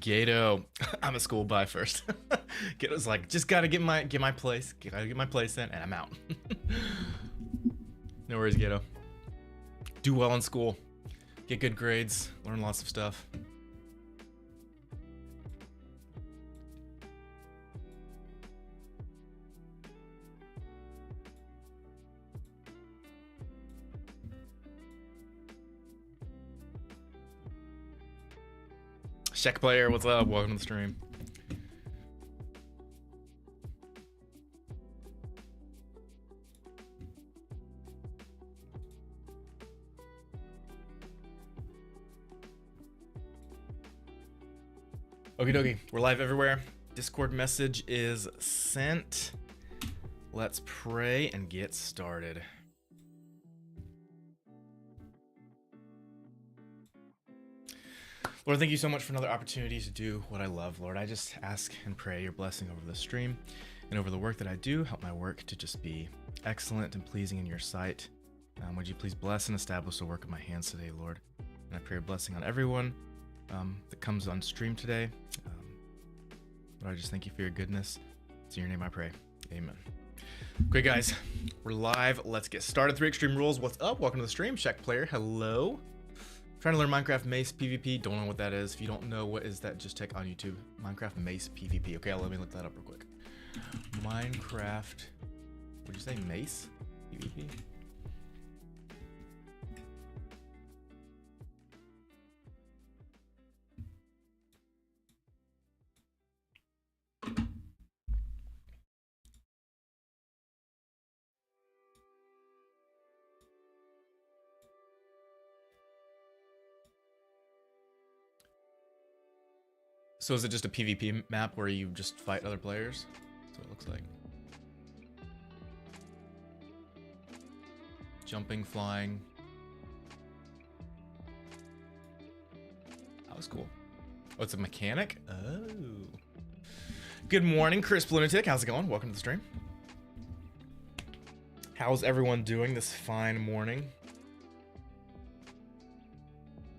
Gato, I'm a school bye first. Gato's like, just gotta get my place, in, and I'm out. No worries, Gato. Do well in school, get good grades, learn lots of stuff. Check player, what's up? Welcome to the stream. Okie dokie, we're live everywhere. Discord message is sent. Let's pray and get started. Lord, thank you so much for another opportunity to do what I love. Lord, I just ask and pray your blessing over the stream and over the work that I do. Help my work to just be excellent and pleasing in your sight. Would you please bless and establish the work of my hands today, Lord? And I pray a blessing on everyone that comes on stream today. Lord, I just thank you for your goodness. It's in your name I pray. Amen. Okay, guys, we're live. Let's get started. 3 Extreme Rules. What's up? Welcome to the stream. Check player. Hello. Trying to learn Minecraft Mace PvP. Don't know what that is. If you don't know what is that, just check on YouTube. Minecraft Mace PvP. Okay, let me look that up real quick. Minecraft. Would you say Mace PvP? So is it just a PvP map where you just fight other players? That's what it looks like. Jumping, flying. That was cool. Oh, it's a mechanic? Oh. Good morning, Chris Lunatic. How's it going? Welcome to the stream. How's everyone doing this fine morning?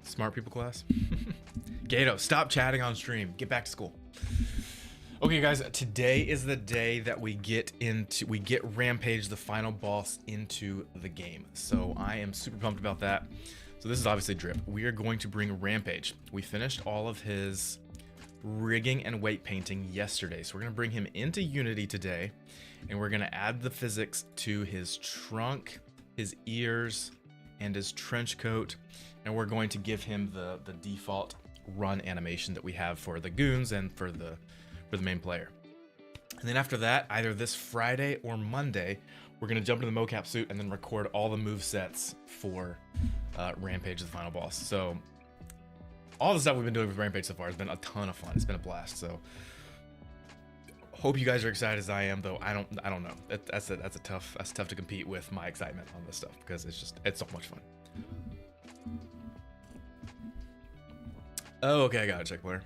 Smart people class. Gato, stop chatting on stream. Get back to school. Okay, guys, today is the day that we get Rampage, the final boss, into the game. So I am super pumped about that. So this is obviously Drip. We are going to bring Rampage. We finished all of his rigging and weight painting yesterday. So we're gonna bring him into Unity today, and we're gonna add the physics to his trunk, his ears, and his trench coat. And we're going to give him the default run animation that we have for the goons and for the main player. And then after that, either this Friday or Monday, we're gonna jump into the mocap suit and then record all the move sets for Rampage, the final boss. So all the stuff we've been doing with Rampage so far has been a ton of fun. It's been a blast. So hope you guys are excited as I am, though I don't know. That's tough to compete with my excitement on this stuff because it's so much fun. Oh, okay, I got it, check player.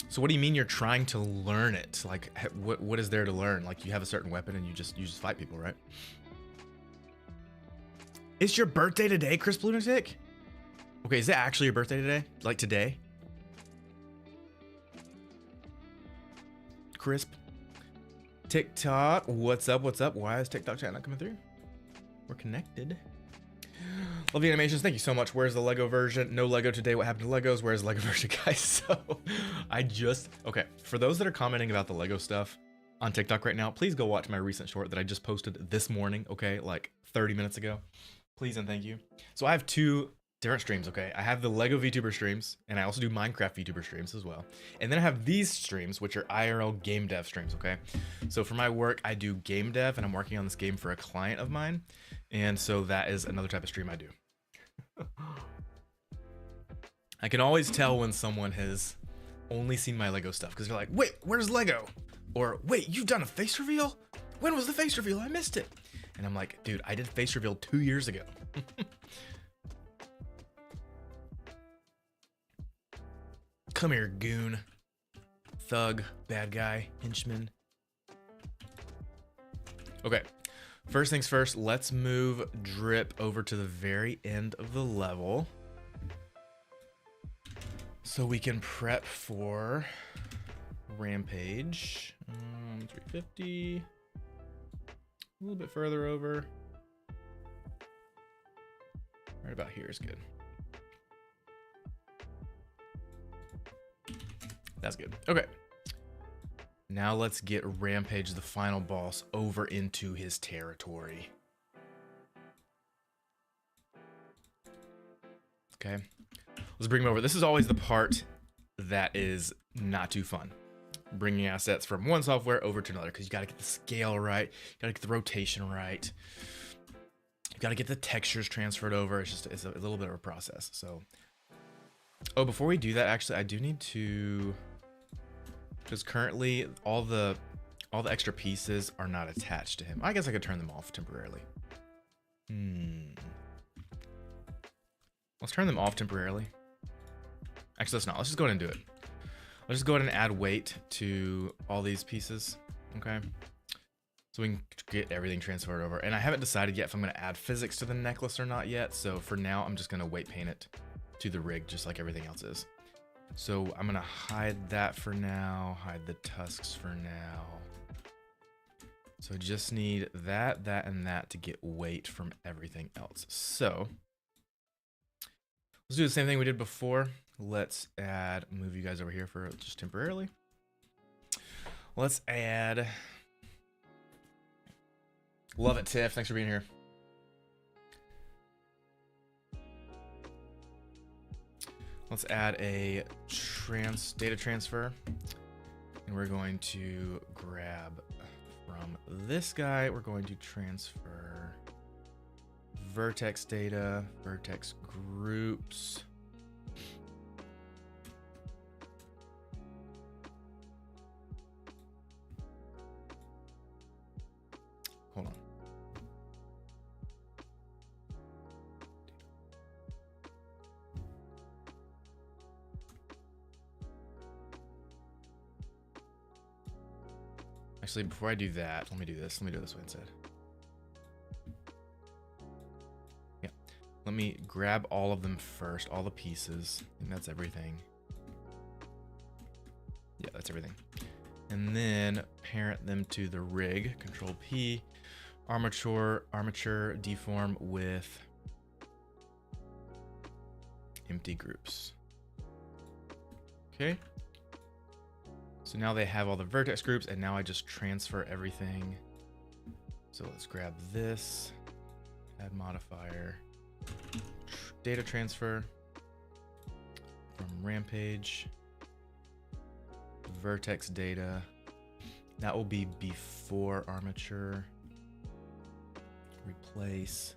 So what do you mean you're trying to learn it? Like, what is there to learn? Like, you have a certain weapon and you just fight people, right? It's your birthday today, Chris Lunatic? Okay, is it actually your birthday today? Like today? Crisp. TikTok, what's up, what's up? Why is TikTok chat not coming through? We're connected. Love the animations. Thank you so much. Where's the Lego version? No Lego today. What happened to Legos? Where's the Lego version, guys? So okay. For those that are commenting about the Lego stuff on TikTok right now, please go watch my recent short that I just posted this morning. Okay, like 30 minutes ago. Please and thank you. So I have 2 different streams. Okay, I have the Lego VTuber streams, and I also do Minecraft VTuber streams as well. And then I have these streams, which are IRL game dev streams. Okay, so for my work, I do game dev, and I'm working on this game for a client of mine. And so that is another type of stream I do. I can always tell when someone has only seen my Lego stuff because they're like, wait, where's Lego? Or wait, you've done a face reveal? When was the face reveal? I missed it. And I'm like, dude, I did face reveal 2 years ago. Come here, goon. Thug, bad guy, henchman. Okay. First things first, let's move Drip over to the very end of the level. So we can prep for Rampage. 350. A little bit further over. Right about here is good. That's good. Okay. Now let's get Rampage, the final boss, over into his territory. Okay. Let's bring him over. This is always the part that is not too fun. Bringing assets from one software over to another, because you got to get the scale right. You got to get the rotation right. You got to get the textures transferred over. It's a little bit of a process. So, oh, before we do that, actually, I do need to, because currently all the extra pieces are not attached to him. I guess I could turn them off temporarily. Let's turn them off temporarily. Actually, let's not. Let's just go ahead and do it. Let's just go ahead and add weight to all these pieces. Okay. So we can get everything transferred over. And I haven't decided yet if I'm going to add physics to the necklace or not yet. So for now, I'm just going to weight paint it to the rig, just like everything else is. So I'm going to hide that for now. Hide the tusks for now. So I just need that, and that to get weight from everything else. So let's do the same thing we did before. Let's move you guys over here for just temporarily. Let's add, love it, Tiff. Thanks for being here. Let's add a data transfer. And we're going to grab from this guy, we're going to transfer vertex data, vertex groups. Hold on. Actually, before I do that, let me do this. Let me do it this way instead. Yeah. Let me grab all of them first, all the pieces. And that's everything. Yeah, that's everything. And then parent them to the rig. Control P. Armature deform with empty groups. Okay. So now they have all the vertex groups, and now I just transfer everything. So let's grab this, add modifier, data transfer from Rampage, vertex data. That will be before armature. Replace.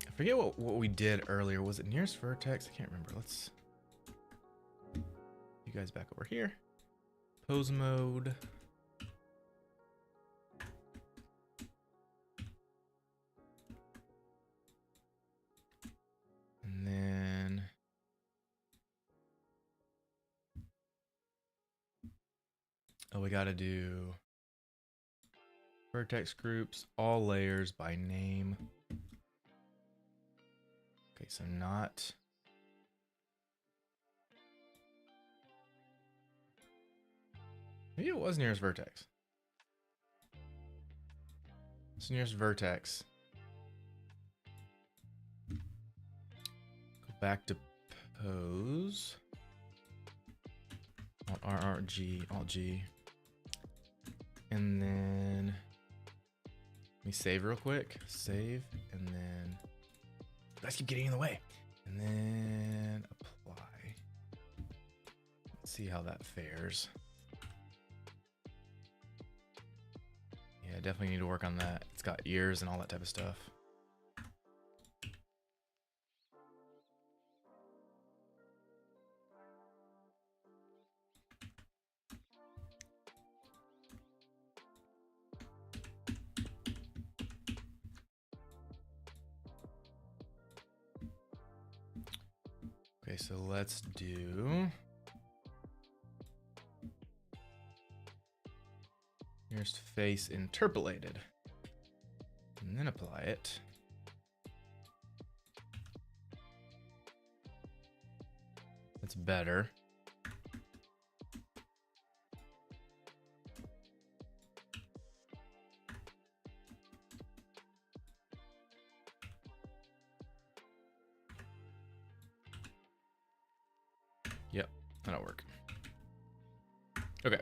I forget what we did earlier. Was it nearest vertex? I can't remember. Let's you guys back over here. Pose mode. And then we got to do vertex groups, all layers by name. Okay, so not. Maybe it was nearest vertex. It's nearest vertex. Go back to pose. Alt G, Alt G. And then let me save real quick. Save, and then you guys keep getting in the way. And then apply. Let's see how that fares. Yeah, definitely need to work on that. It's got ears and all that type of stuff. Okay, so let's do nearest face interpolated, and then apply it. That's better. Yep, that'll work. Okay.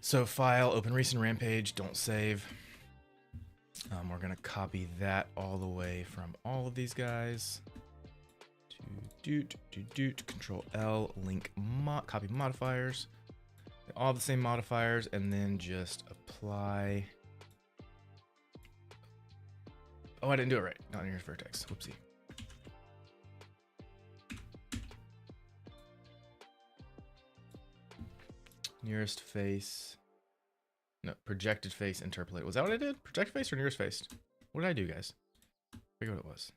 So file, open recent Rampage, don't save. We're gonna copy that all the way from all of these guys. Control L, link copy modifiers. They all have the same modifiers, and then just apply. Oh, I didn't do it right. Not nearest vertex. Whoopsie. Nearest face. No, projected face interpolate. Was that what I did? Projected face or nearest face? What did I do, guys? Figure what it was.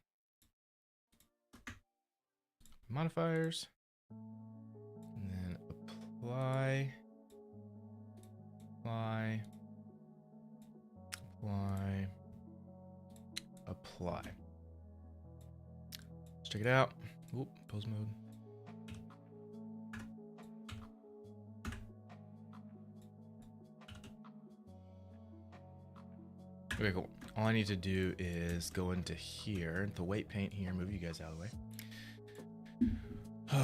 Modifiers. And then apply. Apply. Apply. Apply. Let's check it out. Oop, pose mode. Okay, cool. All I need to do is go into here, the weight paint here, move you guys out of the way.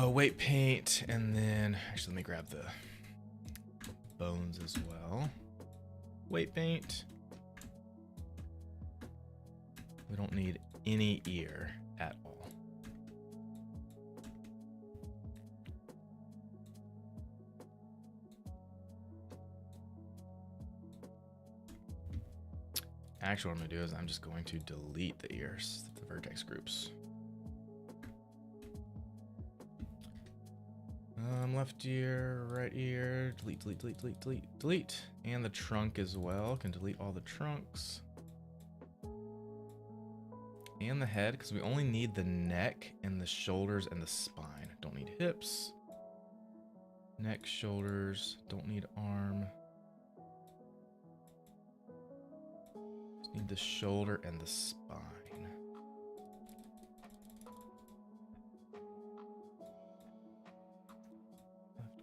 Weight paint, and then, actually let me grab the bones as well. Weight paint. We don't need any ear at all. Actually, what I'm gonna do is I'm just going to delete the ears, the vertex groups. Left ear, right ear, delete, delete, delete, delete, delete, delete. And the trunk as well, can delete all the trunks. And the head, because we only need the neck and the shoulders and the spine. Don't need hips. Neck, shoulders, don't need arm. Just need the shoulder and the spine.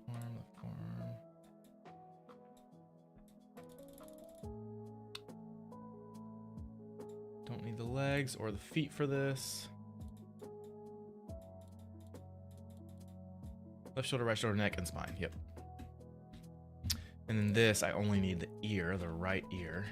Left arm. Don't need the legs or the feet for this. Left shoulder, right shoulder, neck, and spine. Yep. And then this, I only need the ear, the right ear.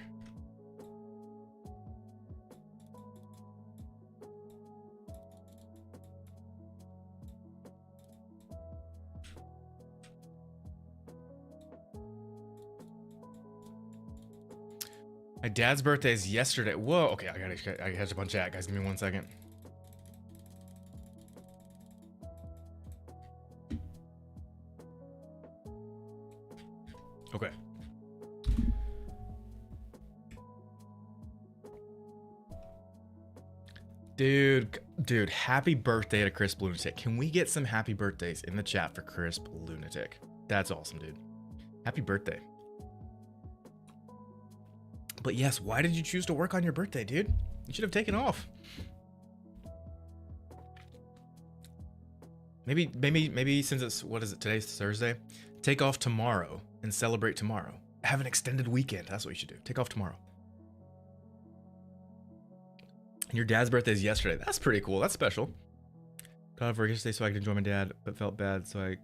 My dad's birthday is yesterday. Whoa. Okay, I gotta catch up on chat, guys. Give me 1 second. Okay. Dude, happy birthday to Crisp Lunatic. Can we get some happy birthdays in the chat for Crisp Lunatic? That's awesome, dude. Happy birthday. But yes, why did you choose to work on your birthday, dude? You should have taken off. Maybe since it's, what is it, today's Thursday? Take off tomorrow and celebrate tomorrow. Have an extended weekend. That's what you should do. Take off tomorrow. And your dad's birthday is yesterday. That's pretty cool. That's special. Got off work yesterday so I could enjoy my dad, but felt bad, so I...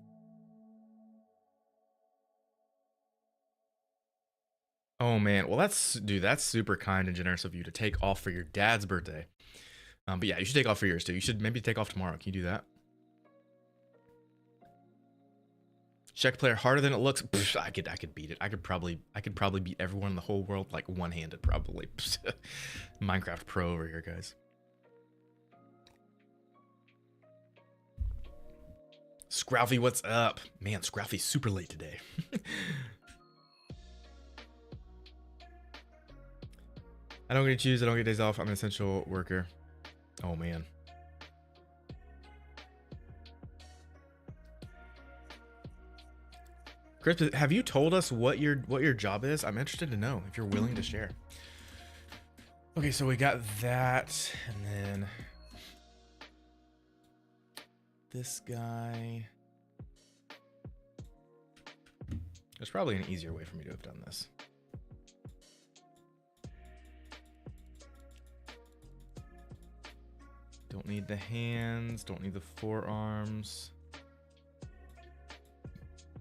Oh man, well that's super kind and generous of you to take off for your dad's birthday. But yeah, you should take off for yours too. You should maybe take off tomorrow. Can you do that? Check player harder than it looks. Psh, I could beat it. I could probably beat everyone in the whole world like one-handed probably. Minecraft Pro over here, guys. Scroufy, what's up? Man, Scroufy's super late today. I don't get to choose. I don't get days off. I'm an essential worker. Oh man. Chris, have you told us what your job is? I'm interested to know if you're willing to share. Okay, so we got that, and then this guy. There's probably an easier way for me to have done this. Don't need the hands, don't need the forearms.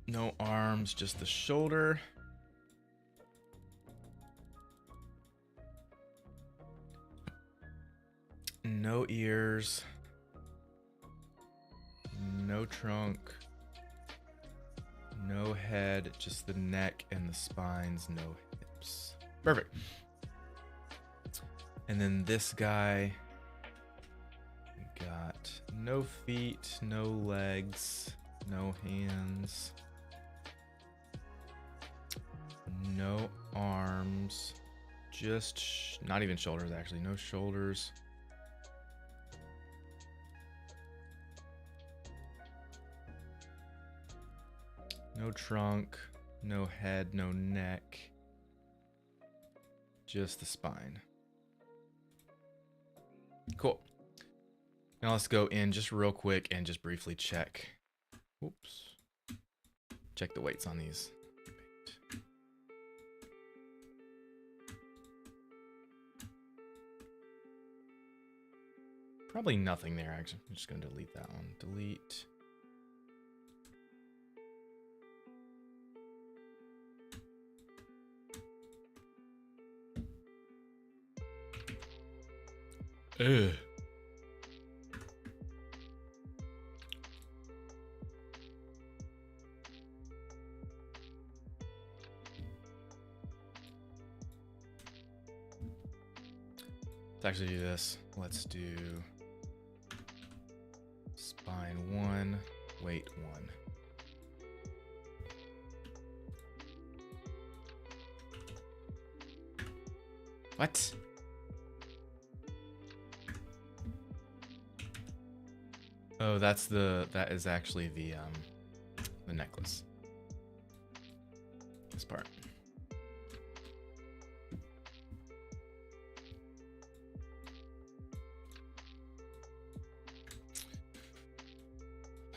No arms, just the shoulder. No ears. No trunk. No head, just the neck and the spines, no hips. Perfect. And then this guy got no feet, no legs, no hands, no arms, just not even shoulders actually, no shoulders. No trunk, no head, no neck, just the spine. Cool. Now let's go in just real quick and just briefly check. Oops. Check the weights on these. Probably nothing there, actually. I'm just going to delete that one. Delete. Ugh. Let's actually do this. Let's do spine 1, weight 1. What? Oh, that is actually the necklace. This part.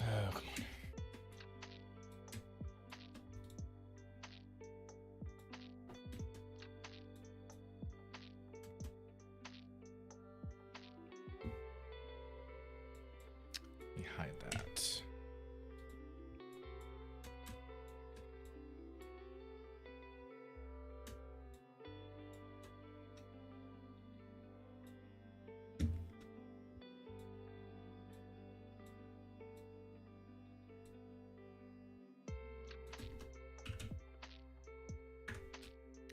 Oh, come on. Let me hide that.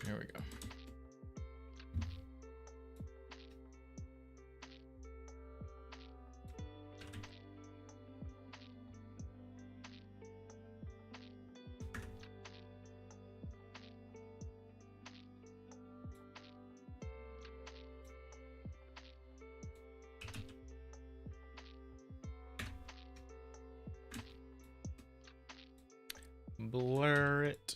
There we go. Blur it.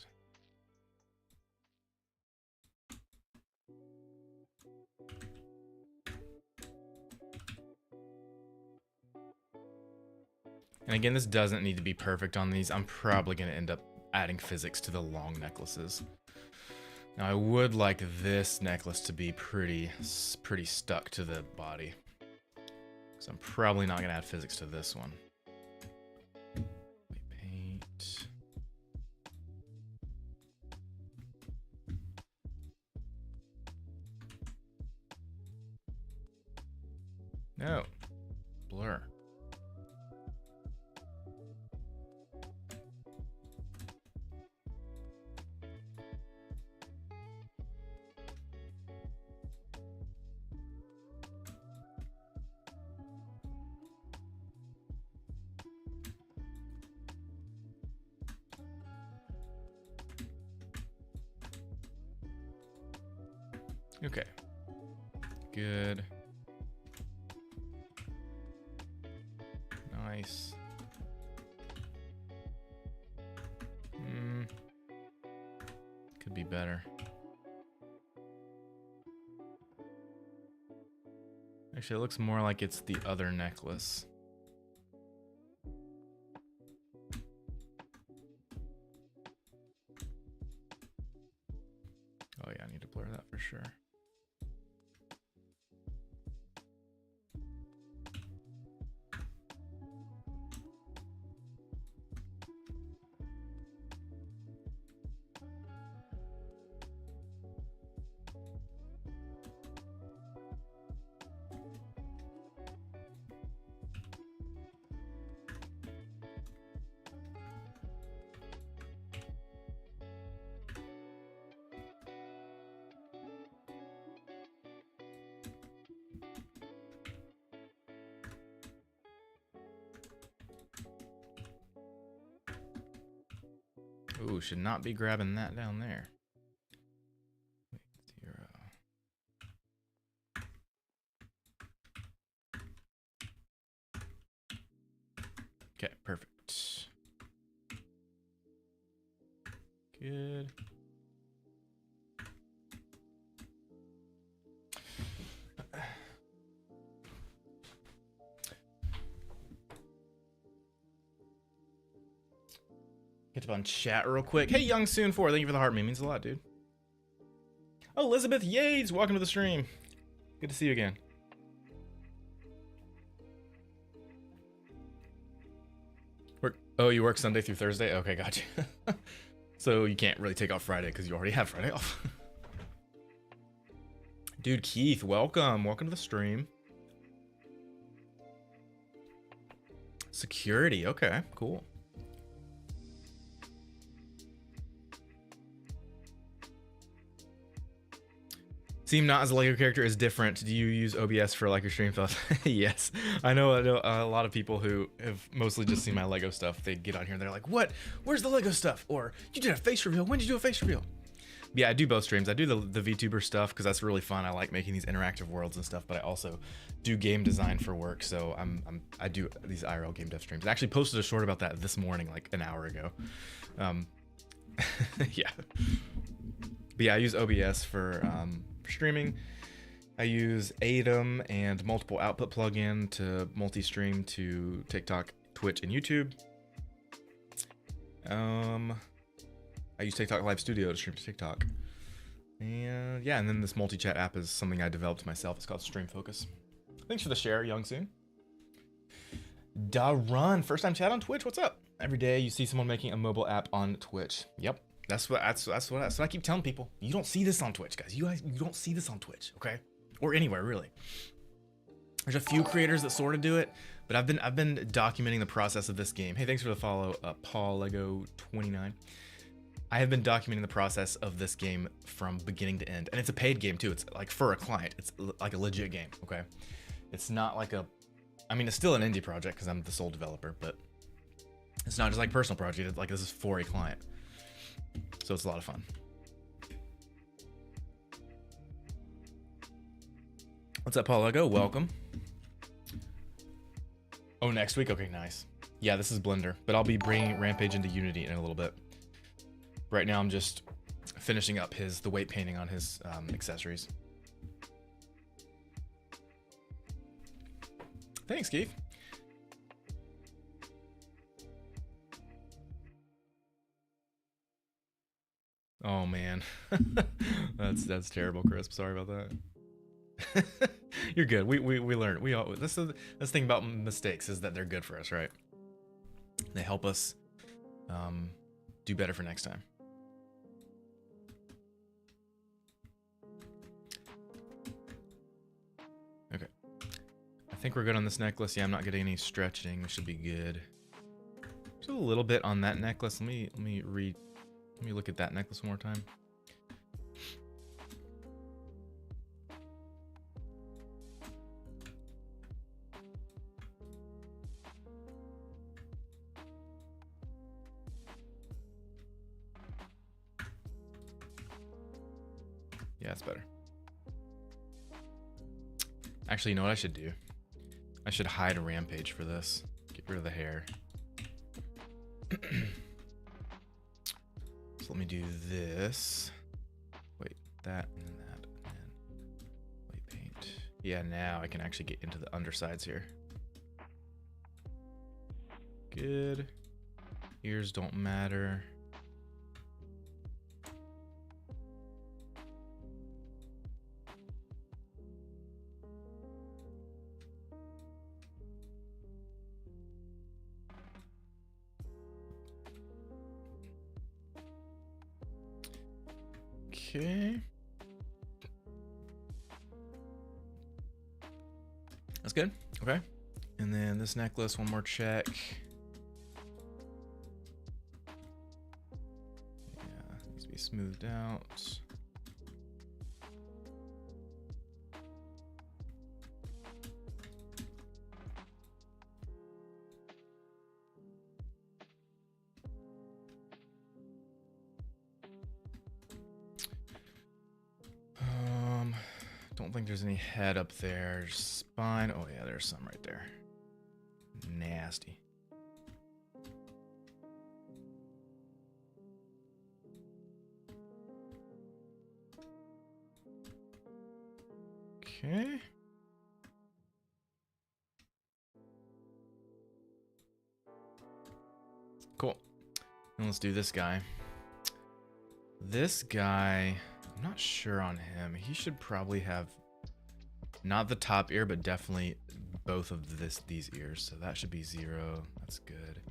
And again, this doesn't need to be perfect on these. I'm probably going to end up adding physics to the long necklaces. Now, I would like this necklace to be pretty stuck to the body. So I'm probably not going to add physics to this one. Paint. No. Blur. Okay. Good. Nice. Could be better. Actually, it looks more like it's the other necklace. yeah, I need to blur that for sure. Ooh, should not be grabbing that down there. Wait, 0. Okay, perfect. Good. Get up on chat real quick. Hey, Young Soon 4, thank you for the heart meme. Means a lot, dude. Oh, Elizabeth Yates, welcome to the stream. Good to see you again. Oh, you work Sunday through Thursday? Okay, gotcha. So you can't really take off Friday because you already have Friday off. Dude, Keith, welcome. Welcome to the stream. Security, okay, cool. Seem not as a Lego character is different. Do you use OBS for like your stream stuff? Yes, I know a lot of people who have mostly just seen my Lego stuff. They get on here and they're like, "What? Where's the Lego stuff?" Or "You did a face reveal. When did you do a face reveal?" Yeah, I do both streams. I do the VTuber stuff because that's really fun. I like making these interactive worlds and stuff. But I also do game design for work, so I do these IRL game dev streams. I actually posted a short about that this morning, like an hour ago. Yeah. But yeah, I use OBS for streaming. I use Atom and multiple output plugin to multi-stream to TikTok, Twitch, and YouTube. I use TikTok Live Studio to stream to TikTok. And yeah, and then this multi-chat app is something I developed myself. It's called Stream Focus. Thanks for the share, Young Soon. Da Run, first time chat on Twitch. What's up? Every day you see someone making a mobile app on Twitch. Yep. That's what I keep telling people. You don't see this on Twitch, guys. You don't see this on Twitch, okay? Or anywhere really. There's a few creators that sort of do it, but I've been documenting the process of this game. Hey, thanks for the follow, Paul Lego 29. I have been documenting the process of this game from beginning to end, and it's a paid game too. It's like for a client. It's like a legit game, okay? It's not like I mean, it's still an indie project because I'm the sole developer, but it's not just like personal project. It's like this is for a client. So it's a lot of fun. What's up, Paul Lego? Welcome. Oh, next week? Okay, nice. Yeah, this is Blender, but I'll be bringing Rampage into Unity in a little bit. Right now, I'm just finishing up the weight painting on his accessories. Thanks, Keith. Oh man, that's terrible, Crisp. Sorry about that. You're good. We learn. This is the thing about mistakes is that they're good for us, right? They help us do better for next time. Okay, I think we're good on this necklace. Yeah, I'm not getting any stretching. We should be good. Just a little bit on that necklace. Let me look at that necklace one more time. Yeah, it's better. Actually, you know what I should do? I should hide a Rampage for this. Get rid of the hair. Let me do this. Wait, that and that, and then white paint. Yeah, now I can actually get into the undersides here. Good. Ears don't matter. Okay. That's good. Okay. And then this necklace, one more check. Yeah, needs to be smoothed out. Don't think there's any head up there. Spine. Oh yeah, there's some right there. Nasty. Okay. Cool. And let's do this guy. This guy, I'm not sure on him. He should probably have not the top ear, but definitely both of these ears. So that should be 0. That's good.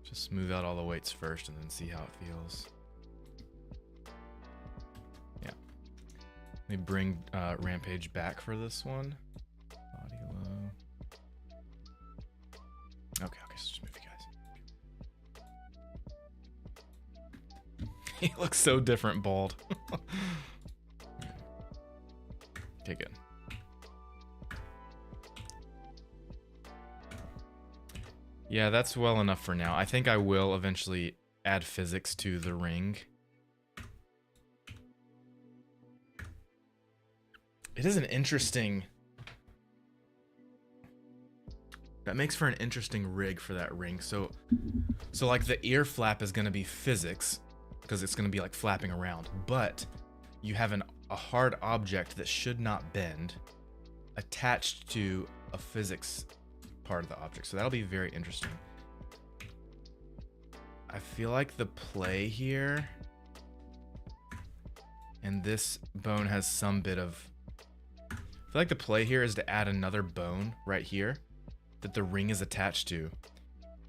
Just smooth out all the weights first and then see how it feels. Yeah. Let me bring Rampage back for this one. Body low. Okay, so just move you guys. He looks so different bald. Okay, good. Yeah, that's well enough for now. I think I will eventually add physics to the ring. It is an interesting... That makes for an interesting rig for that ring. So like the ear flap is going to be physics because it's going to be like flapping around, but you have a hard object that should not bend attached to a physics part of the object. So that'll be very interesting. I feel like the play here and this bone has some bit of... I feel like the play here is to add another bone right here that the ring is attached to,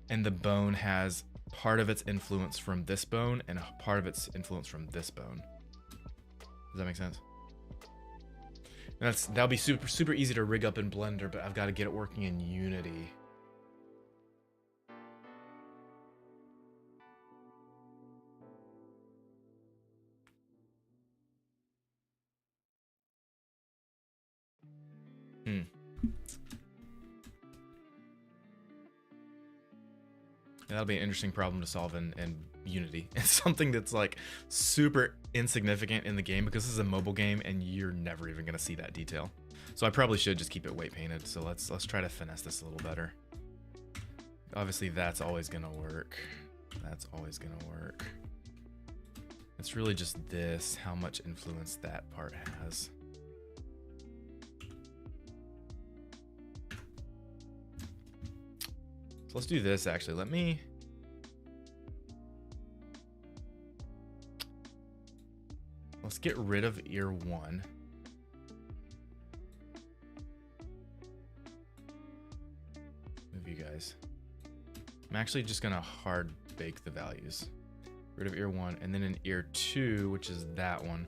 and the bone has part of its influence from this bone and a part of its influence from this bone. Does that make sense? That'll be super easy to rig up in Blender, but I've got to get it working in Unity. That'll be an interesting problem to solve in Unity. It's something that's like super insignificant in the game because this is a mobile game and you're never even gonna see that detail. So I probably should just keep it weight painted. So let's try to finesse this a little better. Obviously that's always gonna work. That's always gonna work. It's really just this, how much influence that part has. So let's do this actually. Let's get rid of ear 1. Move you guys. I'm actually just gonna hard bake the values. Rid of ear 1, and then in ear 2, which is that one,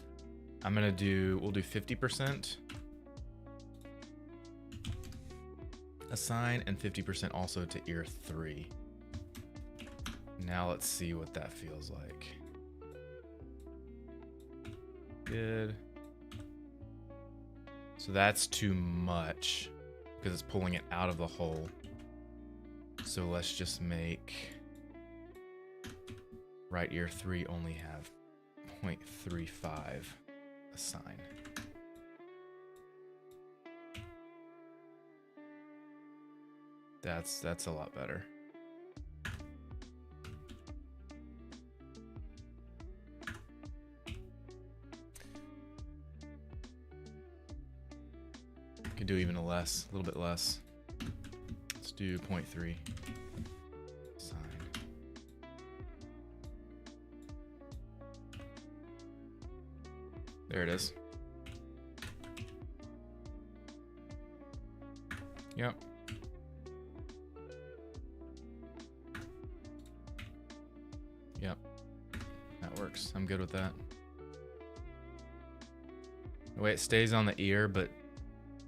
we'll do 50% assign and 50% also to ear 3. Now let's see what that feels like. Good. So that's too much because it's pulling it out of the hole. So let's just make right ear 3 only have 0.35 assign. That's a lot better. Could do even a little bit less. Let's do 0.3. Assign. There it is. Yep. works. I'm good with that. Wait, it stays on the ear, but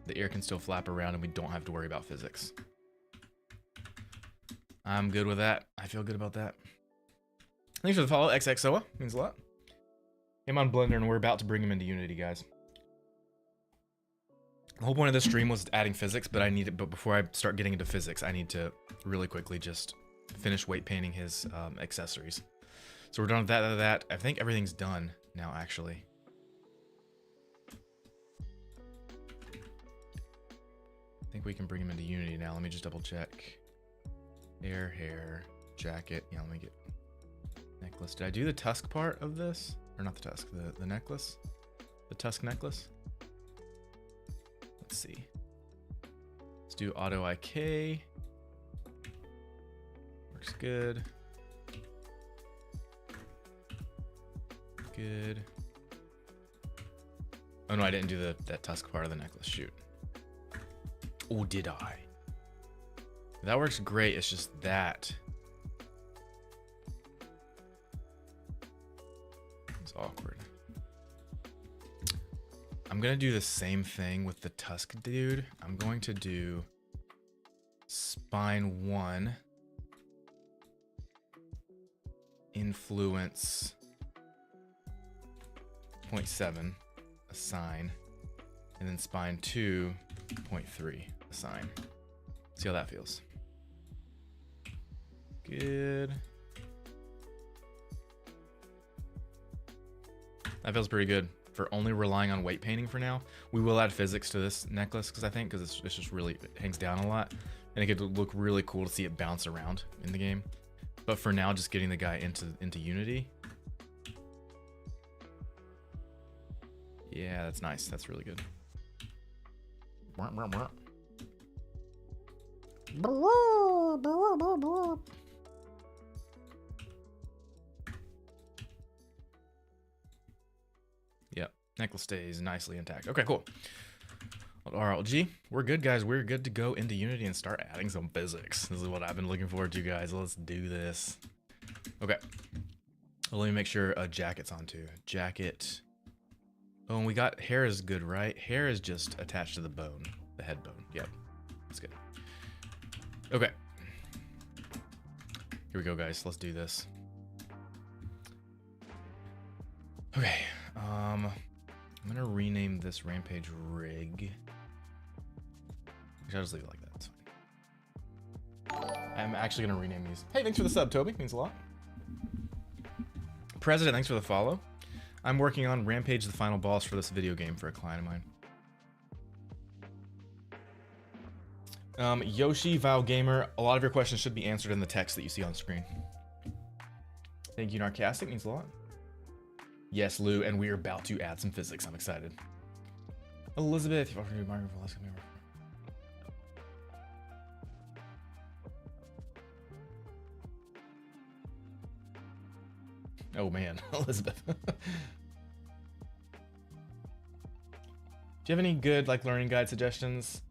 the ear can still flap around and we don't have to worry about physics. I'm good with that. I feel good about that. Thanks for the follow, XXOA. Means a lot. I'm on Blender and we're about to bring him into Unity, guys. The whole point of this stream was adding physics, but before I start getting into physics, I need to really quickly just finish weight painting his accessories. So we're done with that. I think everything's done now, actually. I think we can bring him into Unity now. Let me just double check. Hair, jacket. Yeah, let me get necklace. Did I do the tusk part of this? Or not the tusk, the necklace? The tusk necklace? Let's see. Let's do auto IK. Works good. Good. Oh no, I didn't do that tusk part of the necklace. Shoot. Oh, did I? That works great. It's just that. It's awkward. I'm gonna do the same thing with the tusk dude. I'm going to do spine 1, influence 0.7, assign, and then spine 2, 0.3, assign. See how that feels. Good. That feels pretty good for only relying on weight painting for now. We will add physics to this necklace because it's just really, it hangs down a lot and it could look really cool to see it bounce around in the game. But for now, just getting the guy into Unity. Yeah, that's nice. That's really good. Yep, necklace stays nicely intact. Okay, cool. RLG, we're good, guys. We're good to go into Unity and start adding some physics. This is what I've been looking forward to, guys. Let's do this. Okay. Well, let me make sure a jacket's on too. Jacket. Oh, and we got hair is good, right? Hair is just attached to the bone, the head bone. Yep, that's good. Okay. Here we go, guys. Let's do this. Okay. I'm gonna rename this Rampage rig. Actually, I'll just leave it like that. It's fine. I'm actually gonna rename these. Hey, thanks for the sub, Toby. Means a lot. President, thanks for the follow. I'm working on Rampage, the final boss for this video game for a client of mine. Yoshi, Vow Gamer, a lot of your questions should be answered in the text that you see on screen. Thank you, Narcastic, means a lot. Yes, Lou, and we are about to add some physics. I'm excited. Elizabeth, you've offered to do Mario for last time. Oh man, Elizabeth. Do you have any good like learning guide suggestions?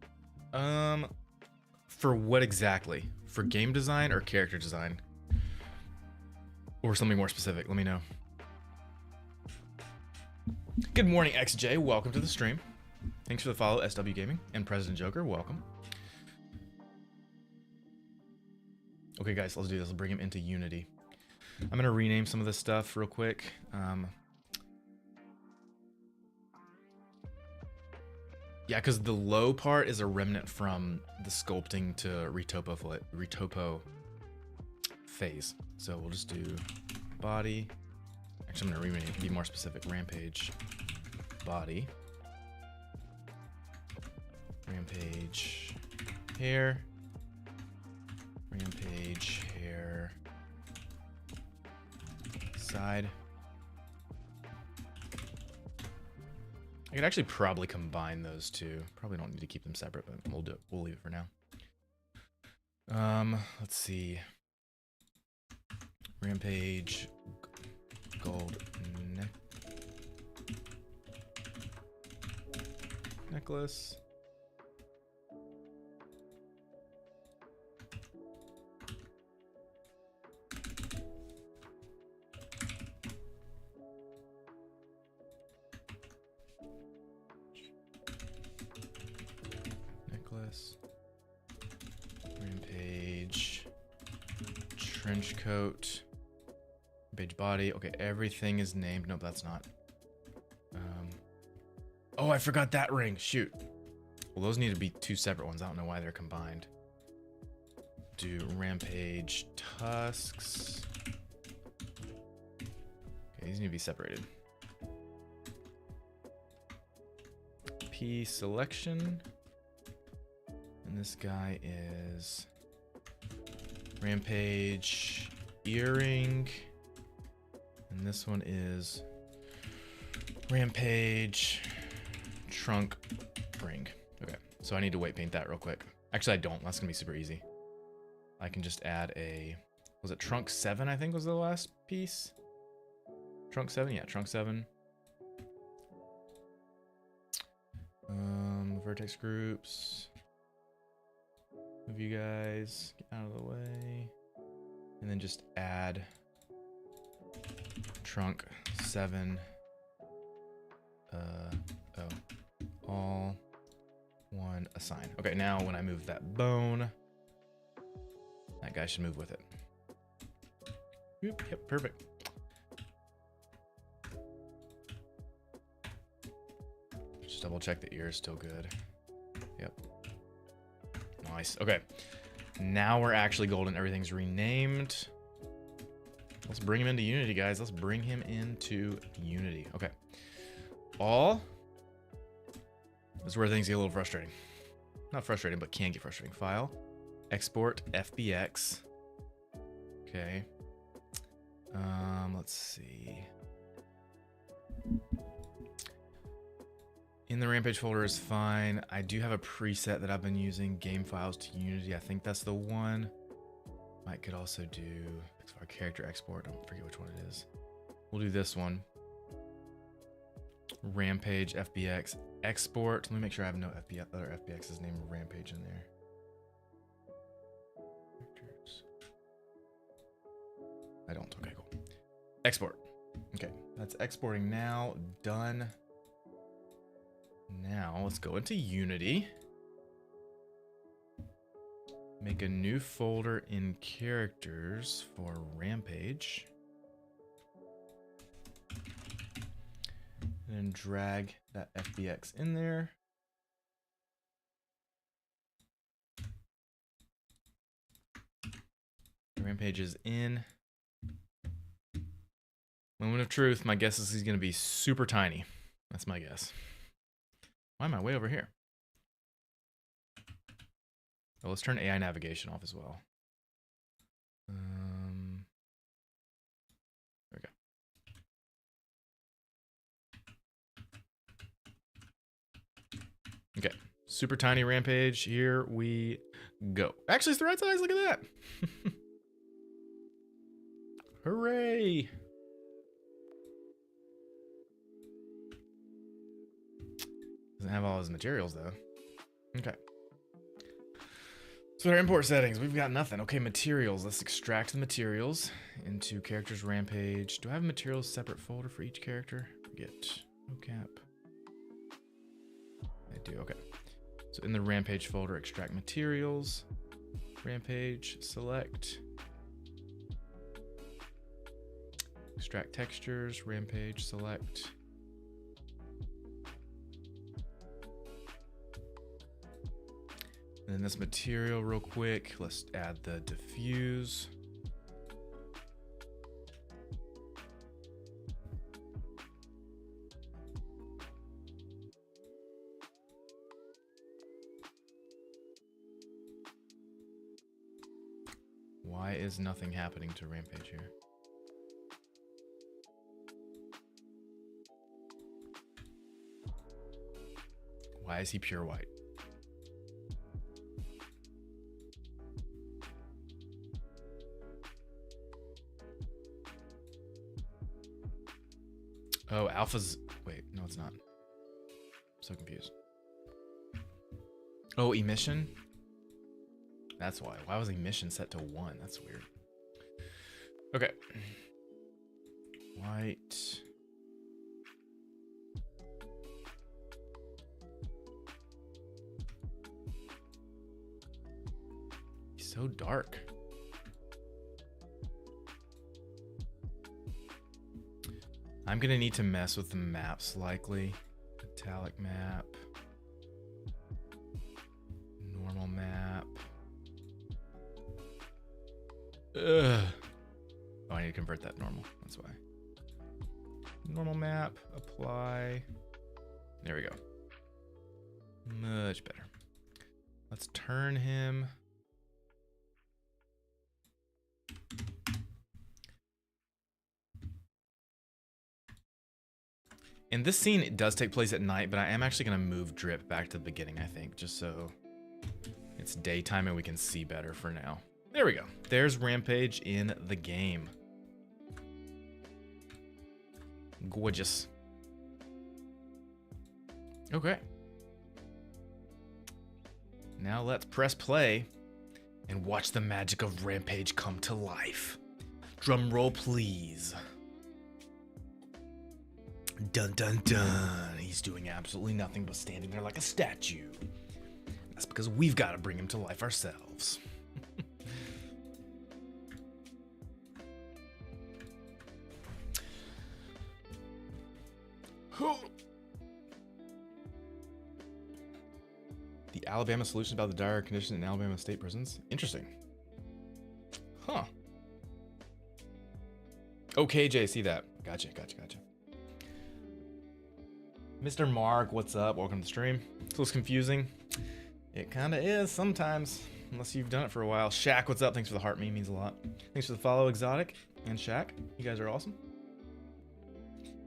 For what exactly? For game design or character design? Or something more specific? Let me know. Good morning, XJ. Welcome to the stream. Thanks for the follow, SW Gaming. And President Joker, welcome. Okay, guys, let's do this. Let's bring him into Unity. I'm going to rename some of this stuff real quick. Yeah, because the low part is a remnant from the sculpting to retopo phase. So we'll just do body. Actually, I'm going to rename it, be more specific. Rampage body. Rampage hair. Rampage hair. Side. I could actually probably combine those two. Probably don't need to keep them separate, but we'll do it. We'll leave it for now. Let's see. Rampage gold necklace. dress. Rampage. Trench coat. Rampage body. Okay, everything is named. Nope, that's not. Oh, I forgot that ring. Shoot. Well, those need to be two separate ones. I don't know why they're combined. Do Rampage tusks. Okay, these need to be separated. P selection. And this guy is Rampage earring. And this one is Rampage trunk ring. Okay, so I need to weight paint that real quick. Actually, I don't. That's gonna be super easy. I can just add a, was it trunk 7, I think was the last piece? Trunk 7? Yeah, trunk 7. Vertex groups. Move you guys, get out of the way. And then just add trunk 7. All one assign. Okay, now when I move that bone, that guy should move with it. Yep, perfect. Just double check the ear is still good. Yep. Nice. Okay. Now we're actually golden. Everything's renamed. Let's bring him into Unity, guys. Let's bring him into Unity. Okay. All. This is where things get a little frustrating. Not frustrating, but can get frustrating. File. Export FBX. Okay. Let's see. In the Rampage folder is fine. I do have a preset that I've been using, game files to Unity. I think that's the one. Might could also do our character export. I don't forget which one it is. We'll do this one. Rampage FBX export. Let me make sure I have no other FBX's named Rampage in there. I don't. Okay, cool. Export. Okay, that's exporting now. Done. Now let's go into Unity. Make a new folder in characters for Rampage. And then drag that FBX in there. Rampage is in. Moment of truth. My guess is he's going to be super tiny. That's my guess. Why am I way over here? Oh, let's turn AI navigation off as well. There we go. Okay, super tiny Rampage. Here we go. Actually, it's the right size. Look at that. Hooray. Doesn't have all his materials though. Okay. So our import settings, we've got nothing. Okay, materials. Let's extract the materials into characters Rampage. Do I have materials separate folder for each character? Forget. Cap. I do. Okay. So in the Rampage folder, extract materials. Rampage, select. Extract textures. Rampage, select. And then this material real quick, let's add the diffuse. Why is nothing happening to Rampage here? Why is he pure white? Oh, alpha's... Wait, no, it's not. I'm so confused. Oh, emission? That's why. Why was emission set to 1? That's weird. Okay. White. So dark. I'm gonna need to mess with the maps likely. Metallic map. Normal map. Ugh. Oh, I need to convert that normal. That's why. Normal map. Apply. There we go. Much better. Let's turn him. And this scene, it does take place at night, but I am actually going to move Drip back to the beginning, I think, just so it's daytime and we can see better for now. There we go. There's Rampage in the game. Gorgeous. Okay. Now let's press play and watch the magic of Rampage come to life. Drum roll, please. Dun dun dun. He's doing absolutely nothing but standing there like a statue. That's because we've got to bring him to life ourselves. The Alabama solution about the dire condition in Alabama state prisons. Interesting. Huh. Okay, Jay, see that. Gotcha. Mr. Mark, what's up? Welcome to the stream. Feels confusing. It kind of is sometimes, unless you've done it for a while. Shaq, what's up? Thanks for the heart meme, means a lot. Thanks for the follow, Exotic and Shaq. You guys are awesome.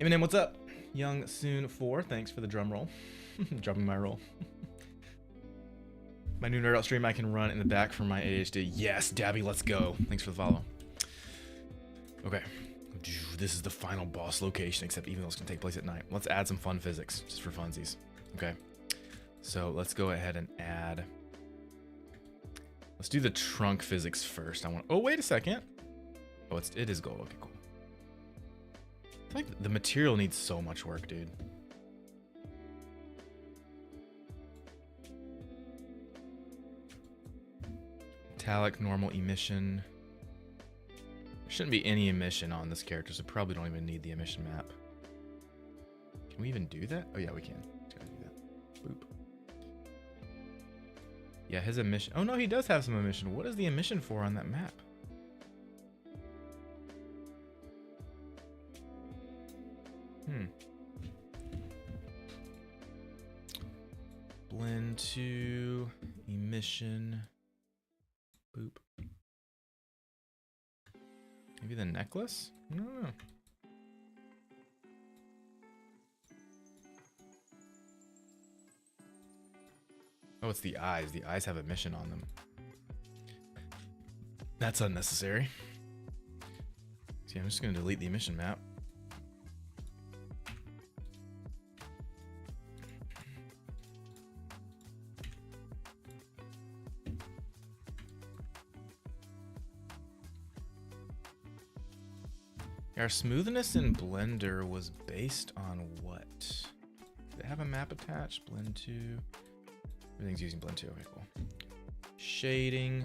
Eminem, what's up? Young Soon 4, thanks for the drum roll. Drumming my roll. My new Nerd Out stream I can run in the back for my ADHD. Yes, Dabby, let's go. Thanks for the follow. Okay. This is the final boss location, except even though it's going to take place at night. Let's add some fun physics, just for funsies. Okay. So let's go ahead and add... Let's do the trunk physics first. Oh, wait a second. Oh, it is gold. Okay, cool. I feel like the material needs so much work, dude. Metallic, normal, emission. There shouldn't be any emission on this character, so probably don't even need the emission map. Can we even do that? Oh yeah, we can. Let's go do that. Boop. Yeah, his emission. Oh no, he does have some emission. What is the emission for on that map? Blend to emission. Boop. Maybe the necklace? No. Oh, it's the eyes. The eyes have emission on them. That's unnecessary. See, I'm just going to delete the emission map. Our smoothness in Blender was based on what? Did it have a map attached? Blend 2. Everything's using Blend 2. Okay, cool. Shading.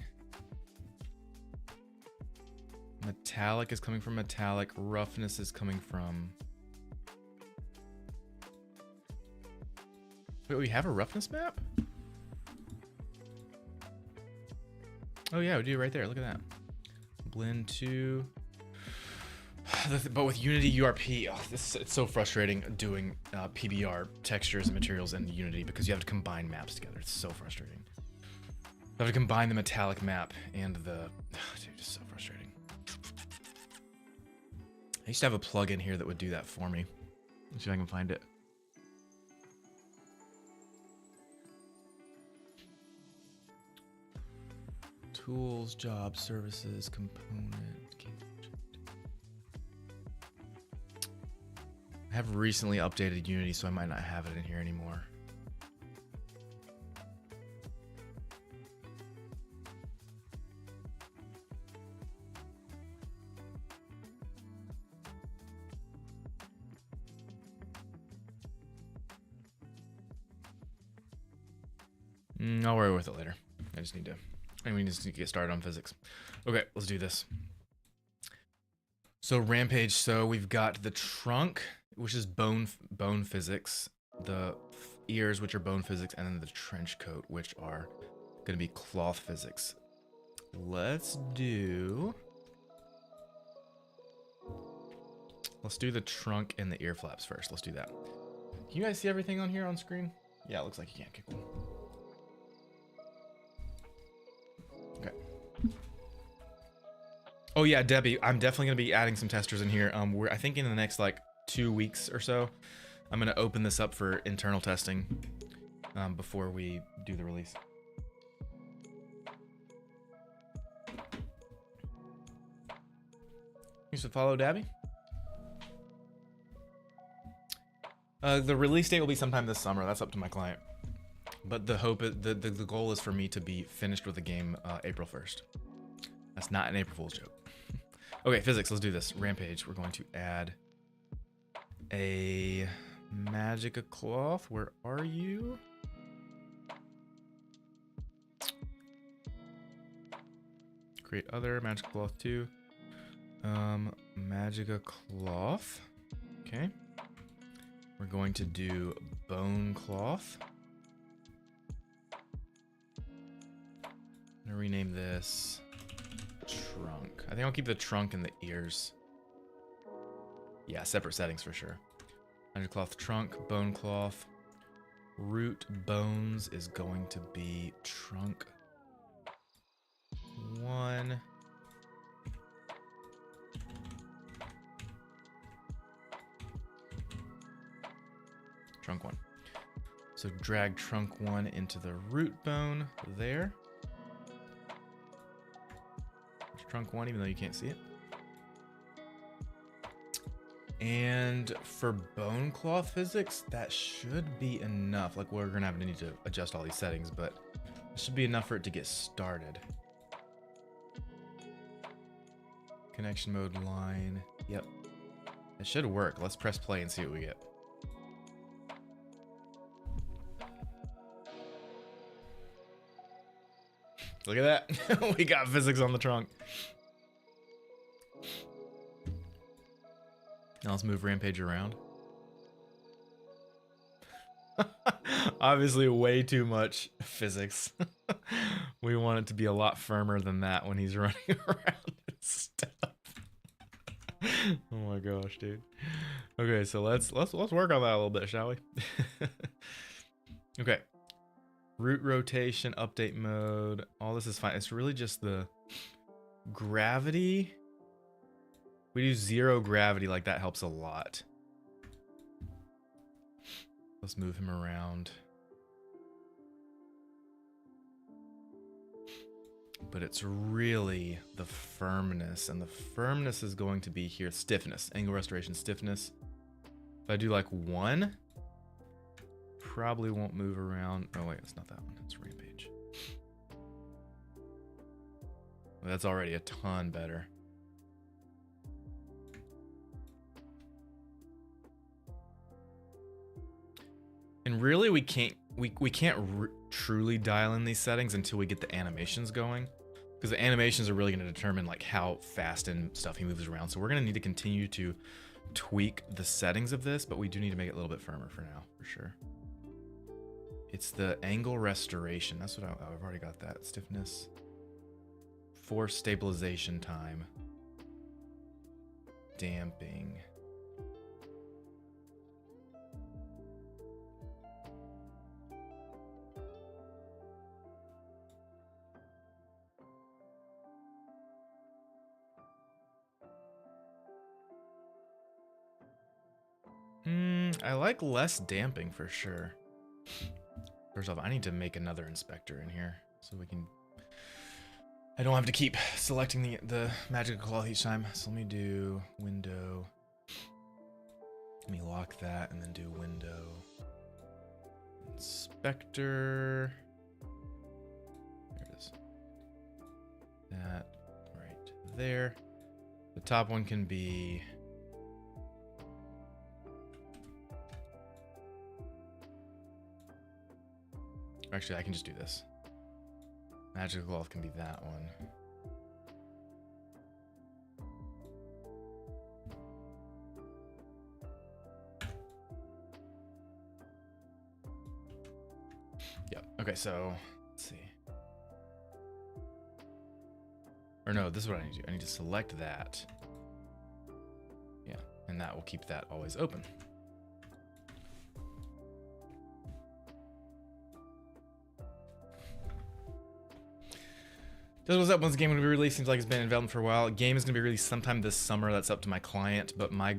Metallic is coming from metallic. Roughness is coming from... Wait, we have a roughness map? Oh yeah, we do right there. Look at that. Blend 2. But with Unity URP, it's so frustrating doing PBR textures and materials in Unity because you have to combine maps together. It's so frustrating. You have to combine the metallic map and the... dude, it's so frustrating. I used to have a plugin here that would do that for me. Let's see if I can find it. Tools, job, services, component... I have recently updated Unity, so I might not have it in here anymore. I'll worry with it later. I And we just need to get started on physics. Okay, let's do this. So Rampage, so we've got the trunk, which is bone physics, the ears, which are bone physics, and then the trench coat, which are going to be cloth physics. Let's do the trunk and the ear flaps first. Let's do that. Can you guys see everything on here on screen? Yeah, it looks like you can. Okay, cool. Okay. Oh yeah, Debbie, I'm definitely gonna be adding some testers in here. I think in the next like 2 weeks or so, I'm gonna open this up for internal testing before we do the release. You should follow Dabby. The release date will be sometime this summer. That's up to my client. But the hope, the goal is for me to be finished with the game April 1st. That's not an April Fool's joke. Okay, physics. Let's do this. Rampage. We're going to add a Magica cloth. Where are you? Create other Magica cloth 2. Magica cloth. Okay. We're going to do bone cloth. I'm gonna rename this trunk. I think I'll keep the trunk and the ears. Yeah, separate settings for sure. Magic cloth trunk, bone cloth. Root bones is going to be trunk 1. Trunk 1. So drag trunk 1 into the root bone there. There's trunk 1, even though you can't see it. And for bone cloth physics, that should be enough. Like, we're gonna need to adjust all these settings, but it should be enough for it to get started. Connection mode line. Yep. It should work. Let's press play and see what we get. Look at that. We got physics on the trunk. Now let's move Rampage around. Obviously way too much physics. We want it to be a lot firmer than that when he's running around and stuff. Oh my gosh, dude. Okay, so let's work on that a little bit, shall we? Okay. Root rotation, update mode, all this is fine. It's really just the gravity. We do 0 gravity, like that helps a lot. Let's move him around. But it's really the firmness, and the firmness is going to be here. Stiffness, angle restoration, stiffness. If I do like 1, probably won't move around. Oh wait, it's not that one. It's Rampage. Well, that's already a ton better. And really, we can't truly dial in these settings until we get the animations going, because the animations are really going to determine like how fast and stuff he moves around. So we're going to need to continue to tweak the settings of this, but we do need to make it a little bit firmer for now, for sure. It's the angle restoration. That's what I've already got that. Stiffness. Force stabilization time. Damping. I like less damping for sure. First off, I need to make another inspector in here so we can. I don't have to keep selecting the magic cloth each time. So let me do window. Let me lock that and then do window. Inspector. There it is. That right there. The top one can be. Actually, I can just do this. Magical cloth can be that one. Yep. Okay, so let's see. Or no, this is what I need to do. I need to select that. Yeah, and that will keep that always open. What's up? When's the game going to be released? Seems like it's been in development for a while. Game is going to be released sometime this summer. That's up to my client, but our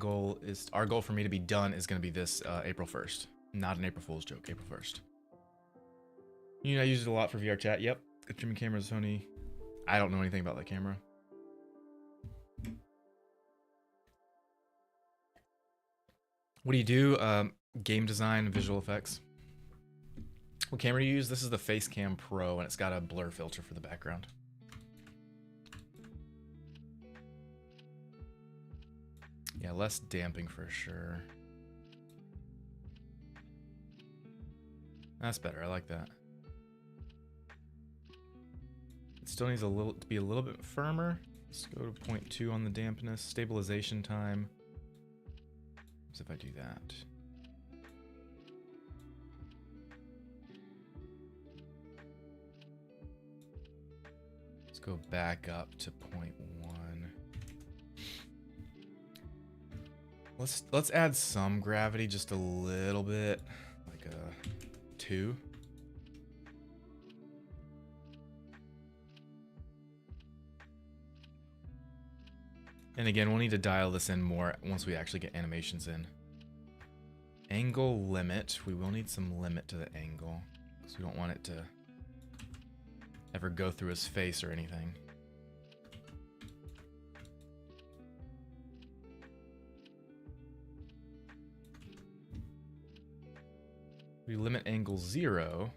goal for me to be done is going to be this April 1st. Not an April Fool's joke, April 1st. You know, I use it a lot for VR chat. Yep. Good streaming camera, Sony. I don't know anything about that camera. What do you do? Game design, visual effects. What camera do you use? This is the Facecam Pro, and it's got a blur filter for the background. Yeah, less damping for sure. That's better. I like that. It still needs to be a little bit firmer. Let's go to 0.2 on the dampness. Stabilization time. So if I do that. Let's go back up to 0.1. Let's add some gravity, just a little bit, like a 2. And again, we'll need to dial this in more once we actually get animations in. Angle limit. We will need some limit to the angle, because we don't want it to ever go through his face or anything. We limit angle 0.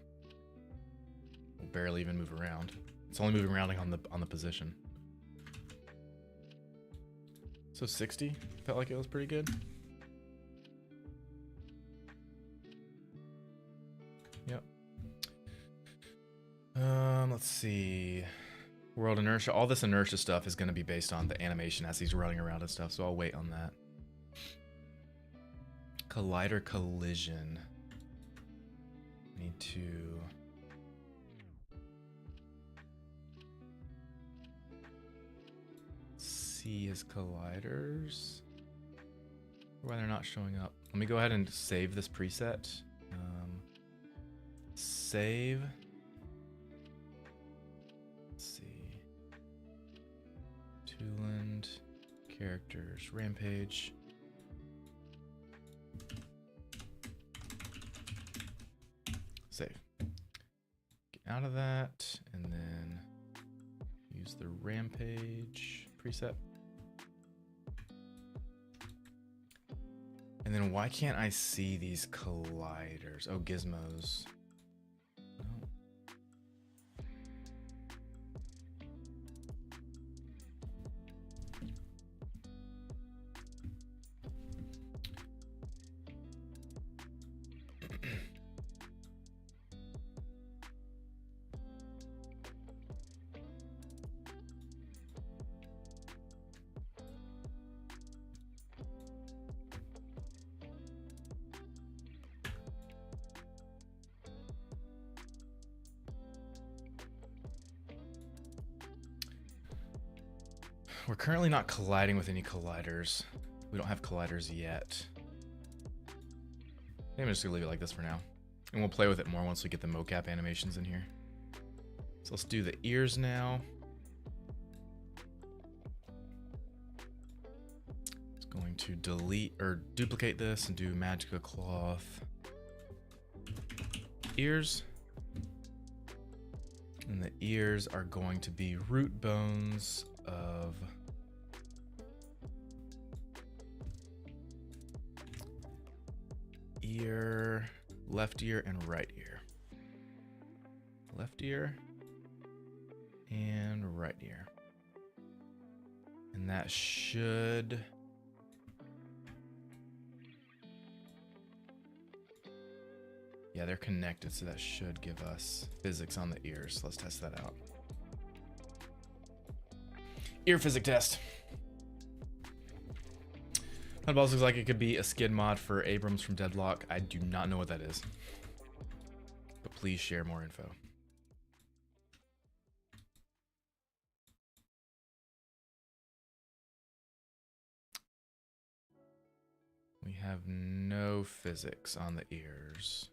We'll barely even move around. It's only moving around on the position. So 60 felt like it was pretty good. Yep. Let's see. World inertia. All this inertia stuff is going to be based on the animation as he's running around and stuff, so I'll wait on that. Collider collision. Need to see his colliders. Why they're not showing up. Let me go ahead and save this preset. Save. Let's see. Tooland, characters, Rampage. Save. Get out of that, and then use the Rampage preset. And then why can't I see these colliders? Oh, gizmos. No. We're currently not colliding with any colliders. We don't have colliders yet. I'm just gonna leave it like this for now. And we'll play with it more once we get the mocap animations in here. So let's do the ears now. It's going to delete or duplicate this and do Magica Cloth. Ears. And the ears are going to be root bones of ear, left ear, and right ear. Left ear and right ear. And that should... Yeah, they're connected, so that should give us physics on the ears. Let's test that out. Ear physics test. That boss looks like it could be a skid mod for Abrams from Deadlock. I do not know what that is. But please share more info. We have no physics on the ears.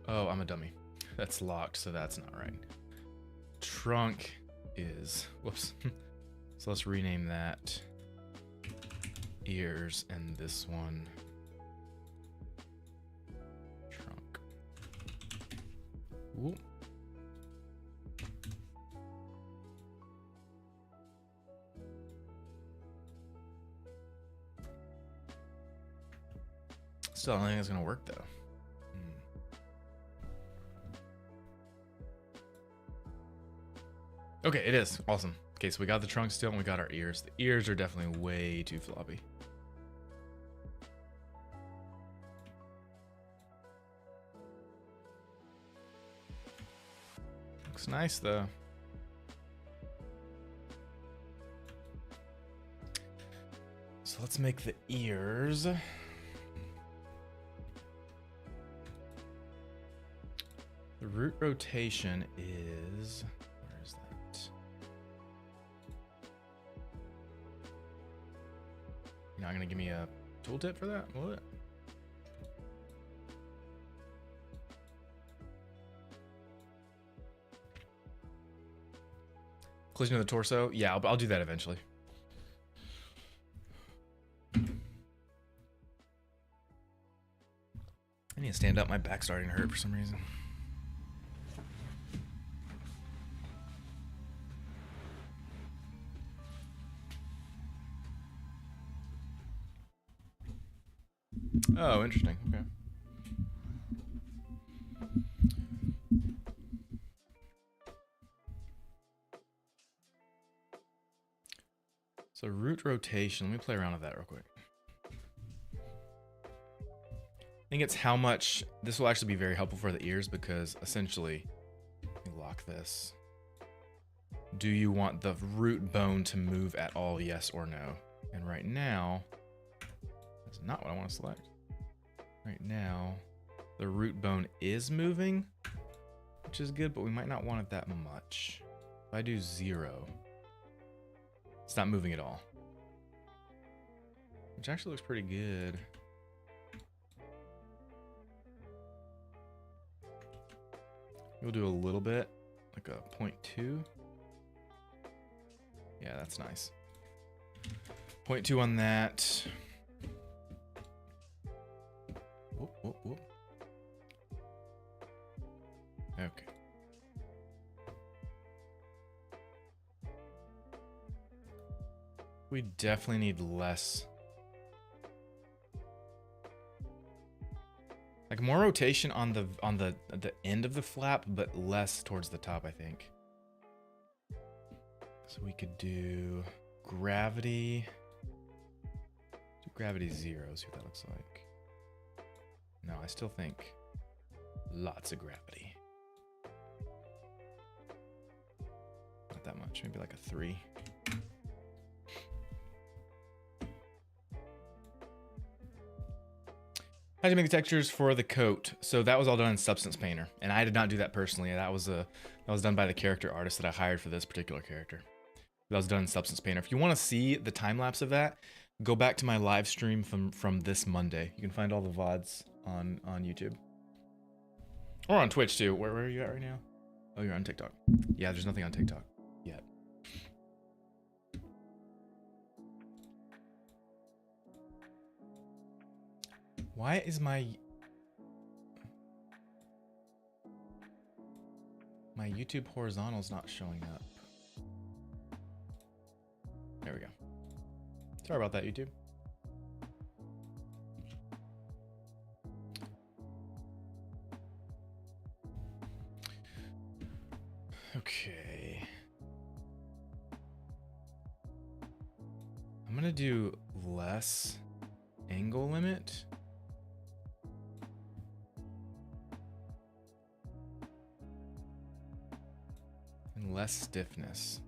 Oh, I'm a dummy. That's locked, so that's not right. Trunk is... Whoops. So let's rename that. Ears, and this one... Trunk. Ooh. Still, I don't think it's gonna work, though. Okay, it is. Awesome. Okay, so we got the trunk still and we got our ears. The ears are definitely way too floppy. Looks nice though. So let's make the ears. The root rotation is... You're not gonna give me a tooltip for that? What? Collision of the torso? Yeah, I'll do that eventually. I need to stand up. My back's starting to hurt for some reason. Oh, interesting. Okay. So root rotation, let me play around with that real quick. I think it's how much, this will actually be very helpful for the ears because essentially, let me lock this. Do you want the root bone to move at all, yes or no? And right now, that's not what I want to select. Right now, the root bone is moving, which is good, but we might not want it that much. If I do 0, it's not moving at all. Which actually looks pretty good. We'll do a little bit, like a 0.2. Yeah, that's nice. 0.2 on that. Whoop, whoop, whoop. Okay. We definitely need less. Like more rotation on the end of the flap, but less towards the top, I think. So we could do gravity. Do gravity 0, see what that looks like. No, I still think lots of gravity. Not that much, maybe like a 3. How to make the textures for the coat. So that was all done in Substance Painter, and I did not do that personally. That was done by the character artist that I hired for this particular character. That was done in Substance Painter. If you want to see the time lapse of that, go back to my live stream from this Monday. You can find all the VODs on YouTube. Or on Twitch too. Where are you at right now? Oh, you're on TikTok. Yeah, there's nothing on TikTok yet. Why is my YouTube horizontals not showing up? There we go. Sorry about that, YouTube. Okay. I'm gonna do less angle limit. And less stiffness.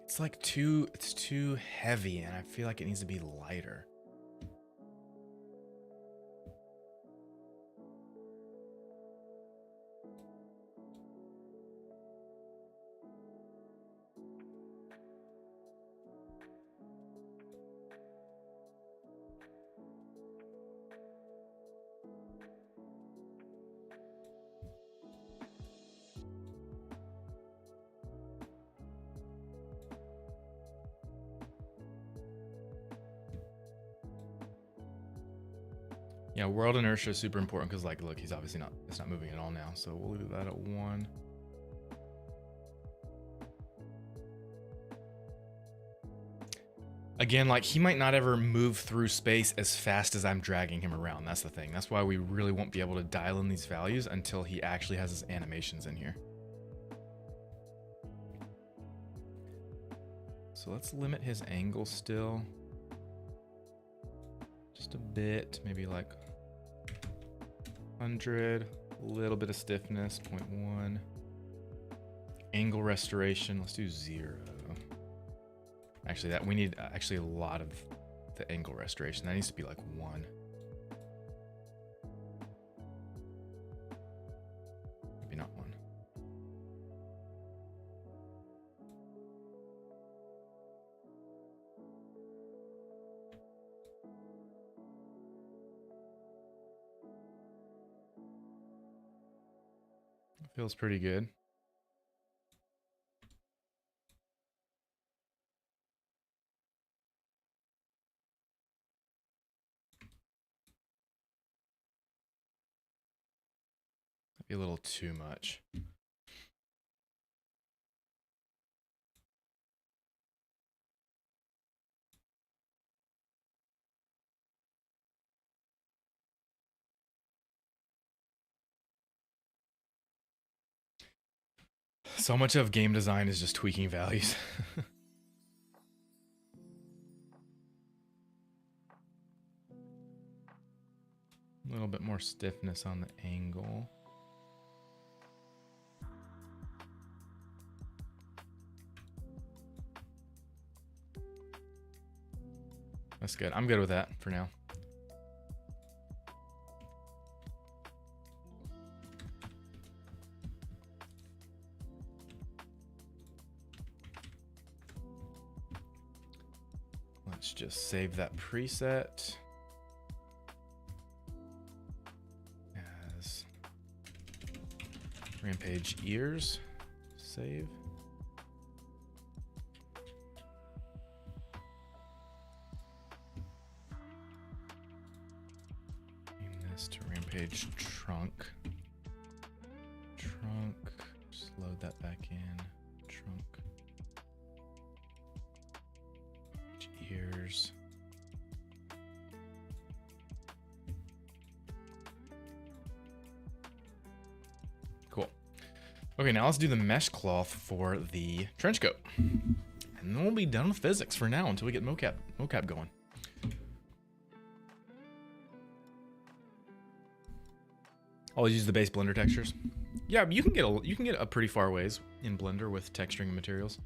It's like it's too heavy, and I feel like it needs to be lighter. Yeah, world inertia is super important because, like, look, he's obviously not, it's not moving at all now. So we'll leave that at 1. Again, like, he might not ever move through space as fast as I'm dragging him around. That's the thing. That's why we really won't be able to dial in these values until he actually has his animations in here. So let's limit his angle still. Just a bit, maybe like 100, a little bit of stiffness, 0.1. Angle restoration, let's do 0. Actually, that we need actually a lot of the angle restoration. That needs to be like 1. Maybe not 1. Feels pretty good. Be a little too much. So much of game design is just tweaking values. A little bit more stiffness on the angle. That's good. I'm good with that for now. Let's just save that preset as Rampage ears. Save. To Rampage trunk. Just load that back in. Trunk. Ears. Cool. Okay, now let's do the mesh cloth for the trench coat. And then we'll be done with physics for now until we get mocap going. Always use the base Blender textures. Yeah, you can get a pretty far ways in Blender with texturing and materials.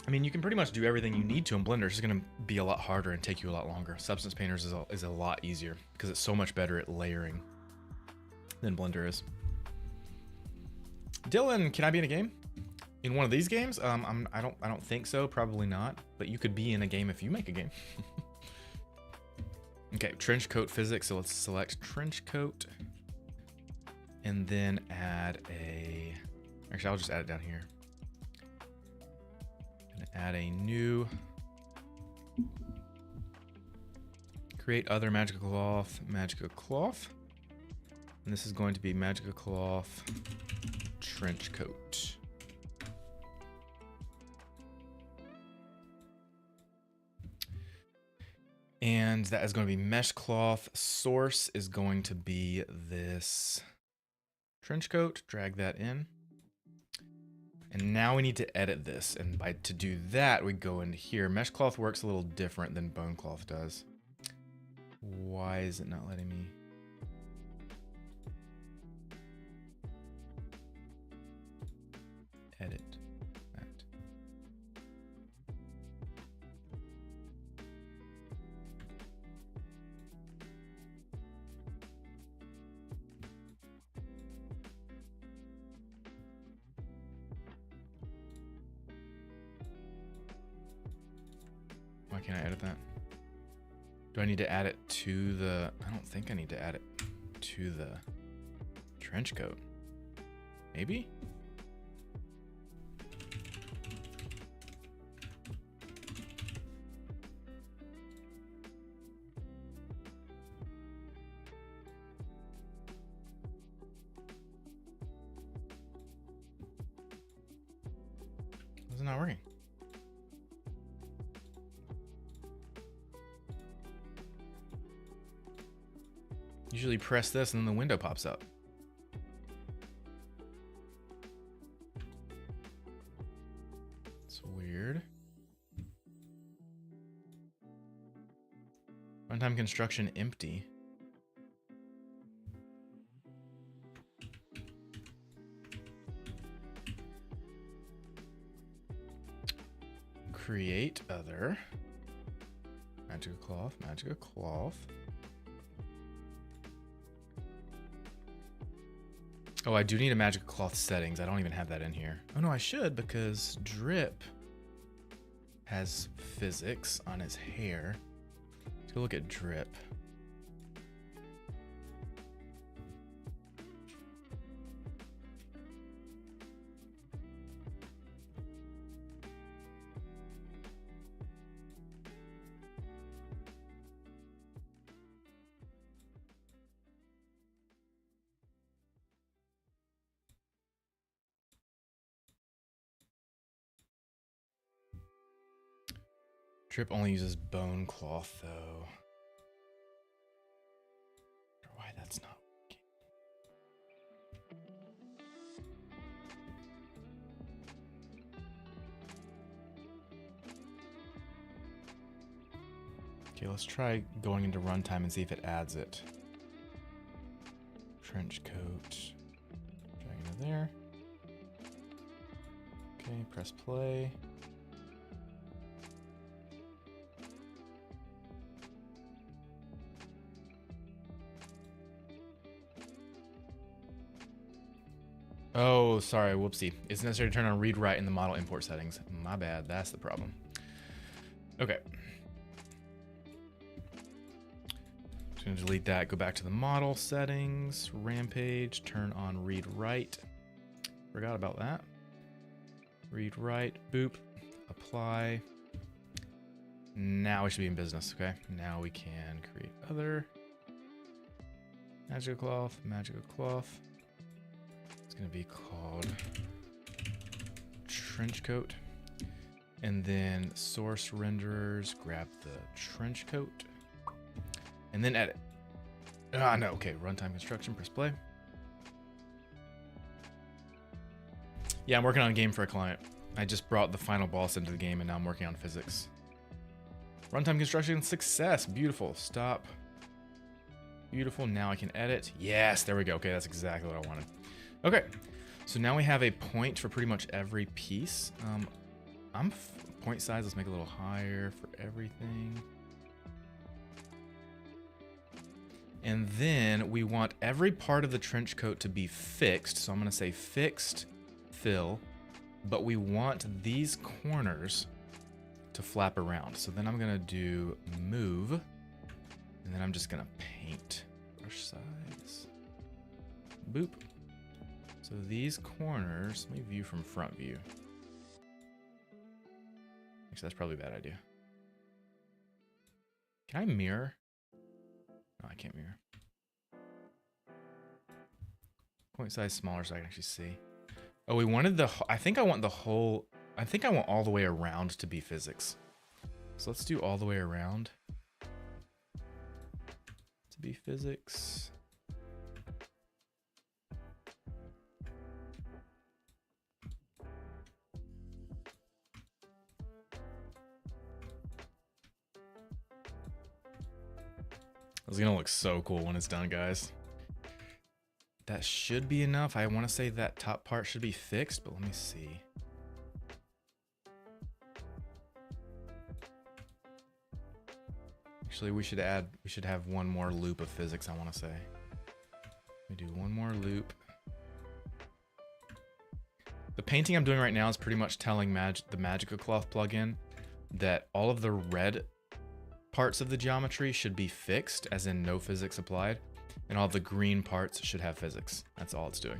I mean, you can pretty much do everything you need to in Blender. It's just gonna be a lot harder and take you a lot longer. Substance Painters is a lot easier because it's so much better at layering than Blender is. Dylan, can I be in a game? In one of these games? I don't think so. Probably not. But you could be in a game if you make a game. Okay, trench coat physics. So let's select trench coat and then add a, actually I'll just add it down here. Add a new. Create other Magica Cloth. And this is going to be Magica Cloth trench coat. And that is going to be mesh cloth. Source is going to be this trench coat. Drag that in. And now we need to edit this. And to do that, we go into here. Mesh cloth works a little different than bone cloth does. Why is it not letting me? Edit that. Why can't I edit that? Do I need to add it to the... I don't think I need to add it to the trench coat. Maybe? Is it not working? Usually press this and then the window pops up. It's weird. Runtime construction empty. Create other. Magica Cloth, Magica Cloth. Oh, I do need a Magica Cloth settings. I don't even have that in here. Oh no, I should, because Drip has physics on his hair. Let's go look at Drip. Drip only uses bone cloth, though. I wonder why that's not working. Okay, let's try going into runtime and see if it adds it. Trench coat. Drag into there. Okay, press play. Oh, sorry, whoopsie. It's necessary to turn on read write in the model import settings. My bad, that's the problem. Okay. Just gonna delete that, go back to the model settings, Rampage, turn on read write. Forgot about that. Read write, boop, apply. Now we should be in business, okay? Now we can create other. Magica Cloth, Magica Cloth. It's gonna be called trench coat. And then source renderers, grab the trench coat. And then edit. Ah, no, okay, runtime construction, press play. Yeah, I'm working on a game for a client. I just brought the final boss into the game and now I'm working on physics. Runtime construction success, beautiful, stop. Beautiful, now I can edit. Yes, there we go, okay, that's exactly what I wanted. Okay, so now we have a point for pretty much every piece. Point size, let's make it a little higher for everything. And then we want every part of the trench coat to be fixed. So I'm gonna say fixed, fill, but we want these corners to flap around. So then I'm gonna do move, and then I'm just gonna paint brush size, boop. So these corners, let me view from front view. Actually, that's probably a bad idea. Can I mirror? No, I can't mirror. Point size smaller so I can actually see. Oh, we wanted the... I think I want the whole... I think I want all the way around to be physics. So let's do all the way around to be physics. It's gonna look so cool when it's done, guys. That should be enough. I want to say that top part should be fixed, but let me see. Actually, we should have one more loop of physics, I want to say. Let me do one more loop. The painting I'm doing right now is pretty much telling the Magica Cloth plugin that all of the red parts of the geometry should be fixed, as in no physics applied, and all the green parts should have physics. That's all it's doing.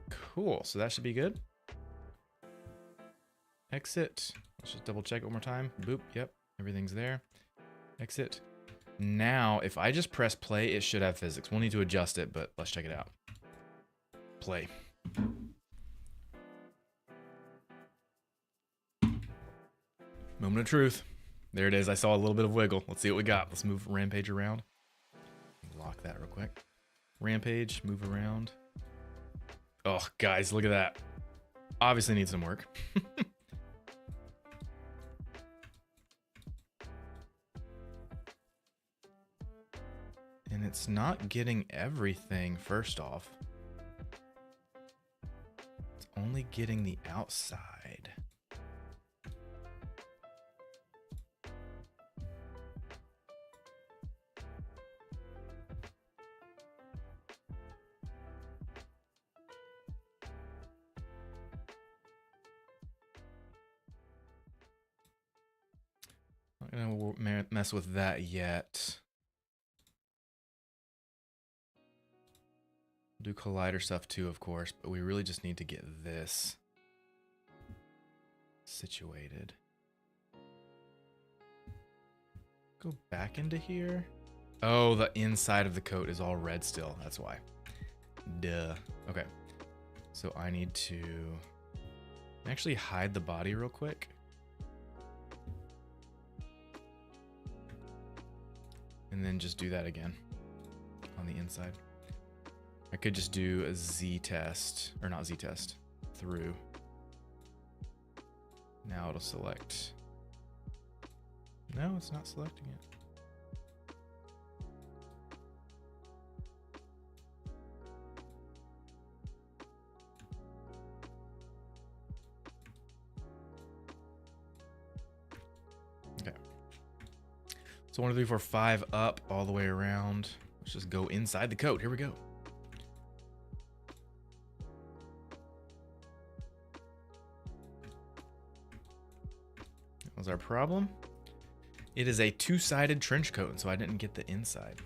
Cool, so that should be good. Exit. Let's just double check it one more time. Boop, yep, everything's there. Exit. Now, if I just press play, it should have physics. We'll need to adjust it, but let's check it out. Play. Moment of truth. There it is. I saw a little bit of wiggle. Let's see what we got. Let's move Rampage around. Lock that real quick. Rampage, move around. Oh, guys, look at that. Obviously needs some work. And it's not getting everything, first off. It's only getting the outside. Not gonna mess with that yet. Do collider stuff too, of course, but we really just need to get this situated. Go back into here. Oh, the inside of the coat is all red still. That's why. Duh. Okay. So I need to actually hide the body real quick. And then just do that again on the inside. I could just do a Z test, or not Z test, through. Now it'll select. No, it's not selecting it. Okay. So 1, 2, 3, 4, 5 up all the way around. Let's just go inside the coat. Here we go. Was our problem? It is a two-sided trench coat, and so I didn't get the inside.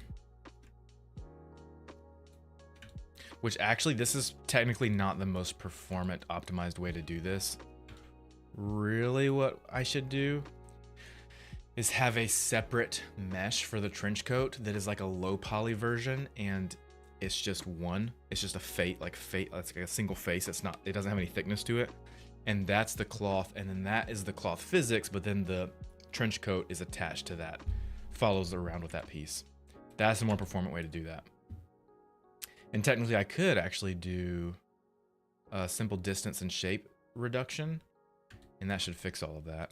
Which actually, this is technically not the most performant optimized way to do this. Really what I should do is have a separate mesh for the trench coat that is like a low poly version, and it's just one. It's just a that's like a single face. It doesn't have any thickness to it. And that's the cloth, and then that is the cloth physics, but then the trench coat is attached to that, follows around with that piece. That's a more performant way to do that. And technically I could actually do a simple distance and shape reduction, and that should fix all of that.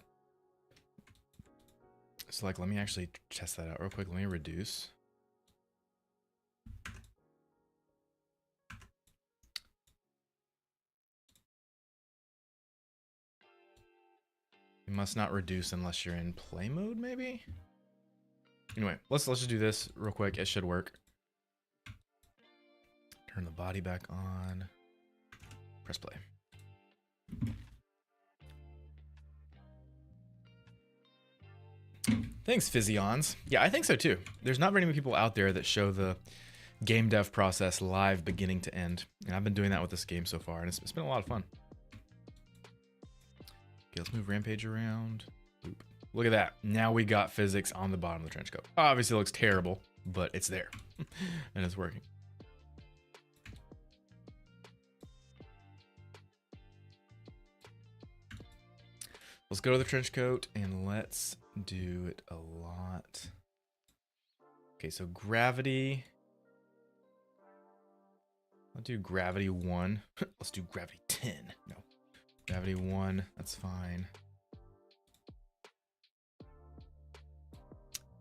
So like, let me actually test that out real quick. Let me reduce. You must not reduce unless you're in play mode, maybe? Anyway, let's just do this real quick. It should work. Turn the body back on. Press play. Thanks, Physions. Yeah, I think so too. There's not very many people out there that show the game dev process live beginning to end. And I've been doing that with this game so far, and it's been a lot of fun. Okay, let's move Rampage around. Boop. Look at that. Now we got physics on the bottom of the trench coat. Obviously it looks terrible, but it's there. And it's working. Let's go to the trench coat and let's do it a lot. Okay, so gravity. I'll do gravity 1. Let's do gravity 10. No. Gravity 1, that's fine.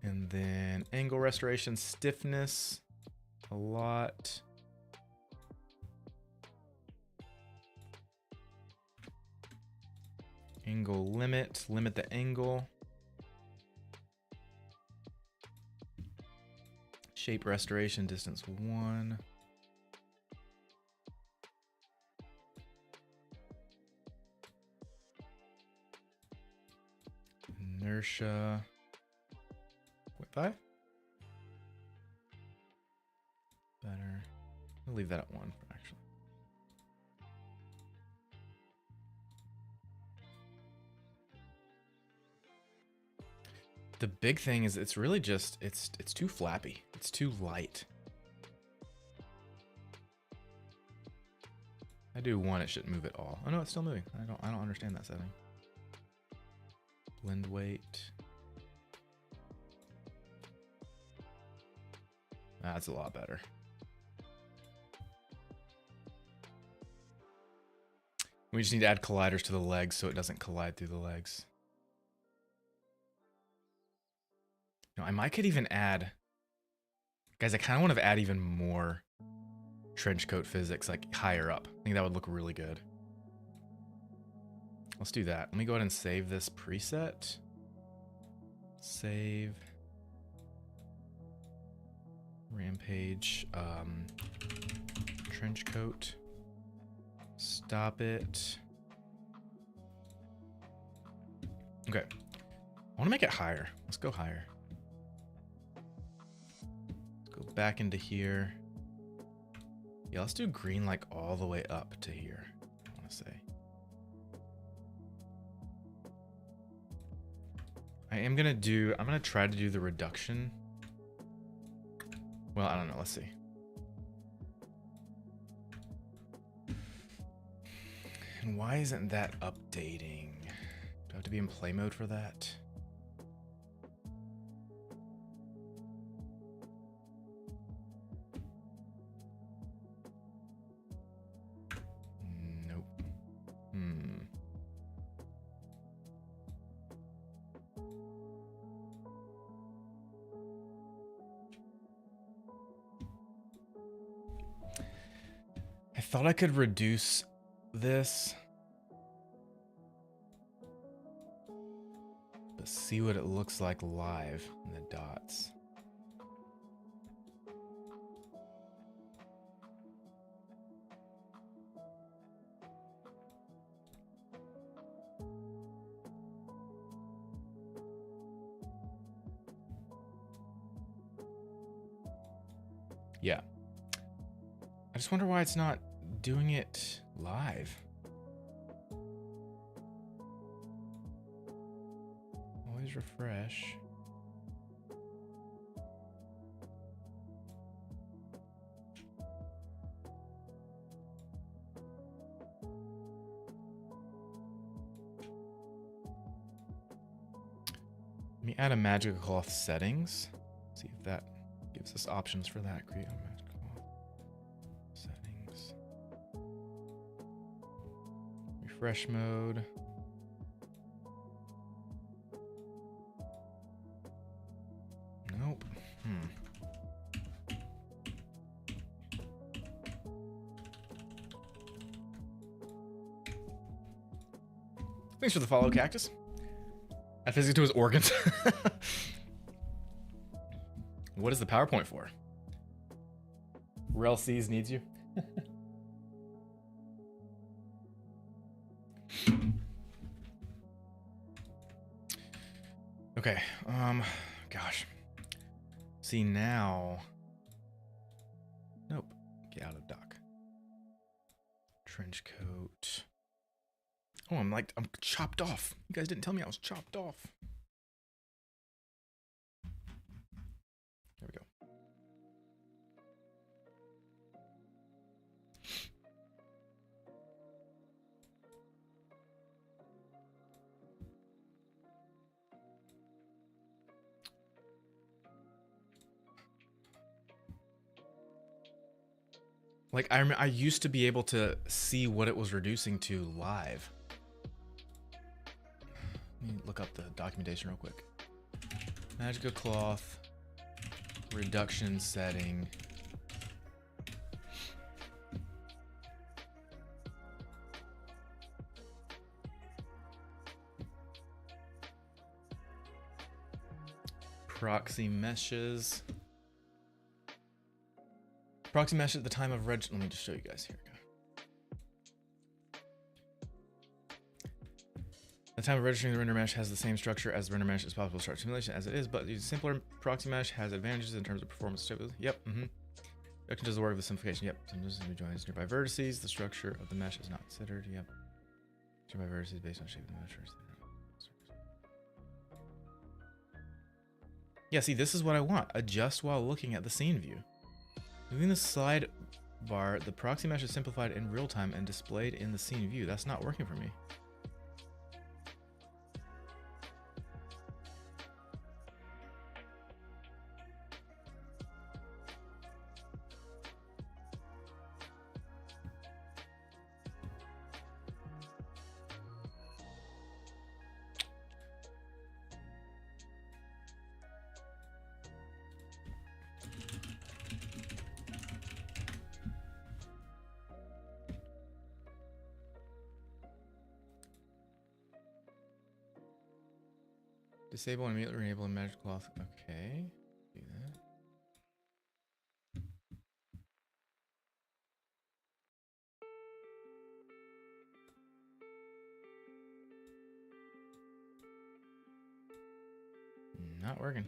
And then angle restoration, stiffness, a lot. Angle limit, limit the angle. Shape restoration, distance 1. Inertia. 0.5? Better. I'll leave that at 1, actually. The big thing is it's really just, it's too flappy. It's too light. I do 1, it shouldn't move at all. Oh no, it's still moving. I don't understand that setting. Blend weight. That's a lot better. We just need to add colliders to the legs so it doesn't collide through the legs. No, I could even add, guys, I kind of want to add even more trench coat physics, like higher up. I think that would look really good. Let's do that. Let me go ahead and save this preset. Save. Rampage. Trench coat. Stop it. Okay. I want to make it higher. Let's go higher. Let's go back into here. Yeah, let's do green like all the way up to here, I want to say. I'm gonna try to do the reduction. Well, I don't know, let's see. And why isn't that updating? Do I have to be in play mode for that? Nope. I thought I could reduce this, but see what it looks like live in the dots. Yeah. I just wonder why it's not doing it live. Always refresh. Let me add a magical cloth settings. See if that gives us options for that. Create a magical cloth settings. Refresh mode. Nope. Thanks for the follow, Cactus. Add physics to his organs. What is the PowerPoint for? Rel C's needs you. Okay, gosh. See now. Nope. Get out of dock. Trench coat. Oh, I'm chopped off. You guys didn't tell me I was chopped off. There we go. Like, I used to be able to see what it was reducing to live. Let me look up the documentation real quick. Magica cloth, reduction setting. Proxy meshes. Proxy mesh at the time of let me just show you guys here. The time of registering the render mesh has the same structure as the render mesh as possible to start simulation as it is, but the simpler proxy mesh has advantages in terms of performance stability. Yep. Reduction does the work of the simplification. Yep. Joins nearby vertices. The structure of the mesh is not considered. Yep. Nearby vertices based on shape of the mesh. Yeah, see, this is what I want. Adjust while looking at the scene view. Moving the slide bar, the proxy mesh is simplified in real time and displayed in the scene view. That's not working for me. Disable and immediately enable a magic cloth. Okay. Do that. Not working.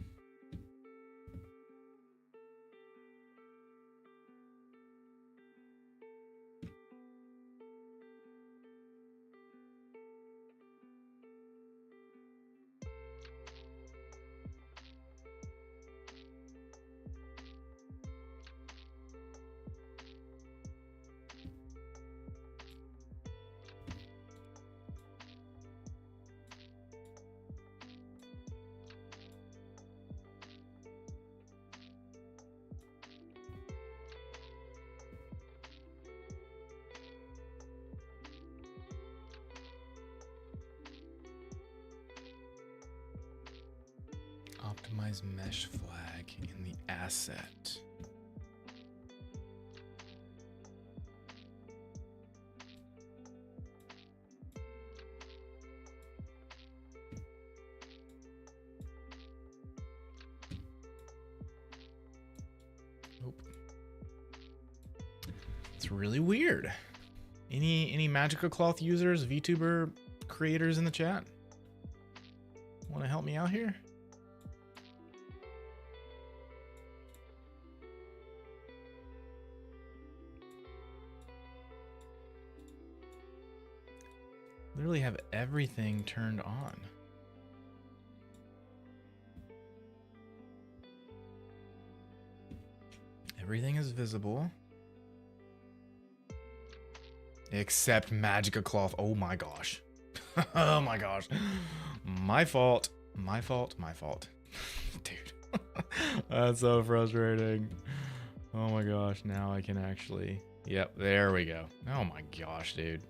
Optimize mesh flag in the asset. Nope. It's really weird. Any Magica cloth users, VTuber creators in the chat? Want to help me out here? Literally have everything turned on. Everything is visible. Except Magica cloth. Oh my gosh. Oh my gosh. My fault. My fault. My fault. Dude. That's so frustrating. Oh my gosh. Now I can actually... Yep, there we go. Oh my gosh, dude.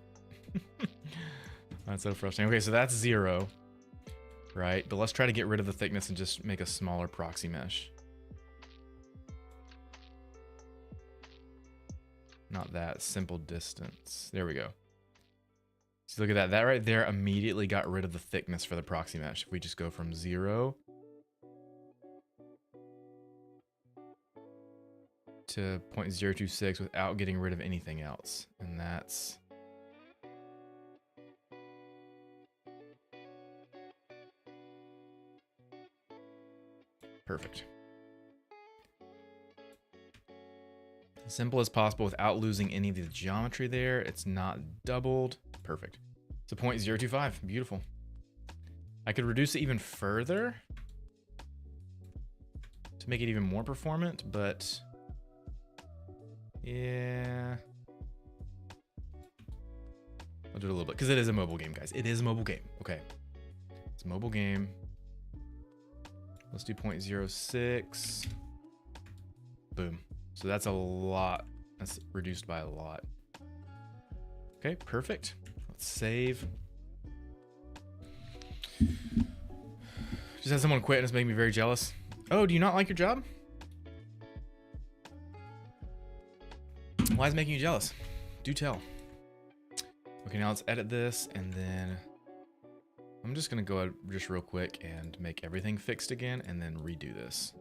That's so frustrating. Okay, so that's 0. Right? But let's try to get rid of the thickness and just make a smaller proxy mesh. Not that. Simple distance. There we go. So look at that. That right there immediately got rid of the thickness for the proxy mesh. If we just go from 0 to 0.026 without getting rid of anything else. And that's... perfect. As simple as possible without losing any of the geometry there. It's not doubled. Perfect. It's a 0.025. Beautiful. I could reduce it even further to make it even more performant, but yeah. I'll do it a little bit because it is a mobile game, guys. It is a mobile game. Okay. It's a mobile game. Let's do 0.06. Boom. So that's a lot. That's reduced by a lot. Okay, perfect. Let's save. Just had someone quit and it's making me very jealous. Oh, do you not like your job? Why is it making you jealous? Do tell. Okay, now let's edit this and then I'm just gonna go ahead just real quick and make everything fixed again and then redo this.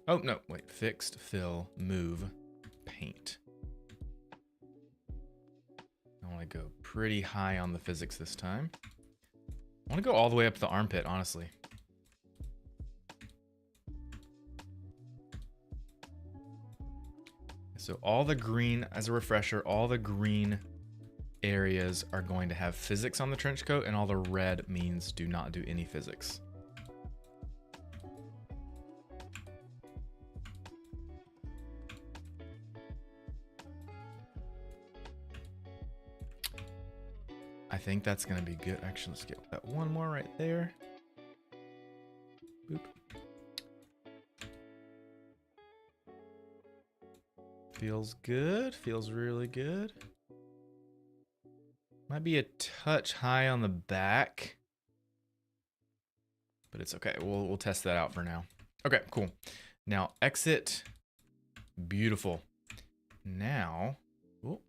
Oh, no, wait, fixed, fill, move, paint. I wanna go pretty high on the physics this time. I wanna go all the way up the armpit, honestly. So all the green, as a refresher, all the green areas are going to have physics on the trench coat, and all the red means do not do any physics. I think that's gonna be good. Actually, let's get that one more right there. Boop. Feels good. Feels really good. Might be a touch high on the back, but it's okay. We'll test that out for now. Okay, cool. Now exit. Beautiful. Now, ooh,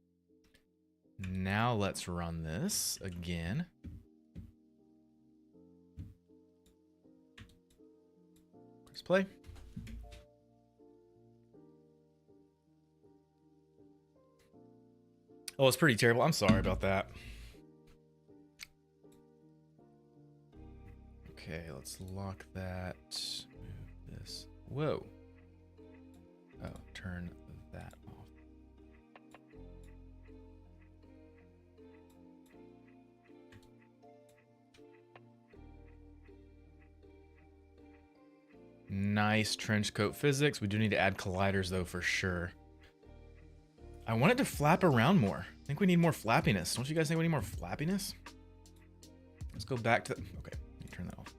now let's run this again. Press play. Oh, it's pretty terrible. I'm sorry about that. Okay, let's lock that. Move this. Whoa. Oh, turn that off. Nice trench coat physics. We do need to add colliders though for sure. I want it to flap around more. I think we need more flappiness. Don't you guys think we need more flappiness? Let's go back to, okay, let me turn that off.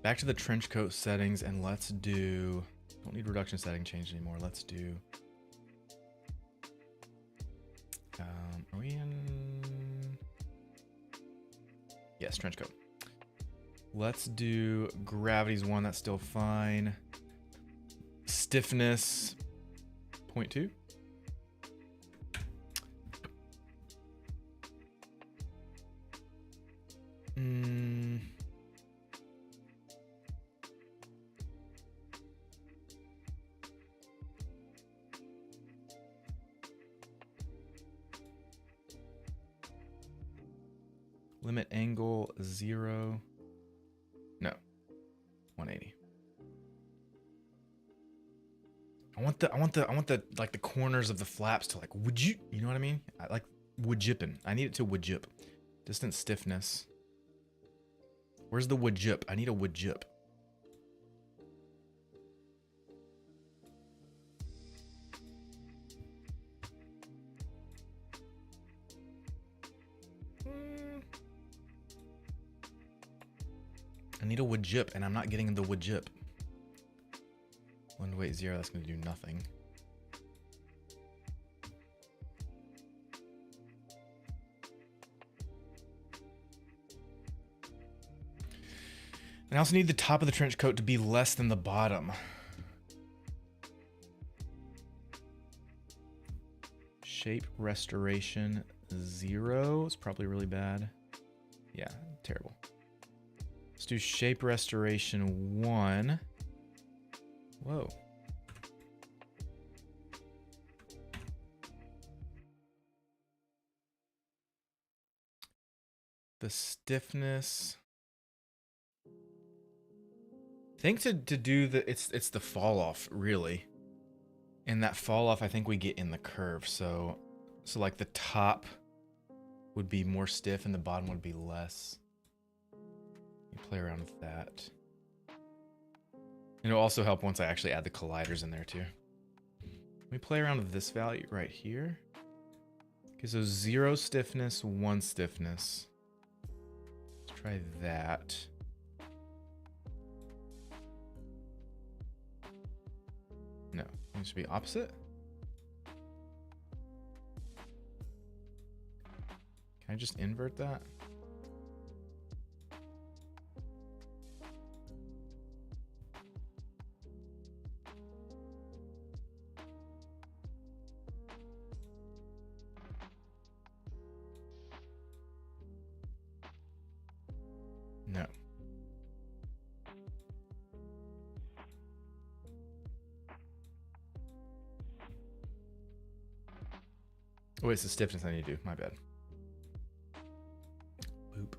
Back to the trench coat settings and let's do, don't need reduction setting change anymore. Let's do, are we in? Yes, trench coat. Let's do gravity's 1, that's still fine. Stiffness, 0.2. Limit angle 0. No. 180. I want the like the corners of the flaps to like you know what I mean? I like woodjipping. I need it to woodjip. Distance stiffness. Where's the woodjip? I need a woodjip. I need a woodjip, and I'm not getting the woodjip. Wind weight 0, that's going to do nothing. And I also need the top of the trench coat to be less than the bottom. Shape restoration 0 is probably really bad. Yeah, terrible. Let's do shape restoration 1. Whoa. The stiffness. I think to do the it's the fall off really. And that fall off I think we get in the curve. So like the top would be more stiff and the bottom would be less. You play around with that. And it'll also help once I actually add the colliders in there too. Let me play around with this value right here. Okay, so 0 stiffness, 1 stiffness. Let's try that. No, it should be opposite. Can I just invert that? No. Oh, it's the stiffness I need to do. My bad. Boop.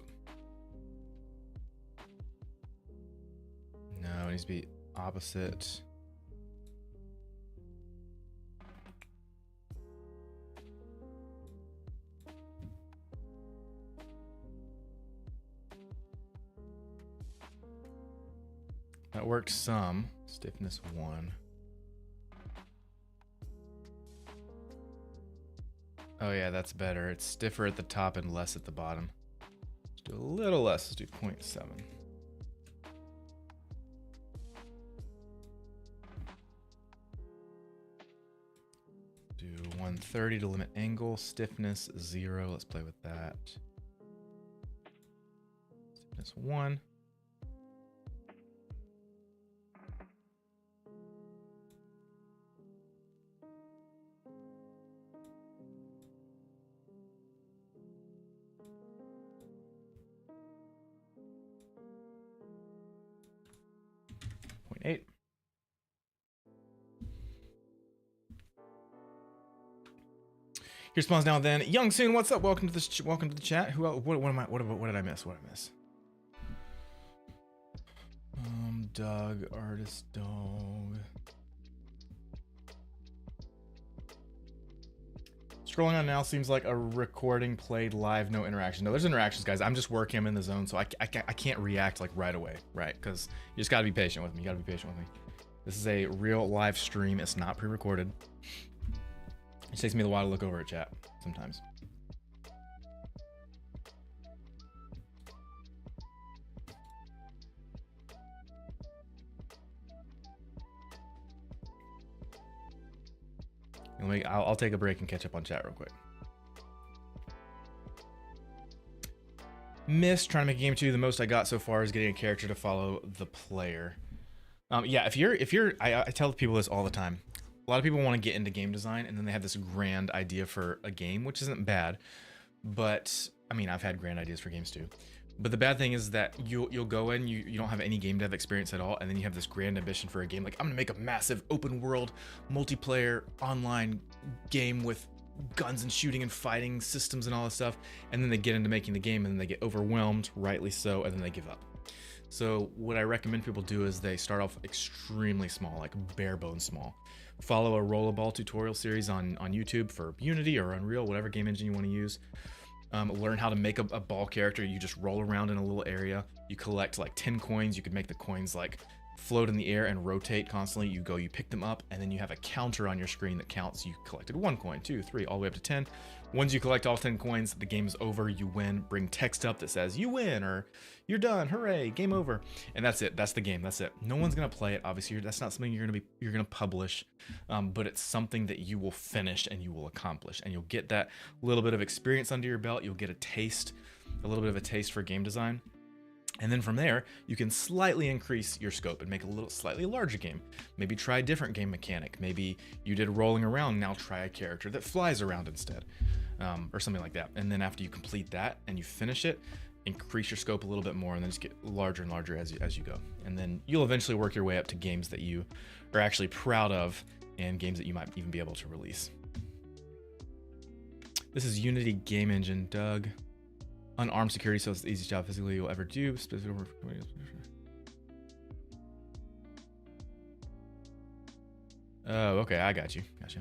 No, it needs to be opposite. That worked some. Stiffness 1. Oh yeah, that's better. It's stiffer at the top and less at the bottom. Let's do a little less. Let's do 0.7. Do 130 to limit angle. Stiffness 0. Let's play with that. Stiffness 1. Eight. Here spawns now then. Young Soon, what's up? Welcome to this. Welcome to the chat. Who else? What am I? What did I miss? What did I miss? Doug, artist dog. Scrolling on now seems like a recording played live, no interaction. No, there's interactions, guys. I'm just working. I'm in the zone, so I can't react like right away, right? Because you just got to be patient with me. You got to be patient with me. This is a real live stream. It's not pre-recorded. It takes me a while to look over at chat sometimes. I'll take a break and catch up on chat real quick. Missed trying to make a game 2. The most I got so far is getting a character to follow the player. Yeah, if you're, I tell people this all the time. A lot of people want to get into game design and then they have this grand idea for a game, which isn't bad. But I mean, I've had grand ideas for games too. But the bad thing is that you'll go in, you don't have any game dev experience at all, and then you have this grand ambition for a game like, I'm gonna make a massive open world multiplayer online game with guns and shooting and fighting systems and all this stuff, and then they get into making the game and then they get overwhelmed, rightly so, and then they give up. So what I recommend people do is they start off extremely small, like bare bones small. Follow a rollerball tutorial series on YouTube for Unity or Unreal, whatever game engine you want to use. Learn how to make a ball character. You just roll around in a little area. You collect like 10 coins. You could make the coins like float in the air and rotate constantly. You pick them up, and then you have a counter on your screen that counts. You collected 1 coin, 2, 3, all the way up to 10. Once you collect all 10 coins, the game is over. You win. Bring text up that says you win or you're done. Hooray! Game over. And that's it. That's the game. That's it. No one's gonna play it. Obviously, that's not something you're gonna publish, but it's something that you will finish and you will accomplish, and you'll get that little bit of experience under your belt. You'll get a little bit of a taste for game design. And then from there, you can slightly increase your scope and make a slightly larger game. Maybe try a different game mechanic. Maybe you did rolling around, now try a character that flies around instead, or something like that. And then after you complete that and you finish it, increase your scope a little bit more, and then just get larger and larger as you go. And then you'll eventually work your way up to games that you are actually proud of and games that you might even be able to release. This is Unity Game Engine, Doug. Unarmed security, so it's the easiest job physically you'll ever do. Oh, okay, I got you. Gotcha.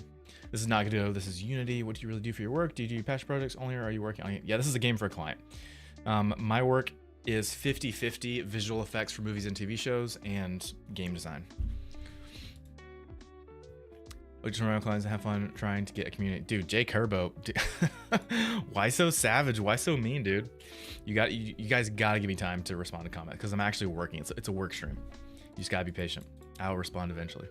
This is not Godot. This is Unity. What do you really do for your work? Do you do passion projects only, or are you working on it? Yeah, this is a game for a client. My work is 50-50 visual effects for movies and TV shows and game design. Look to my clients and have fun trying to get a community. Dude, Jay Kerbo. Why so savage? Why so mean, dude? You guys gotta give me time to respond to comment because I'm actually working. It's a work stream. You just gotta be patient. I'll respond eventually.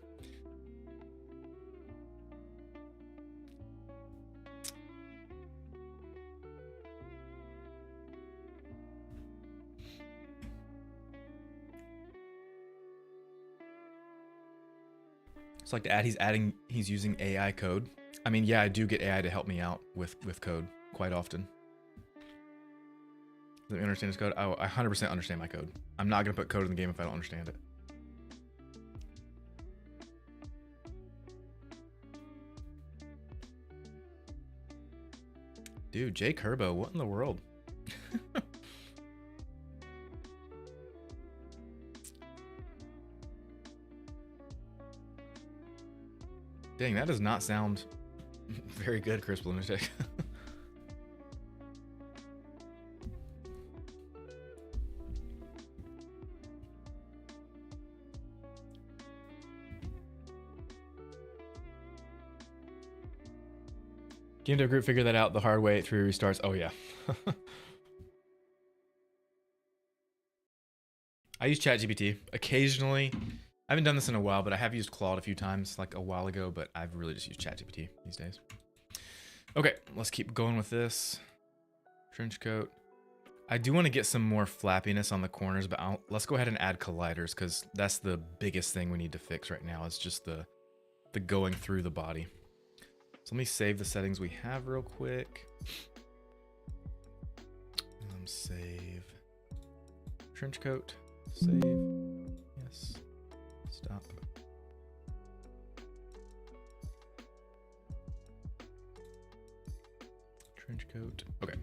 It's like to add, he's using AI code. I mean, yeah, I do get AI to help me out with code quite often. Does he understand his code? Oh, I 100% understand my code. I'm not gonna put code in the game if I don't understand it. Dude, Jay Kerbo, what in the world? Dang, that does not sound very good, Chris Lunatic. Game dev group figured that out the hard way, 3 restarts. Oh yeah. I use ChatGPT occasionally. I haven't done this in a while, but I have used Claude a few times, like a while ago, but I've really just used ChatGPT these days. Okay, let's keep going with this. Trench coat. I do want to get some more flappiness on the corners, but let's go ahead and add colliders because that's the biggest thing we need to fix right now. It's just the going through the body. So let me save the settings we have real quick. Save. Trench coat. Save. Yes. Stop. Trench coat. Okay.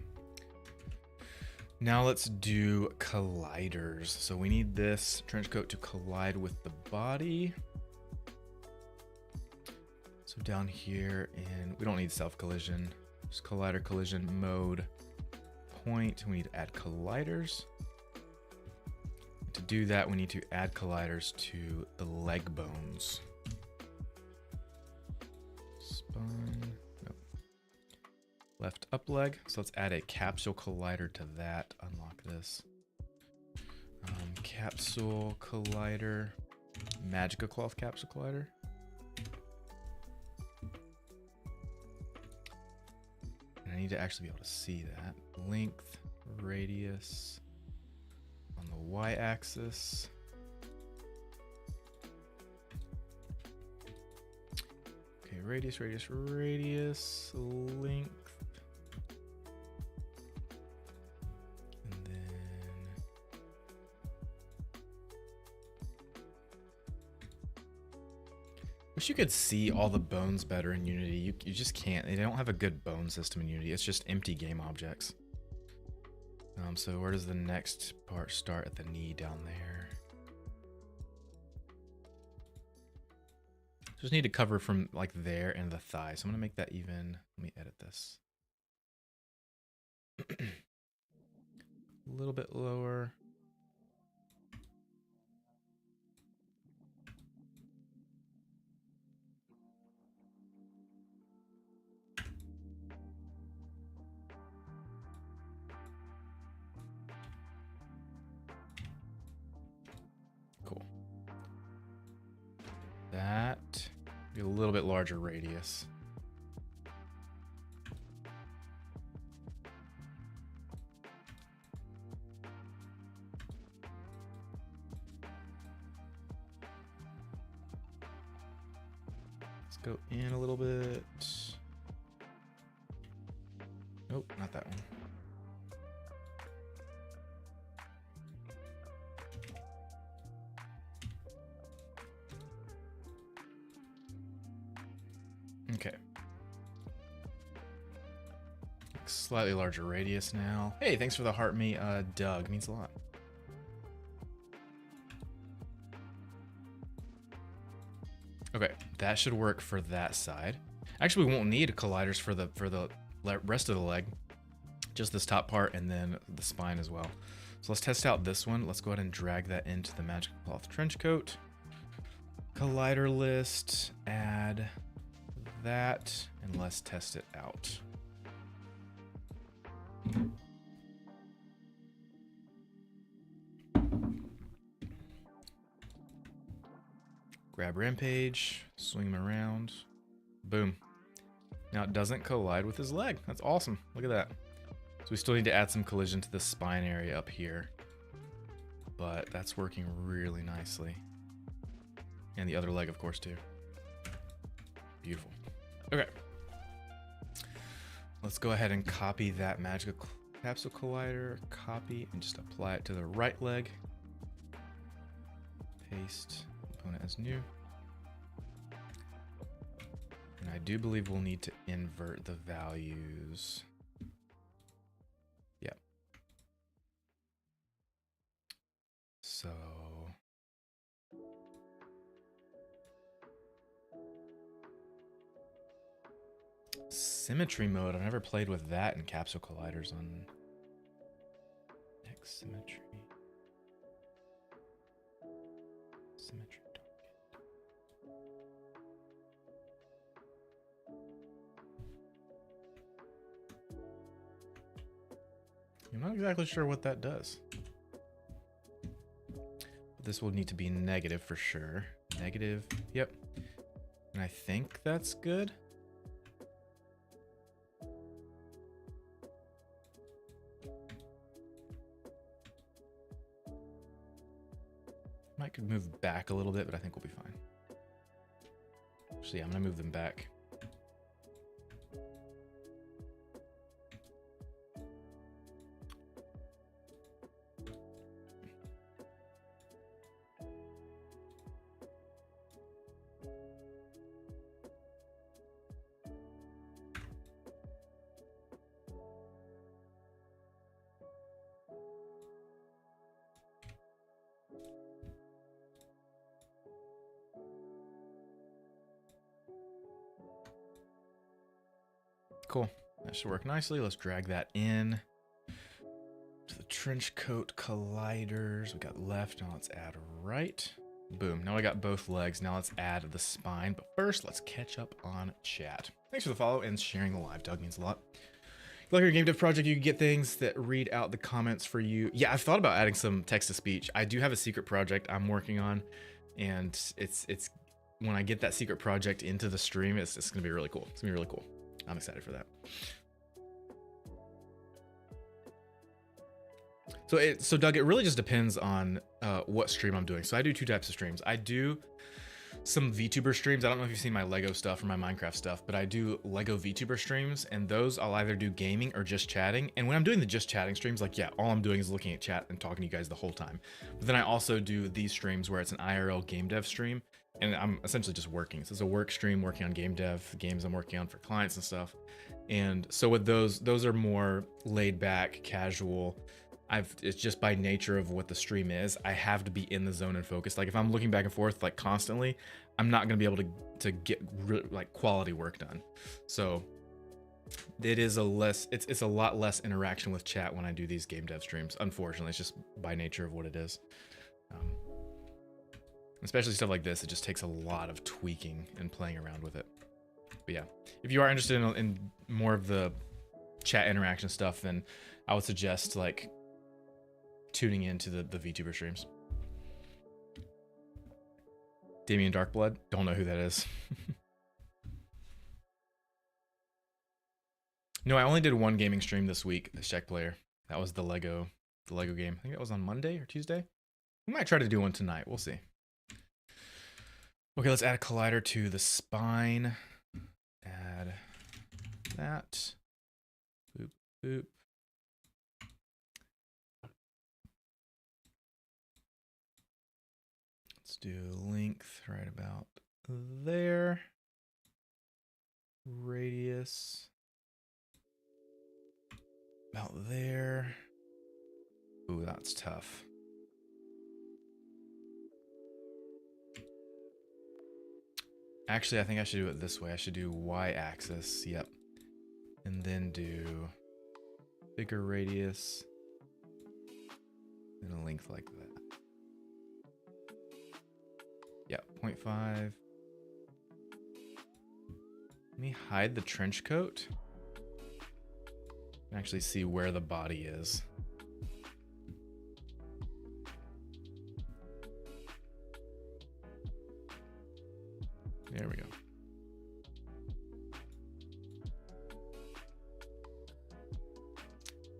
Now let's do colliders. So we need this trench coat to collide with the body. So down here, and we don't need self collision. Just collider collision mode point. We need to add colliders. To do that, we need to add colliders to the leg bones. Spine. Nope. Left up leg. So let's add a capsule collider to that. Unlock this. Capsule collider. Magica cloth capsule collider. And I need to actually be able to see that. Length, radius. On the y-axis. Okay, radius, radius, radius, length. And then wish you could see all the bones better in Unity. You just can't. They don't have a good bone system in Unity. It's just empty game objects. So where does the next part start? At the knee down there. Just need to cover from like there and the thigh. So I'm gonna make that even. Let me edit this. A little bit lower. Cool. That be a little bit larger radius. Let's go in a little bit. Nope, not that one. Okay. Slightly larger radius now. Hey, thanks for the heart me, Doug. Means a lot. Okay, that should work for that side. Actually, we won't need colliders for the rest of the leg. Just this top part and then the spine as well. So let's test out this one. Let's go ahead and drag that into the magic cloth trench coat. Collider list, add that, and let's test it out. Grab Rampage, swing him around, boom. Now it doesn't collide with his leg. That's awesome. Look at that. So we still need to add some collision to the spine area up here, but that's working really nicely. And the other leg, of course, too. Beautiful. Okay. Let's go ahead and copy that magical capsule collider, copy, and just apply it to the right leg. Paste component as new. And I do believe we'll need to invert the values. Yep. So symmetry mode. I've never played with that in capsule colliders on X symmetry. Symmetry target. I'm not exactly sure what that does. But this will need to be negative for sure. Negative, yep. And I think that's good. Might could move back a little bit, but I think we'll be fine. Actually, yeah, I'm gonna move them back. Cool. That should work nicely. Let's drag that in to the trench coat colliders. We got left. Now let's add right. Boom. Now I got both legs. Now let's add the spine. But first, let's catch up on chat. Thanks for the follow and sharing the live. Doug means a lot. If you like your game dev project, you can get things that read out the comments for you. Yeah, I've thought about adding some text to speech. I do have a secret project I'm working on, and it's when I get that secret project into the stream, it's gonna be really cool. It's gonna be really cool. I'm excited for that. So Doug, it really just depends on what stream I'm doing. So I do two types of streams. I do some VTuber streams. I don't know if you've seen my Lego stuff or my Minecraft stuff, but I do Lego VTuber streams, and those I'll either do gaming or just chatting. And when I'm doing the just chatting streams, like, yeah, all I'm doing is looking at chat and talking to you guys the whole time. But then I also do these streams where it's an IRL game dev stream, and I'm essentially just working. So it's a work stream working on game dev, games I'm working on for clients and stuff. And so with those are more laid back, casual. It's just by nature of what the stream is, I have to be in the zone and focused. Like if I'm looking back and forth like constantly, I'm not gonna be able to get like quality work done. So it is it's a lot less interaction with chat when I do these game dev streams. Unfortunately, it's just by nature of what it is. Especially stuff like this, it just takes a lot of tweaking and playing around with it. But yeah, if you are interested in more of the chat interaction stuff, then I would suggest like tuning into the VTuber streams. Damien Darkblood, don't know who that is. No, I only did one gaming stream this week, the Check Player. That was the Lego game. I think that was on Monday or Tuesday. We might try to do one tonight. We'll see. Okay, let's add a collider to the spine. Add that. Boop, boop. Let's do length right about there. Radius about there. Ooh, that's tough. Actually, I think I should do it this way. I should do y-axis. Yep. And then do bigger radius and a length like that. Yeah, 0.5. Let me hide the trench coat and actually see where the body is. There we go.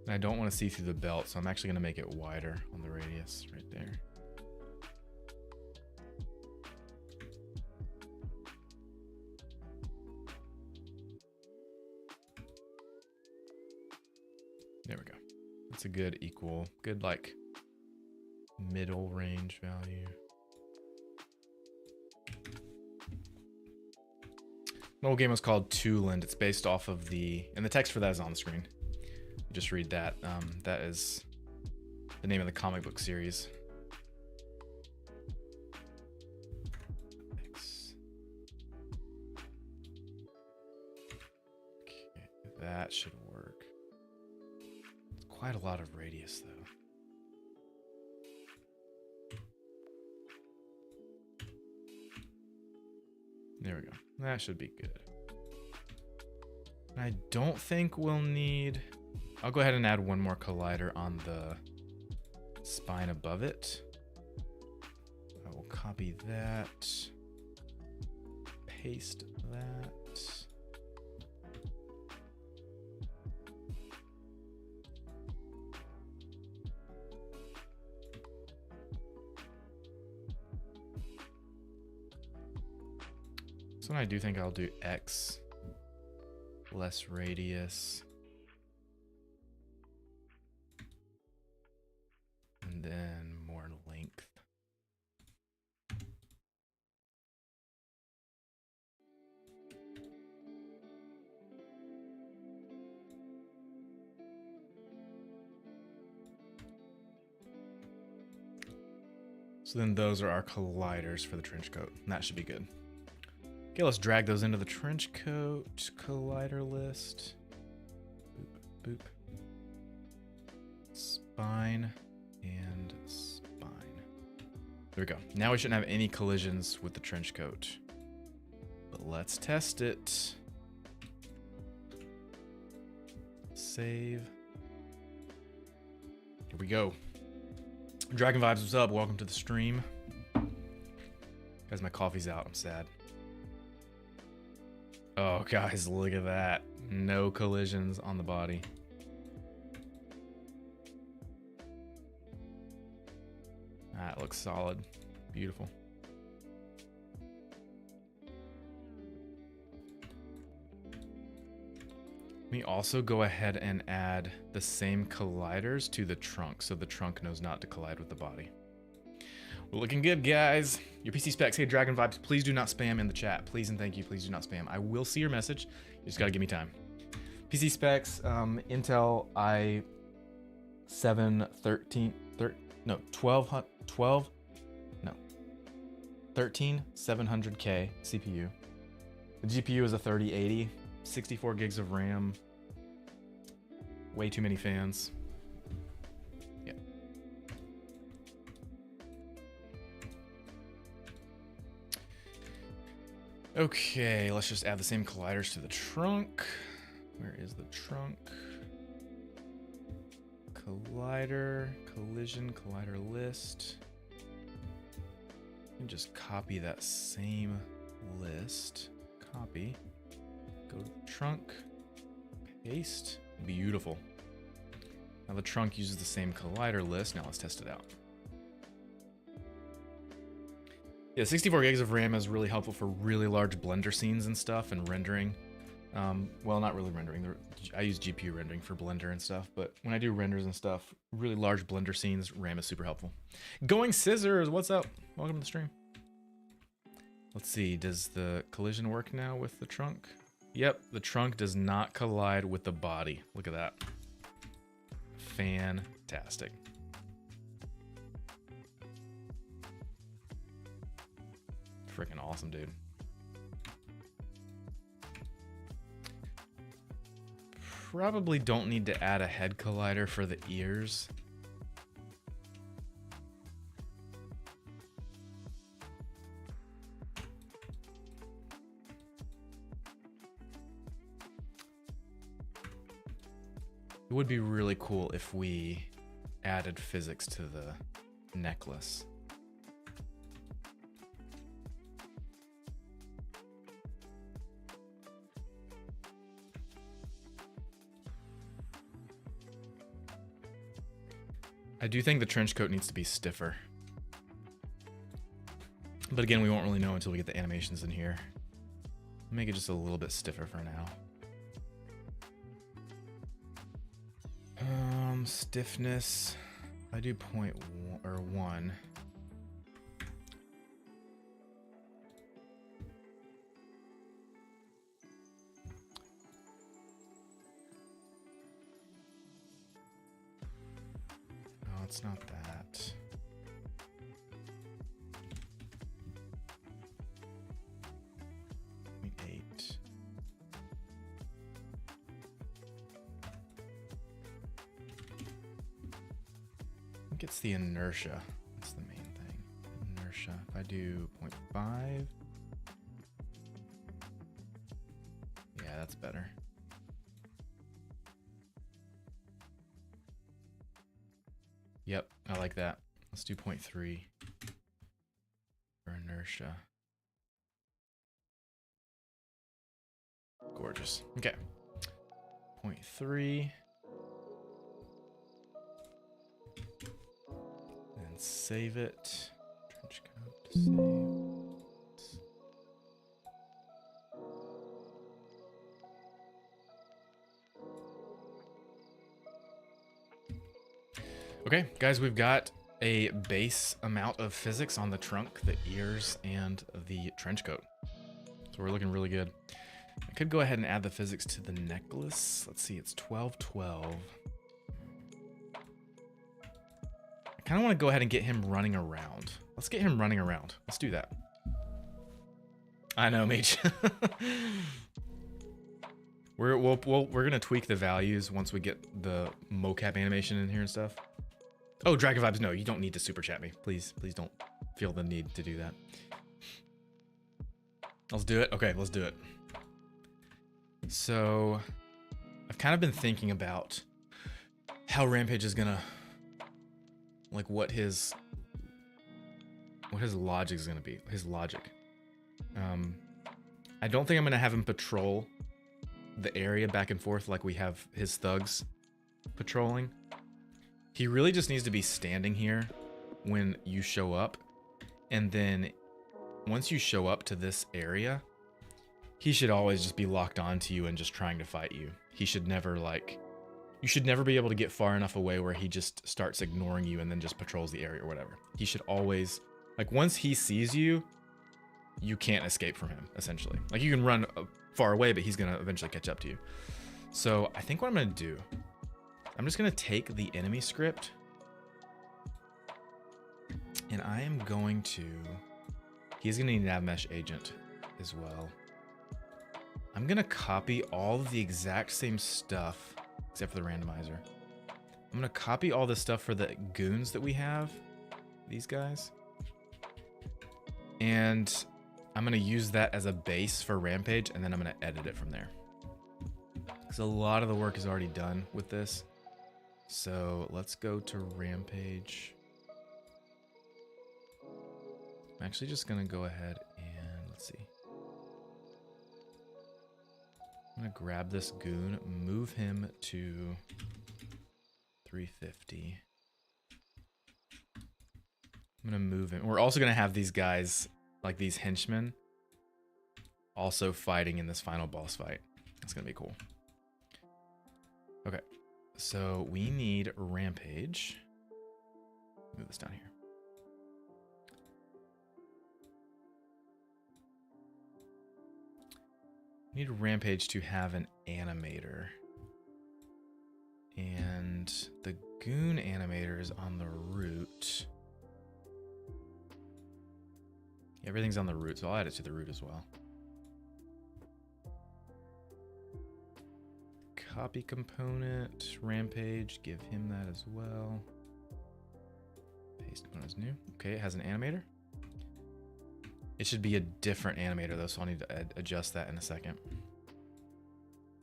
And I don't want to see through the belt, so I'm actually going to make it wider on the radius right there. There we go. That's a good equal, good like middle range value. The whole game was called Tooland. It's based off of and the text for that is on the screen. You just read that. That is the name of the comic book series. Okay, that should work. It's quite a lot of radius though. There we go. That should be good. I don't think we'll need... I'll go ahead and add one more collider on the spine above it. I will copy that. Paste that. So I do think I'll do X, less radius, and then more length. So then those are our colliders for the trench coat, and that should be good. Okay, let's drag those into the trench coat collider list. Boop, boop. Spine and spine. There we go. Now we shouldn't have any collisions with the trench coat. But let's test it. Save. Here we go. Dragon Vibes, what's up? Welcome to the stream. Guys, my coffee's out. I'm sad. Oh, guys, look at that. No collisions on the body. That looks solid. Beautiful. Let me also go ahead and add the same colliders to the trunk so the trunk knows not to collide with the body. We're looking good, guys. Your PC specs. Hey, Dragon Vibes, please do not spam in the chat. Please and thank you. Please do not spam. I will see your message. You just gotta give me time. PC specs, Intel i7 13700K CPU. The GPU is a 3080, 64 gigs of RAM. Way too many fans. Yeah. Okay, let's just add the same colliders to the trunk. Where is the trunk? Collider, collision, collider list. And just copy that same list. Copy. Go to the trunk. Paste. Beautiful. Now the trunk uses the same collider list. Now let's test it out. Yeah, 64 gigs of RAM is really helpful for really large Blender scenes and stuff and rendering. Well, not really rendering. I use GPU rendering for Blender and stuff, but when I do renders and stuff, really large Blender scenes, RAM is super helpful. Going Scissors, what's up? Welcome to the stream. Let's see, does the collision work now with the trunk? Yep, the trunk does not collide with the body. Look at that. Fantastic. Freaking awesome, dude. probably don't need to add a head collider for the ears. It would be really cool if we added physics to the necklace. I do think the trench coat needs to be stiffer. But again, we won't really know until we get the animations in here. Make it just a little bit stiffer for now. Stiffness. I do 0.1. Oh, it's not that. Eight. I think it's the inertia. That's the main thing. Inertia. If I do 0.5. Yeah, that's better. Yep, I like that. Let's do 0.3 for inertia. Gorgeous. Okay. 0.3. And save it. Trench coat to save. Okay, guys, we've got a base amount of physics on the trunk, the ears, and the trench coat. So we're looking really good. I could go ahead and add the physics to the necklace. Let's see, it's 1212. I kind of want to go ahead and get him running around. Let's get him running around. Let's do that. I know, Mage. We're gonna tweak the values once we get the mocap animation in here and stuff. Oh, Dragon Vibes, no, you don't need to super chat me. Please don't feel the need to do that. Let's do it. Okay, let's do it. So, I've kind of been thinking about how Rampage is gonna, like, what his logic is gonna be. His logic. I don't think I'm gonna have him patrol the area back and forth like we have his thugs patrolling. He really just needs to be standing here when you show up, and then once you show up to this area, he should always just be locked onto you and just trying to fight you. He should never, like, you should never be able to get far enough away where he just starts ignoring you and then just patrols the area or whatever. He should always, like, once he sees you, you can't escape from him, essentially. Like, you can run far away, but he's gonna eventually catch up to you. So I think what I'm gonna do, I'm just gonna take the enemy script and I am going to, he's gonna need an Avmesh agent as well. I'm gonna copy all of the exact same stuff, except for the randomizer. I'm gonna copy all the stuff for the goons that we have, these guys. And I'm gonna use that as a base for Rampage, and then I'm gonna edit it from there. Because a lot of the work is already done with this. So let's go to Rampage. I'm actually just gonna go ahead and let's see. I'm gonna grab this goon, move him to 350. I'm gonna move him. We're also gonna have these guys, like these henchmen, also fighting in this final boss fight. It's gonna be cool. Okay, so we need Rampage. Move this down here. We need Rampage to have an animator. And the goon animator is on the root. Everything's on the root, so I'll add it to the root as well. copy component, Rampage, give him that as well. Paste component is new. Okay, it has an animator. It should be a different animator though, so I'll need to adjust that in a second.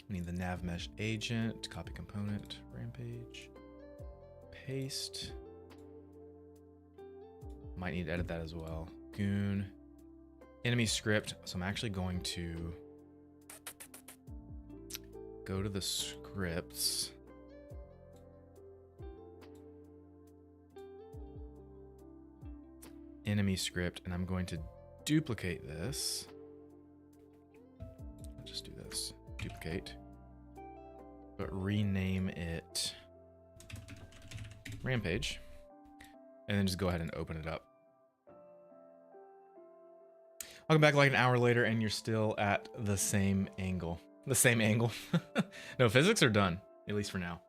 We need the nav mesh agent, copy component, Rampage, paste. Might need to edit that as well. Goon, enemy script. So I'm actually going to go to the scripts. Enemy script, and I'm going to duplicate this. I'll just do this. Duplicate. But rename it Rampage. And then just go ahead and open it up. I'll come back like an hour later and you're still at the same angle. The same angle. No, physics are done, at least for now.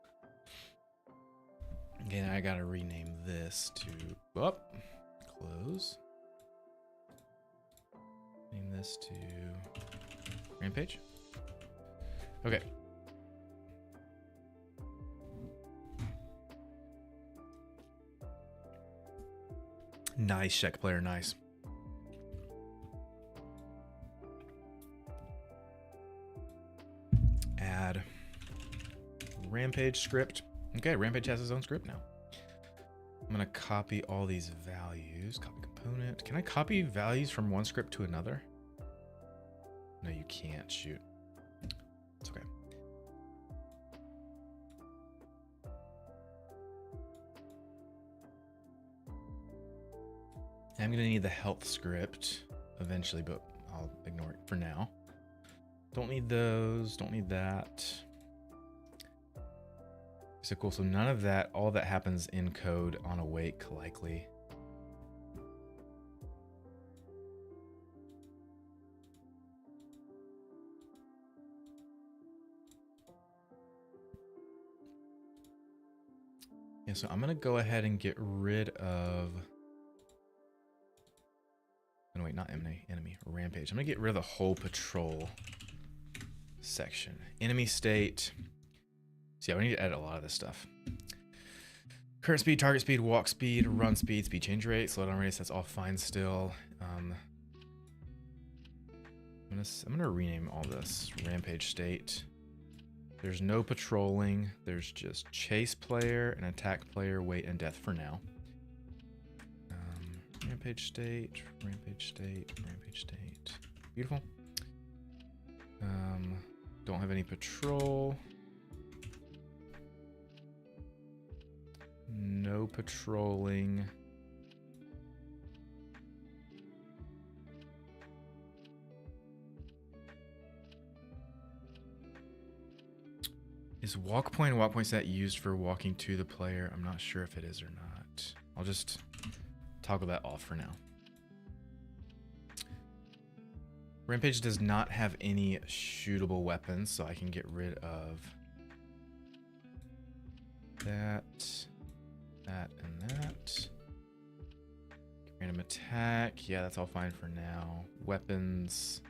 Okay, now I gotta rename this to close. Name this to Rampage. Okay. Nice, check player, nice. Add Rampage script. Okay, Rampage has his own script now. I'm gonna copy all these values. Copy component. Can I copy values from one script to another? No, you can't. Shoot. It's okay. I'm gonna need the health script eventually, but I'll ignore it for now. Don't need those, don't need that. So cool, so none of that, all that happens in code on awake likely. Yeah, so I'm gonna go ahead and get rid of, oh, no, wait, not enemy, Rampage. I'm gonna get rid of the whole patrol section. Enemy state. So yeah, we need to edit a lot of this stuff. Current speed, target speed, walk speed, run speed, speed change rate, slowdown radius, that's all fine still. I'm gonna rename all this. Rampage state. There's no patrolling. There's just chase player and attack player, weight and death for now. Rampage state, Rampage state, Rampage state. Beautiful. Don't have any patrol. No patrolling. Is walk point set used for walking to the player? I'm not sure if it is or not. I'll just toggle that off for now. Rampage does not have any shootable weapons, so I can get rid of that, and that. Random attack. Yeah, that's all fine for now. Weapons.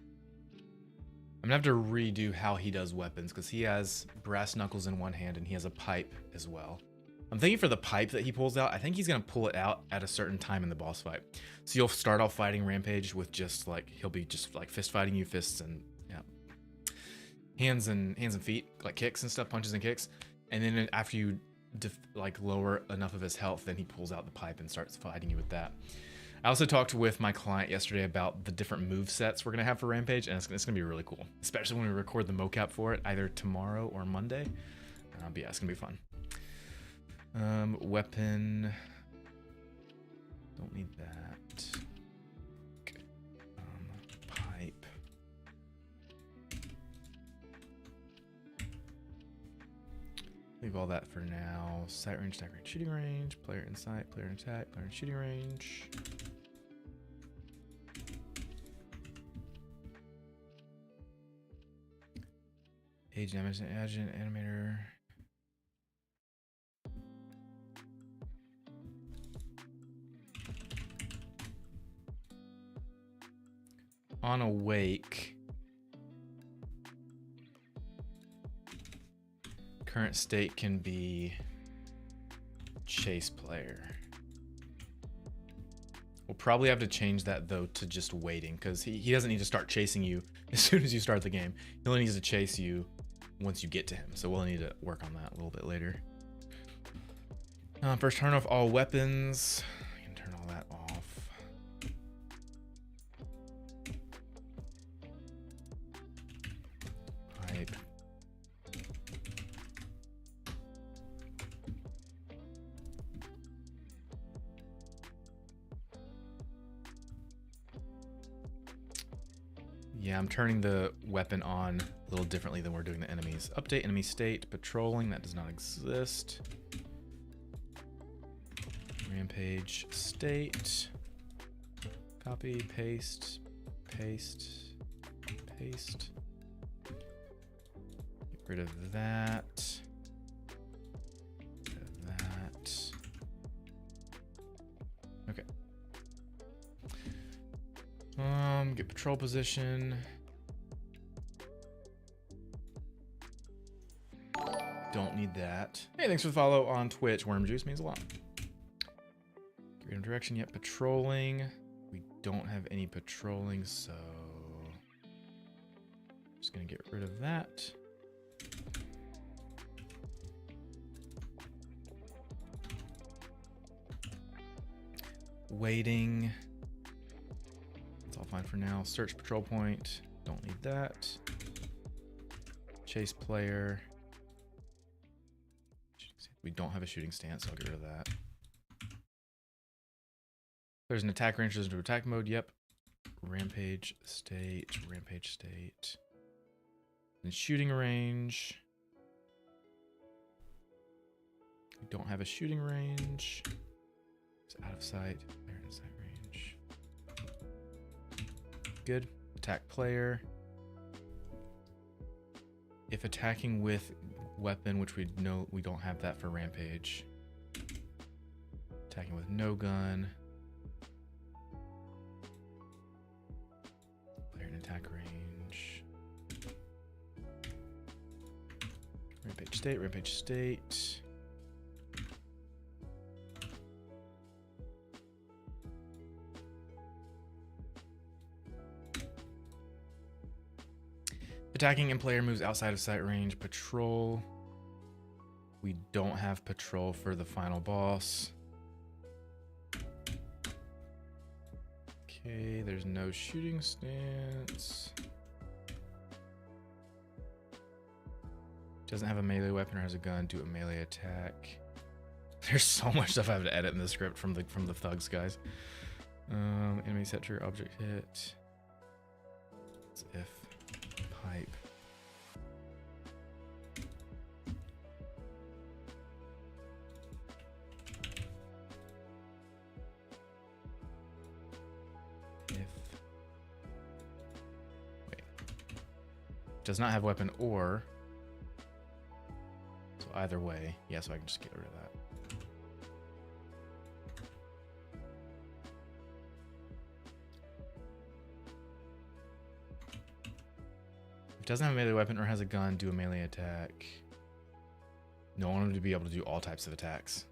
I'm gonna have to redo how he does weapons because he has brass knuckles in one hand and he has a pipe as well. I'm thinking for the pipe that he pulls out, I think he's gonna pull it out at a certain time in the boss fight. So you'll start off fighting Rampage with just like, he'll be just like fist fighting you, fists and yeah, hands and feet, like kicks and stuff, punches and kicks. And then after you like lower enough of his health, then he pulls out the pipe and starts fighting you with that. I also talked with my client yesterday about the different move sets we're gonna have for Rampage, and it's gonna be really cool, especially when we record the mocap for it, either tomorrow or Monday. But yeah, it's gonna be fun. Weapon. Don't need that. Okay. Pipe. Leave all that for now. Sight range, attack range, shooting range, player in sight, player in attack, player in shooting range. Age damage and agent animator. On awake. Current state can be chase player. We'll probably have to change that though to just waiting, because he doesn't need to start chasing you as soon as you start the game. He only needs to chase you once you get to him. So we'll need to work on that a little bit later. First, turn off all weapons. I can turn all that off. Pipe. Yeah, I'm turning the weapon on a little differently than we're doing the enemies. Update enemy state, patrolling, that does not exist. Rampage state. Copy, paste, paste, paste. Get rid of that. Get rid of that. Okay. Get patrol position. Don't need that. Hey, thanks for the follow on Twitch. Worm juice means a lot. Get rid of direction. Yep, patrolling. We don't have any patrolling, so just gonna get rid of that. Waiting. That's all fine for now. Search patrol point. Don't need that. Chase player. We don't have a shooting stance, so I'll get rid of that. There's an attack range, there's no attack mode. Yep. Rampage state. Rampage state. And shooting range. We don't have a shooting range. It's out of sight. There in sight range. Good. Attack player. If attacking with weapon, which we know we don't have that for Rampage. Attacking with no gun. Player in attack range. Rampage state, Rampage state. Attacking and player moves outside of sight range. Patrol. We don't have patrol for the final boss. Okay, there's no shooting stance. Doesn't have a melee weapon or has a gun. Do a melee attack. There's so much stuff I have to edit in the script from the thugs, guys. Enemy set trigger object hit. It's if. Pipe. If. Wait. Does not have weapon or. So either way. Yeah, so I can just get rid of that. Doesn't have a melee weapon or has a gun, do a melee attack. No, I want him to be able to do all types of attacks.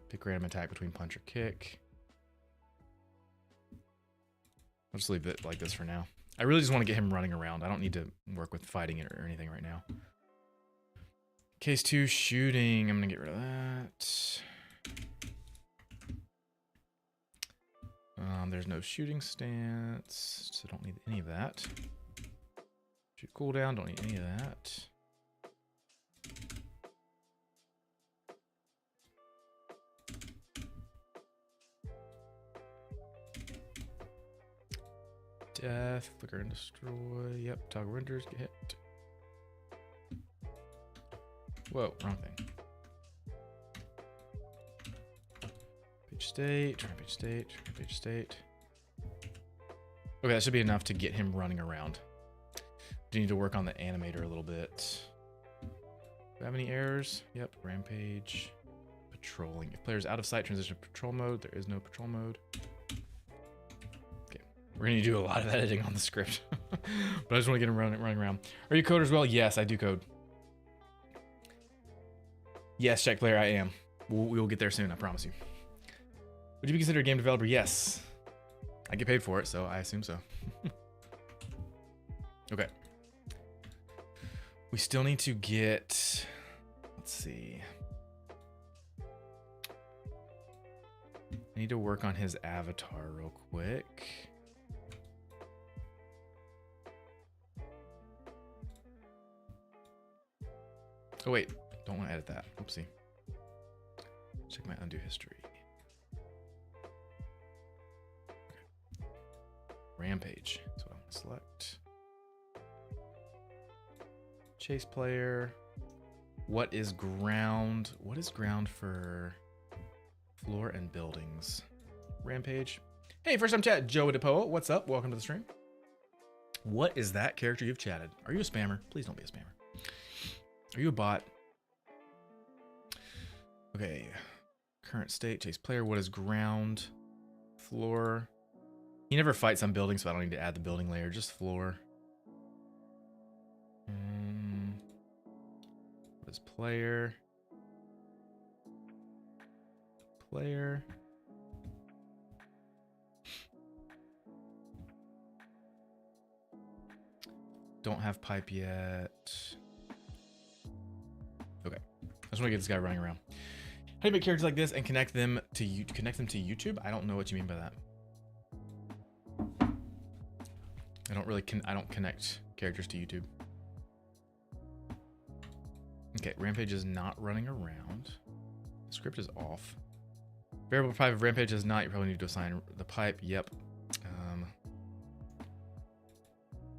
Pick random attack between punch or kick. I'll just leave it like this for now. I really just want to get him running around. I don't need to work with fighting it or anything right now. Case 2, shooting. I'm going to get rid of that. There's no shooting stance, so don't need any of that. Shoot cooldown, don't need any of that. Death, flicker and destroy. Yep, toggle renders, get hit. Whoa, wrong thing. Page state, rampage state, rampage state. Okay, that should be enough to get him running around. Do need to work on the animator a little bit. Do I have any errors? Yep, rampage. Patrolling. If player's out of sight, transition to patrol mode. There is no patrol mode. Okay, we're gonna do a lot of editing on the script. But I just want to get him running around. Are you code as well? Yes, I do code. Yes, check player, I am. We will get there soon, I promise you. Would you be considered a game developer? Yes. I get paid for it, so I assume so. Okay. We still need to get... Let's see. I need to work on his avatar real quick. Oh wait, don't want to edit that. Oopsie. Check my undo history. Okay. Rampage. That's what I'm gonna select. Chase player. What is ground? What is ground for floor and buildings? Rampage. Hey, first time chat, Joe Depoa. What's up? Welcome to the stream. What is that character you've chatted? Are you a spammer? Please don't be a spammer. Are you a bot? Okay. Current state, chase player. What is ground? Floor. He never fights on buildings, so I don't need to add the building layer. Just floor. What is player? Player. Don't have pipe yet. Okay. I just want to get this guy running around. How do you make characters like this and connect them to YouTube? I don't know what you mean by that. I don't really I don't connect characters to YouTube. Okay, Rampage is not running around. The script is off. Variable pipe of Rampage is not. You probably need to assign the pipe. Yep.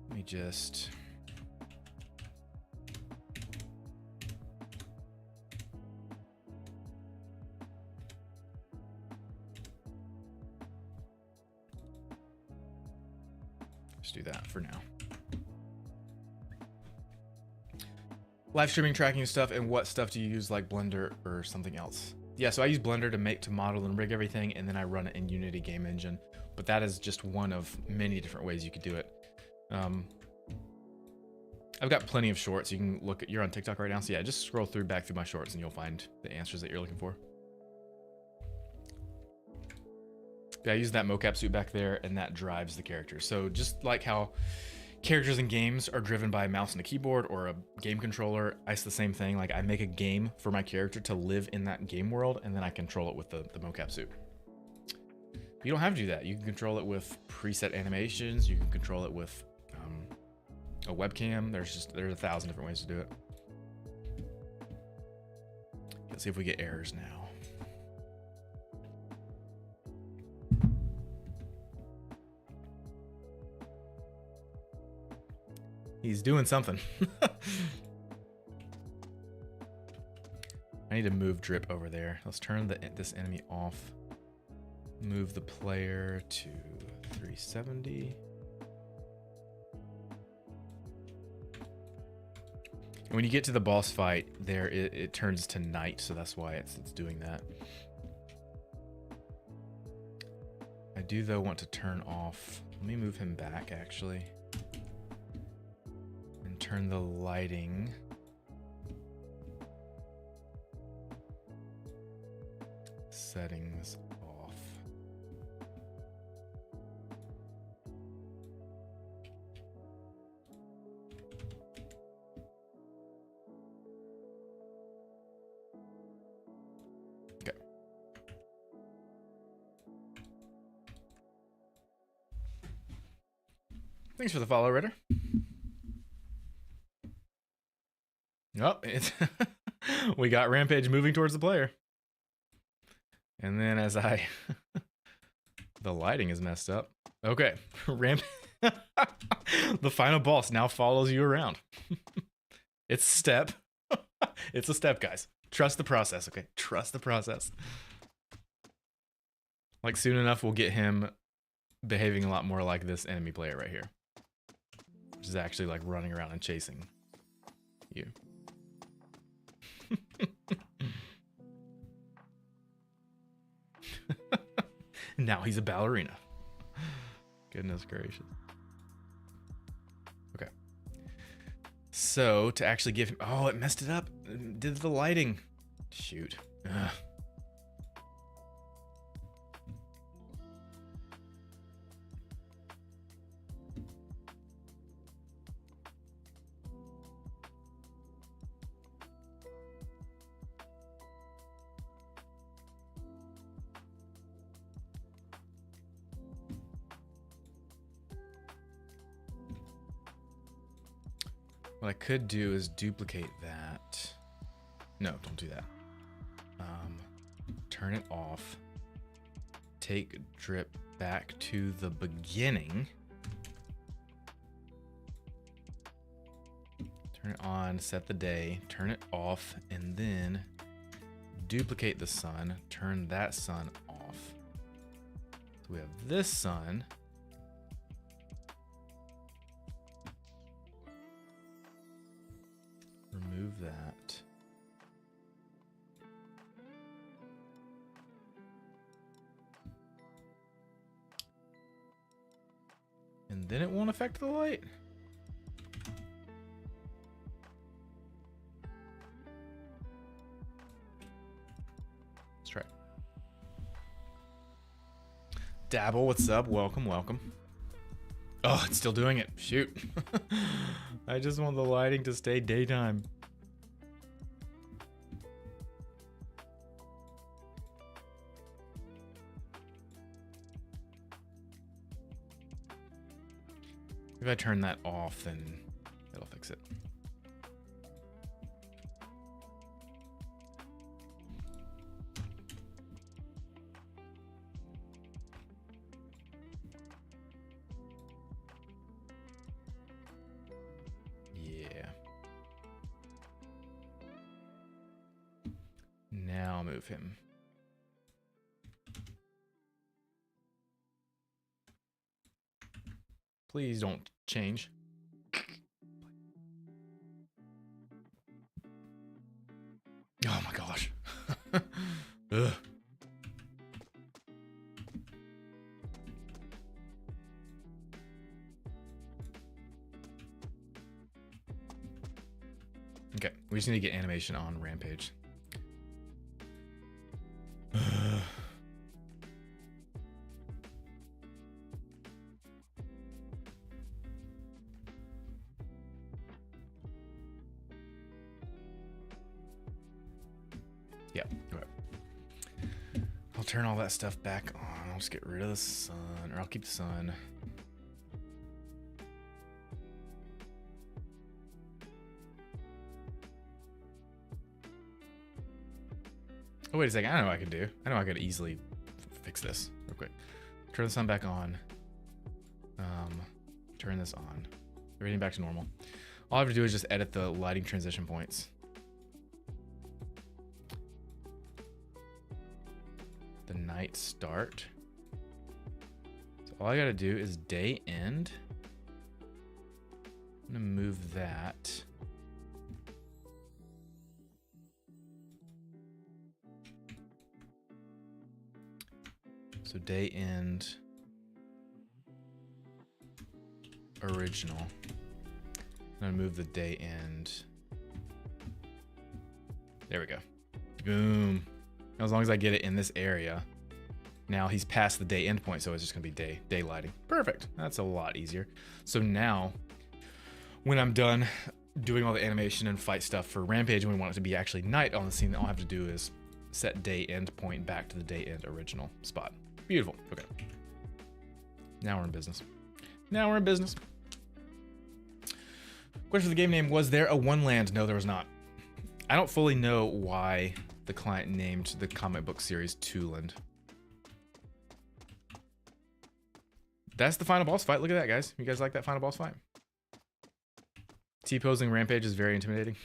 Let me just... Just do that for now. Live streaming, tracking stuff, and what stuff do you use, like Blender or something else? Yeah, so I use Blender to model and rig everything, and then I run it in Unity game engine. But that is just one of many different ways you could do it. I've got plenty of shorts. You can look at, you're on TikTok right now, so yeah, just scroll back through my shorts and you'll find the answers that you're looking for. Yeah, I use that mocap suit back there, and that drives the character. So just like how characters in games are driven by a mouse and a keyboard or a game controller, it's the same thing. Like I make a game for my character to live in that game world, and then I control it with the mocap suit. You don't have to do that. You can control it with preset animations. You can control it with a webcam. There's 1,000 different ways to do it. Let's see if we get errors now. He's doing something. I need to move drip over there. Let's turn this enemy off. Move the player to 370. And when you get to the boss fight, there it turns to night, so that's why it's doing that. I do though want to turn off. Let me move him back actually. Turn the lighting settings off. Okay. Thanks for the follow, Ritter. Oh, we got Rampage moving towards the player. And then as the lighting is messed up. Okay, the final boss now follows you around. It's a step. It's a step, guys. Trust the process, okay? Trust the process. Like soon enough, we'll get him behaving a lot more like this enemy player right here. Which is actually like running around and chasing you. Now he's a ballerina. Goodness gracious. Okay. So to actually give him, oh, it messed it up. Did the lighting. Shoot. Ugh. What I could do is duplicate that. No, don't do that. Turn it off. Take drip back to the beginning. Turn it on, set the day, turn it off, and then duplicate the sun, turn that sun off. So we have this sun. Remove that. And then it won't affect the light. Let's try. Dabble, what's up? Welcome, welcome. Oh, it's still doing it. Shoot. I just want the lighting to stay daytime. If I turn that off, then it'll fix it. Yeah. Now I'll move him. Please don't change. Oh my gosh. Ugh. Okay, we just need to get animation on Rampage. Yeah, okay. I'll turn all that stuff back on. I'll just get rid of the sun, or I'll keep the sun. Oh, wait a second. I know what I can do. I know I could easily fix this real quick. Turn the sun back on. Turn this on. Everything back to normal. All I have to do is just edit the lighting transition points. The night start. So all I gotta do is day end. I'm gonna move that. So day end original. I'm gonna move the day end. There we go. Boom. As long as I get it in this area. Now he's past the day end point, so it's just gonna be day lighting. Perfect. That's a lot easier. So now, when I'm done doing all the animation and fight stuff for Rampage, and we want it to be actually night on the scene, all I have to do is set day end point back to the day end original spot. Beautiful. Okay. Now we're in business. Now we're in business. Question for the game name: was there a one land? No, there was not. I don't fully know why the client named the comic book series Two Land. That's the final boss fight. Look at that, guys. You guys like that final boss fight? T-posing Rampage is very intimidating.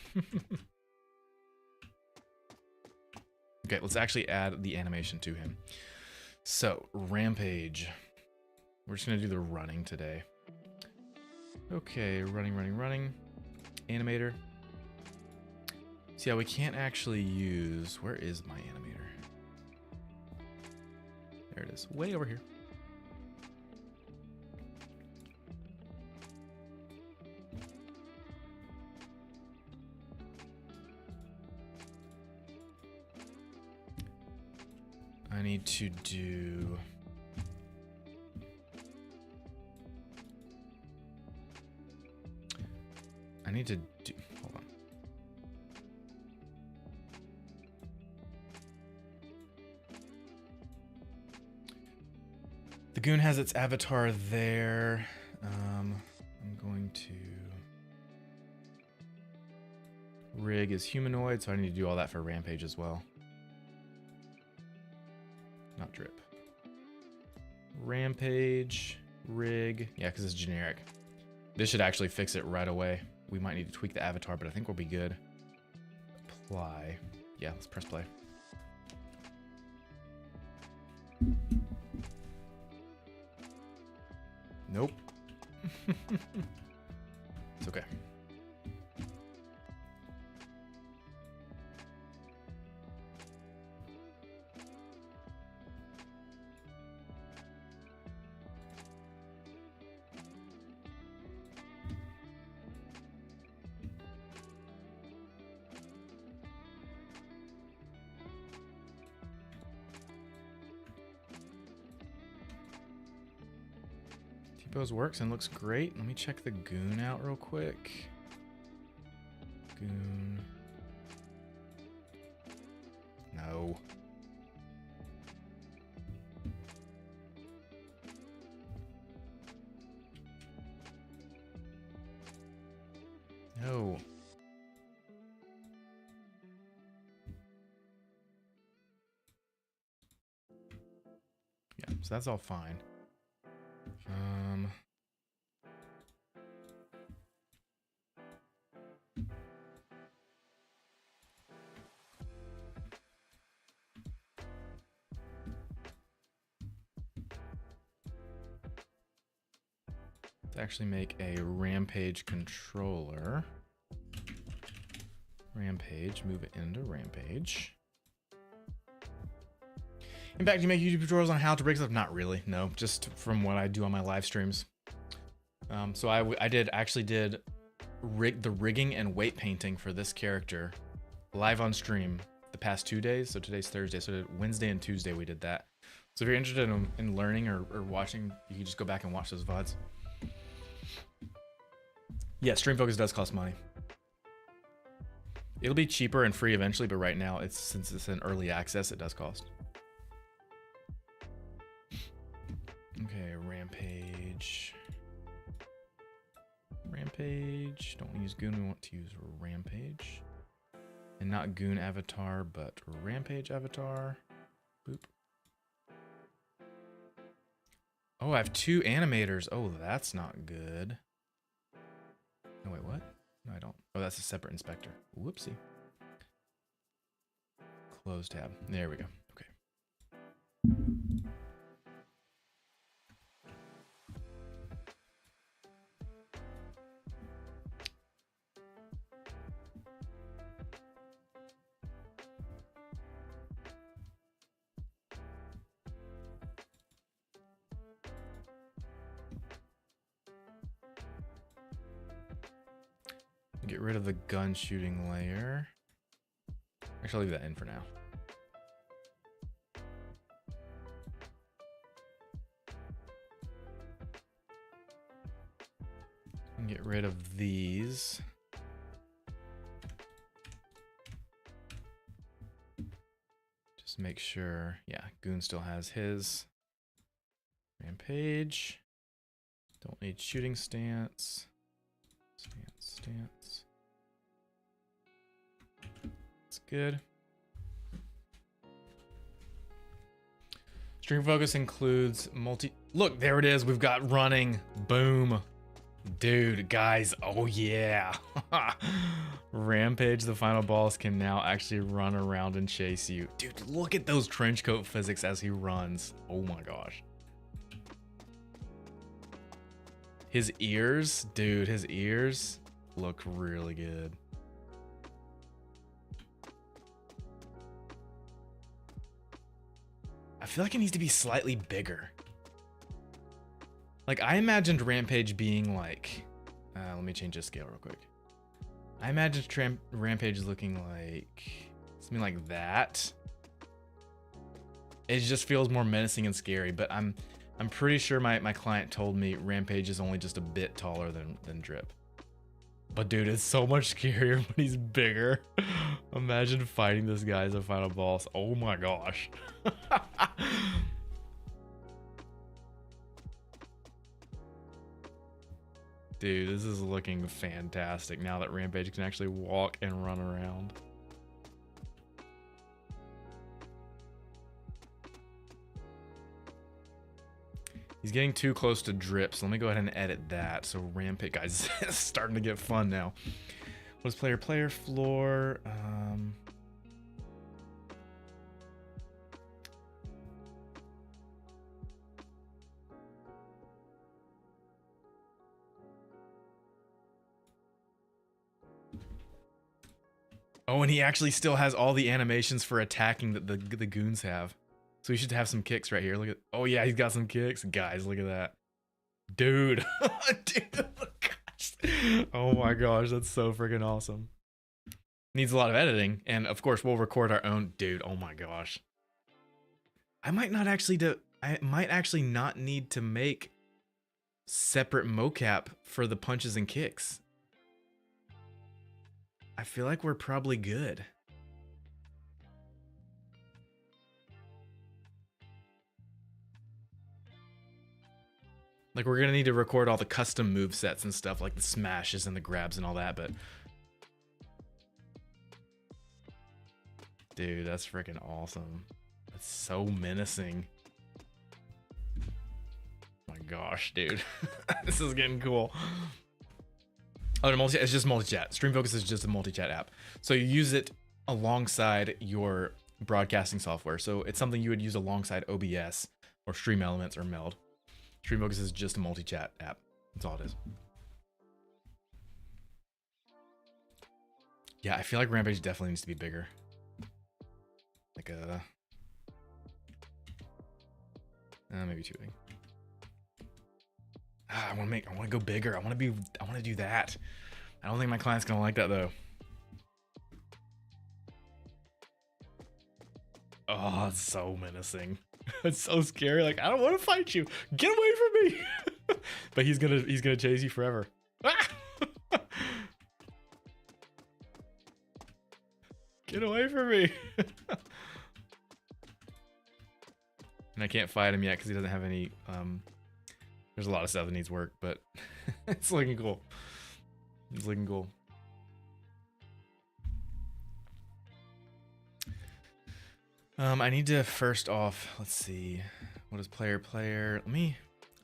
Okay, let's actually add the animation to him. So, Rampage. We're just gonna do the running today. Okay, running. Animator. See how we can't actually use... Where is my animator? There it is. Way over here. I need to do... I need to do... Hold on. The goon has its avatar there. I'm going to... Rig is humanoid, so I need to do all that for Rampage as well. Not drip. Rampage, rig. Yeah, because it's generic. This should actually fix it right away. We might need to tweak the avatar, but I think we'll be good. Apply. Yeah, let's press play. Nope. It's okay. T-pose works and looks great. Let me check the goon out real quick. Goon. No. No. Yeah, so that's all fine. To actually make a Rampage controller. Rampage, move it into Rampage. In fact, do you make YouTube tutorials on how to break stuff? Not really, no. Just from what I do on my live streams. So I actually did the rigging and weight painting for this character live on stream the past 2 days. So today's Thursday, so Wednesday and Tuesday we did that. So if you're interested in learning or watching, you can just go back and watch those VODs. Yeah, Stream Focus does cost money. It'll be cheaper and free eventually, but right now, since it's in early access, it does cost. Okay, Rampage. Rampage. Don't use Goon, we want to use Rampage. And not Goon avatar, but Rampage avatar. Boop. Oh, I have 2 animators. Oh, that's not good. No, wait, what? No, I don't. Oh, that's a separate inspector. Whoopsie. Close tab. There we go. Okay. Get rid of the gun shooting layer. Actually, I'll leave that in for now. And get rid of these. Just make sure, yeah, Goon still has his. Rampage. Don't need shooting stance. Stance. That's good. Stream focus includes Look, there it is. We've got running. Boom. Dude, guys. Oh, yeah. Rampage, the final boss, can now actually run around and chase you. Dude, look at those trench coat physics as he runs. Oh, my gosh. His ears, dude, his ears look really good. I feel like it needs to be slightly bigger. Like, I imagined Rampage being like... let me change the scale real quick. I imagined Rampage looking like... something like that. It just feels more menacing and scary, but I'm pretty sure my client told me Rampage is only just a bit taller than Drip. But dude, it's so much scarier when he's bigger. Imagine fighting this guy as a final boss. Oh my gosh. Dude, this is looking fantastic now that Rampage can actually walk and run around. He's getting too close to Drip, so let me go ahead and edit that. So Rampage, guys, it's starting to get fun now. What is player floor? Oh, and he actually still has all the animations for attacking that the goons have. So we should have some kicks right here. Look at, oh yeah, he's got some kicks. Guys, look at that. Dude. Dude, gosh. Oh my gosh, that's so freaking awesome. Needs a lot of editing, and of course we'll record our own. Dude, oh my gosh. I might actually not need to make separate mocap for the punches and kicks. I feel like we're probably good. Like, we're gonna need to record all the custom move sets and stuff, like the smashes and the grabs and all that, but dude, that's freaking awesome. That's so menacing. Oh my gosh, dude. This is getting cool. Oh, it's just multi-chat. Stream Focus is just a multi-chat app. So you use it alongside your broadcasting software. So it's something you would use alongside OBS or Stream Elements or Meld. Stream Focus is just a multi-chat app. That's all it is. Yeah, I feel like Rampage definitely needs to be bigger. Like maybe too big. I want to go bigger. I want to do that. I don't think my client's gonna like that though. Oh, it's so menacing. It's so scary. Like, I don't want to fight you. Get away from me. But he's gonna chase you forever. Get away from me. And I can't fight him yet because he doesn't have any. There's a lot of stuff that needs work, but it's looking cool. It's looking cool. I need to first off, let's see, what is player? I'm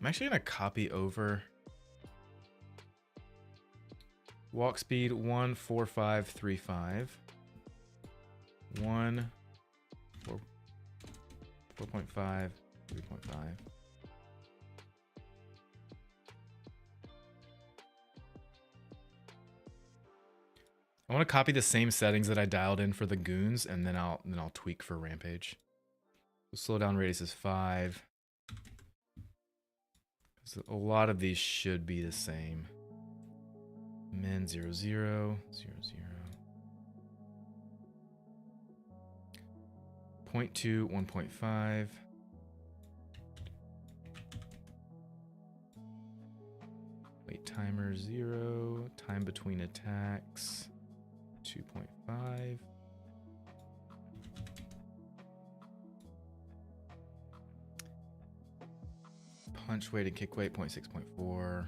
actually gonna copy over walk speed 14535 4.5 3.5. I want to copy the same settings that I dialed in for the goons, and then I'll tweak for Rampage. So slowdown radius is 5. So a lot of these should be the same. Min 0 0 0 0. 0.2 1.5. Wait timer 0. Time between attacks 2.5. Punch weight and kick weight 0.6.4.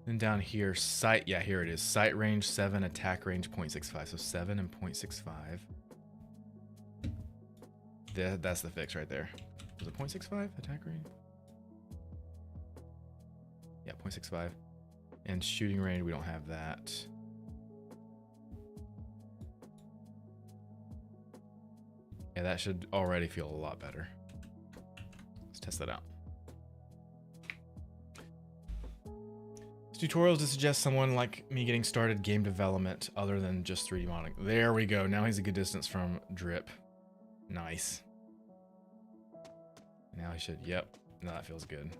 Then down here, sight, yeah, here it is. Sight range 7, attack range 0.65. So 7 and 0.65. That's the fix right there. Was it 0.65 attack range? Yeah, 0.65. And shooting range, we don't have that. Yeah, that should already feel a lot better. Let's test that out. This tutorial is to suggest someone like me getting started game development other than just 3D modeling. There we go. Now he's a good distance from Drip. Nice. Now I should, yep. Now that feels good.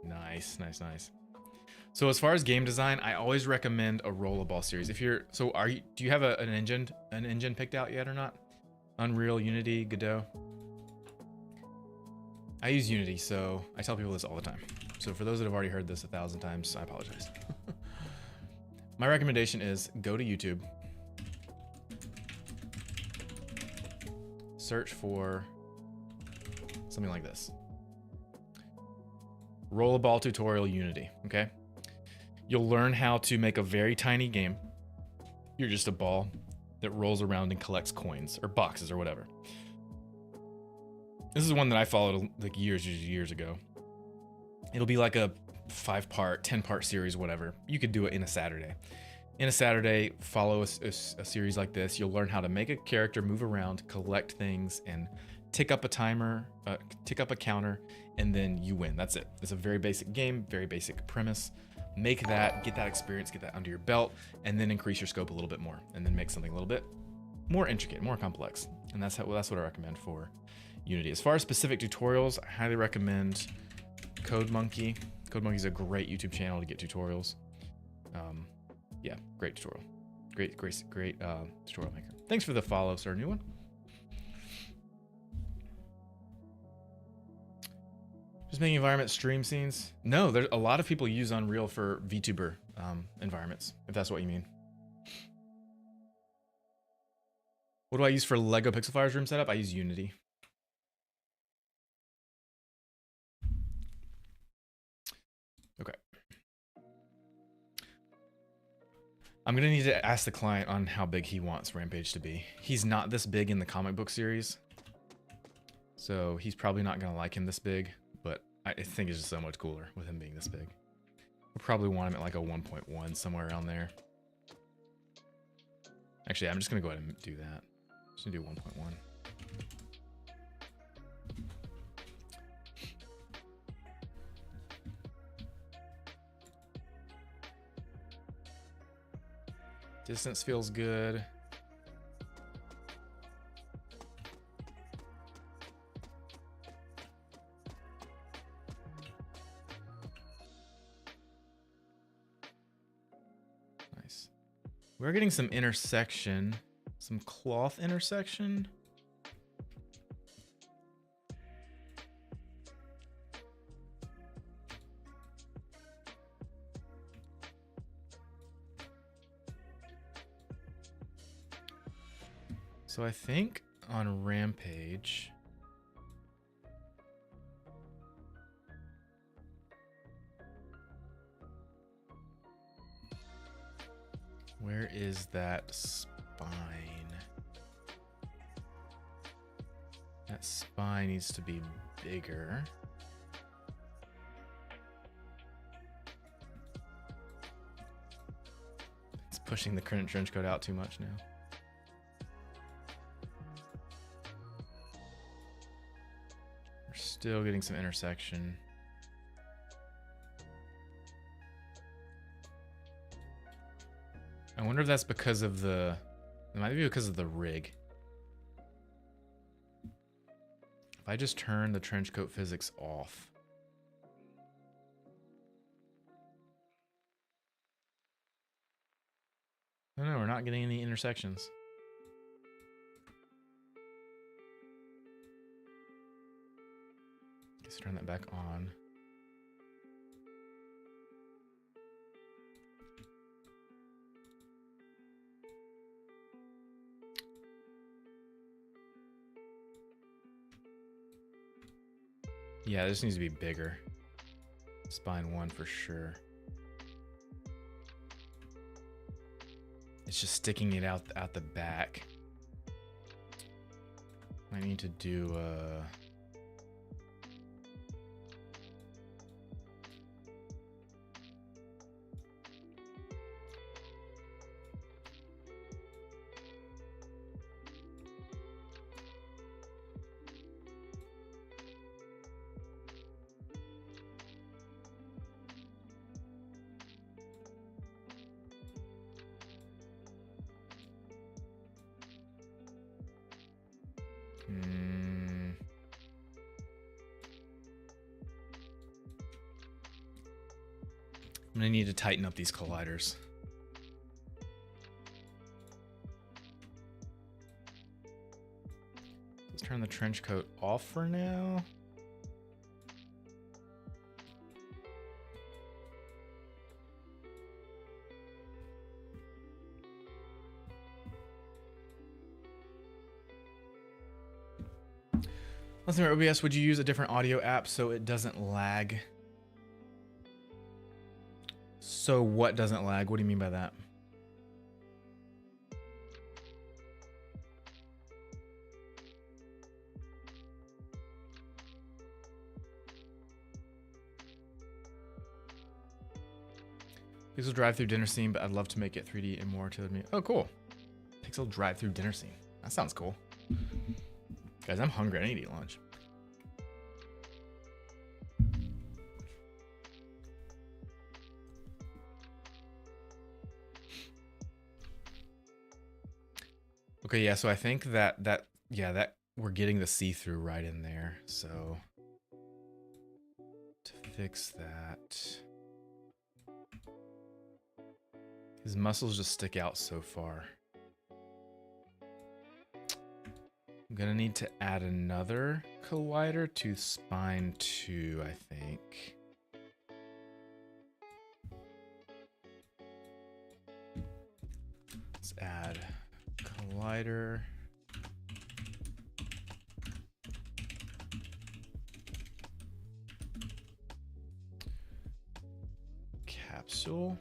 Nice, nice, nice. So as far as game design, I always recommend a rollerball series. If you're, so are you, do you have an engine picked out yet or not? Unreal, Unity, Godot? I use Unity, so I tell people this all the time. So for those that have already heard this 1,000 times, I apologize. My recommendation is go to YouTube, search for something like this. Rollerball tutorial Unity, okay? You'll learn how to make a very tiny game. You're just a ball that rolls around and collects coins or boxes or whatever. This is one that I followed like years ago. It'll be like a 5-part, 10-part series, whatever. You could do it in a Saturday. In a Saturday, follow a series like this. You'll learn how to make a character, move around, collect things, and tick up a timer, tick up a counter, and then you win. That's it. It's a very basic game, very basic premise. Make that, get that experience, get that under your belt, and then increase your scope a little bit more, and then make something a little bit more intricate, more complex. And that's what I recommend for Unity. As far as specific tutorials, I highly recommend CodeMonkey. CodeMonkey is a great YouTube channel to get tutorials. Yeah, great tutorial. Great tutorial maker. Thanks for the follow, sir. New one. Just making environment stream scenes. No, there's a lot of people use Unreal for VTuber environments, if that's what you mean. What do I use for Lego Pixel Fire's room setup? I use Unity. Okay. I'm gonna need to ask the client on how big he wants Rampage to be. He's not this big in the comic book series, so he's probably not gonna like him this big, but I think it's just so much cooler with him being this big. We'll probably want him at like a 1.1, somewhere around there. Actually, I'm just gonna go ahead and do that. Just gonna do 1.1. Distance feels good. Nice. We're getting some intersection, some cloth intersection. So I think on Rampage, where is that spine? That spine needs to be bigger. It's pushing the current trench coat out too much now. Still getting some intersection. I wonder if that's because of the... It might be because of the rig. If I just turn the trench coat physics off. No, we're not getting any intersections. Let's turn that back on. Yeah, this needs to be bigger. Spine 1 for sure. It's just sticking it out the back. I need to do I'm gonna need to tighten up these colliders. Let's turn the trench coat off for now. Let's see, OBS, would you use a different audio app so it doesn't lag? So what doesn't lag? What do you mean by that? Pixel drive-through dinner scene, but I'd love to make it 3D and more to me. Oh, cool. Pixel drive-through dinner scene. That sounds cool. Guys, I'm hungry. I need to eat lunch. Okay, yeah, so I think that we're getting the see-through right in there. So to fix that, his muscles just stick out so far. I'm gonna need to add another collider to spine 2, I think. Let's add collider. Capsule.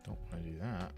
Don't want to do that.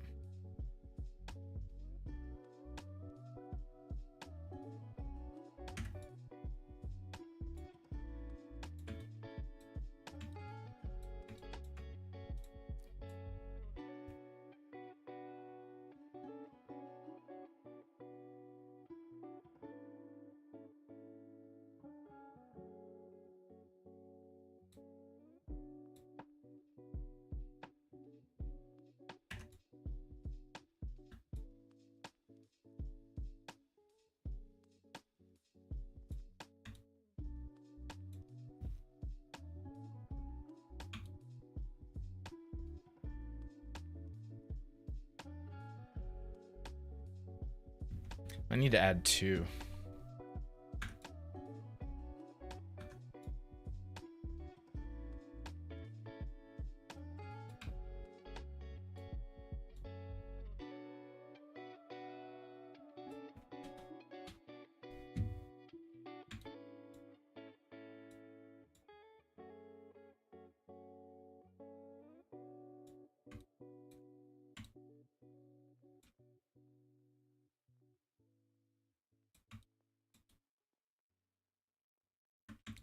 I need to add 2.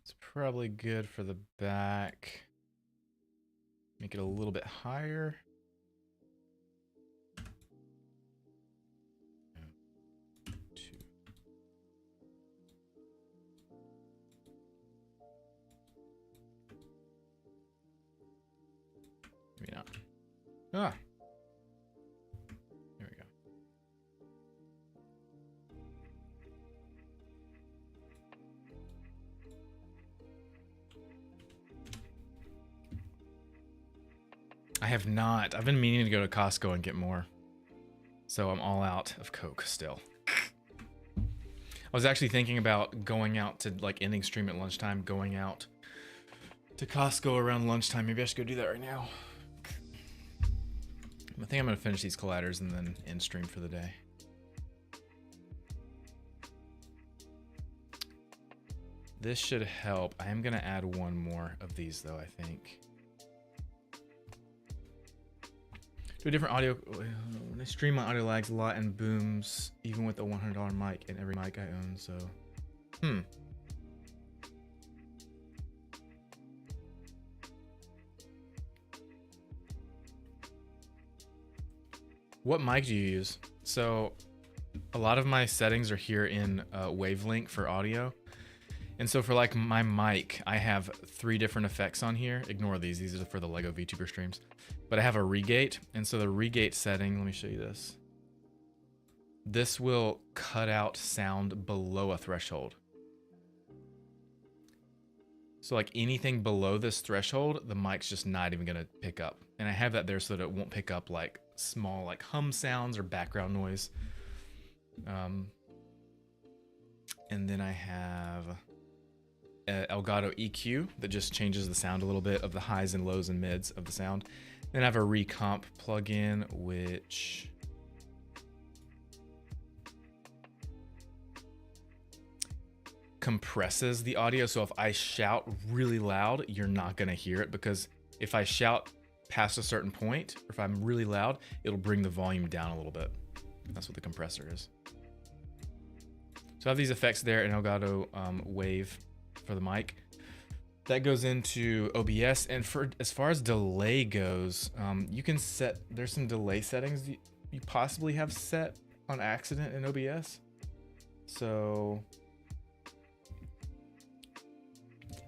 It's probably good for the back. Make it a little bit higher. Two. Maybe not. Ah. There we go. I have not. I've been meaning to go to Costco and get more. So I'm all out of Coke still. I was actually thinking about going out to, like, ending stream at lunchtime, going out to Costco around lunchtime. Maybe I should go do that right now. I think I'm going to finish these colliders and then end stream for the day. This should help. I am going to add one more of these, though, I think. Do a different audio. When I stream, my audio lags a lot and booms, even with a $100 mic and every mic I own, so. What mic do you use? So a lot of my settings are here in Wavelink for audio, And so for like my mic, I have 3 different effects on here. Ignore these. These are for the Lego VTuber streams. But I have a regate. And so the regate setting, let me show you this. This will cut out sound below a threshold. So like anything below this threshold, the mic's just not even gonna pick up. And I have that there so that it won't pick up like small like hum sounds or background noise. And then I have a Elgato EQ that just changes the sound a little bit of the highs and lows and mids of the sound. Then I have a recomp plugin, which compresses the audio. So if I shout really loud, you're not gonna hear it, because if I shout past a certain point, or if I'm really loud, it'll bring the volume down a little bit. That's what the compressor is. So I have these effects there in Elgato Wave for the mic. That goes into OBS. And for as far as delay goes, you can set, there's some delay settings you possibly have set on accident in OBS. So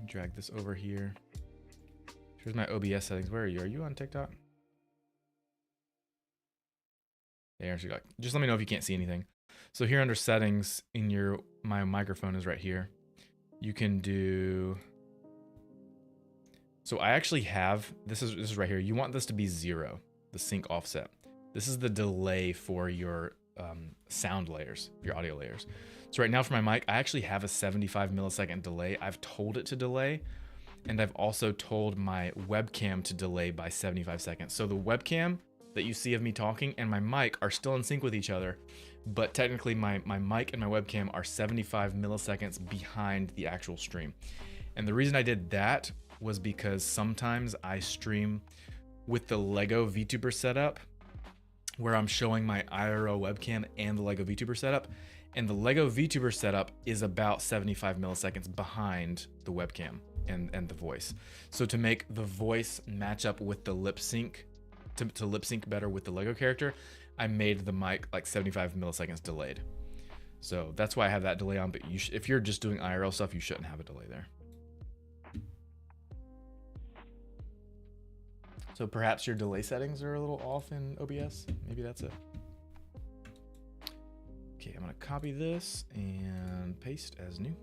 drag this over here. Here's my OBS settings. Where are you? Are you on TikTok? There, she got. Just let me know if you can't see anything. So here under settings, in my microphone is right here. You can do. So I actually have this is right here. You want this to be 0, the sync offset. This is the delay for your sound layers, your audio layers. So right now for my mic, I actually have a 75 millisecond delay. I've told it to delay, and I've also told my webcam to delay by 75 seconds. So the webcam that you see of me talking and my mic are still in sync with each other, but technically my mic and my webcam are 75 milliseconds behind the actual stream. And the reason I did that was because sometimes I stream with the Lego VTuber setup, where I'm showing my IRL webcam and the Lego VTuber setup. And the Lego VTuber setup is about 75 milliseconds behind the webcam and the voice. So to make the voice match up with the lip sync, to lip sync better with the Lego character, I made the mic like 75 milliseconds delayed. So that's why I have that delay on, but if you're just doing IRL stuff, you shouldn't have a delay there. So perhaps your delay settings are a little off in OBS. Maybe that's it. Okay, I'm gonna copy this and paste as new.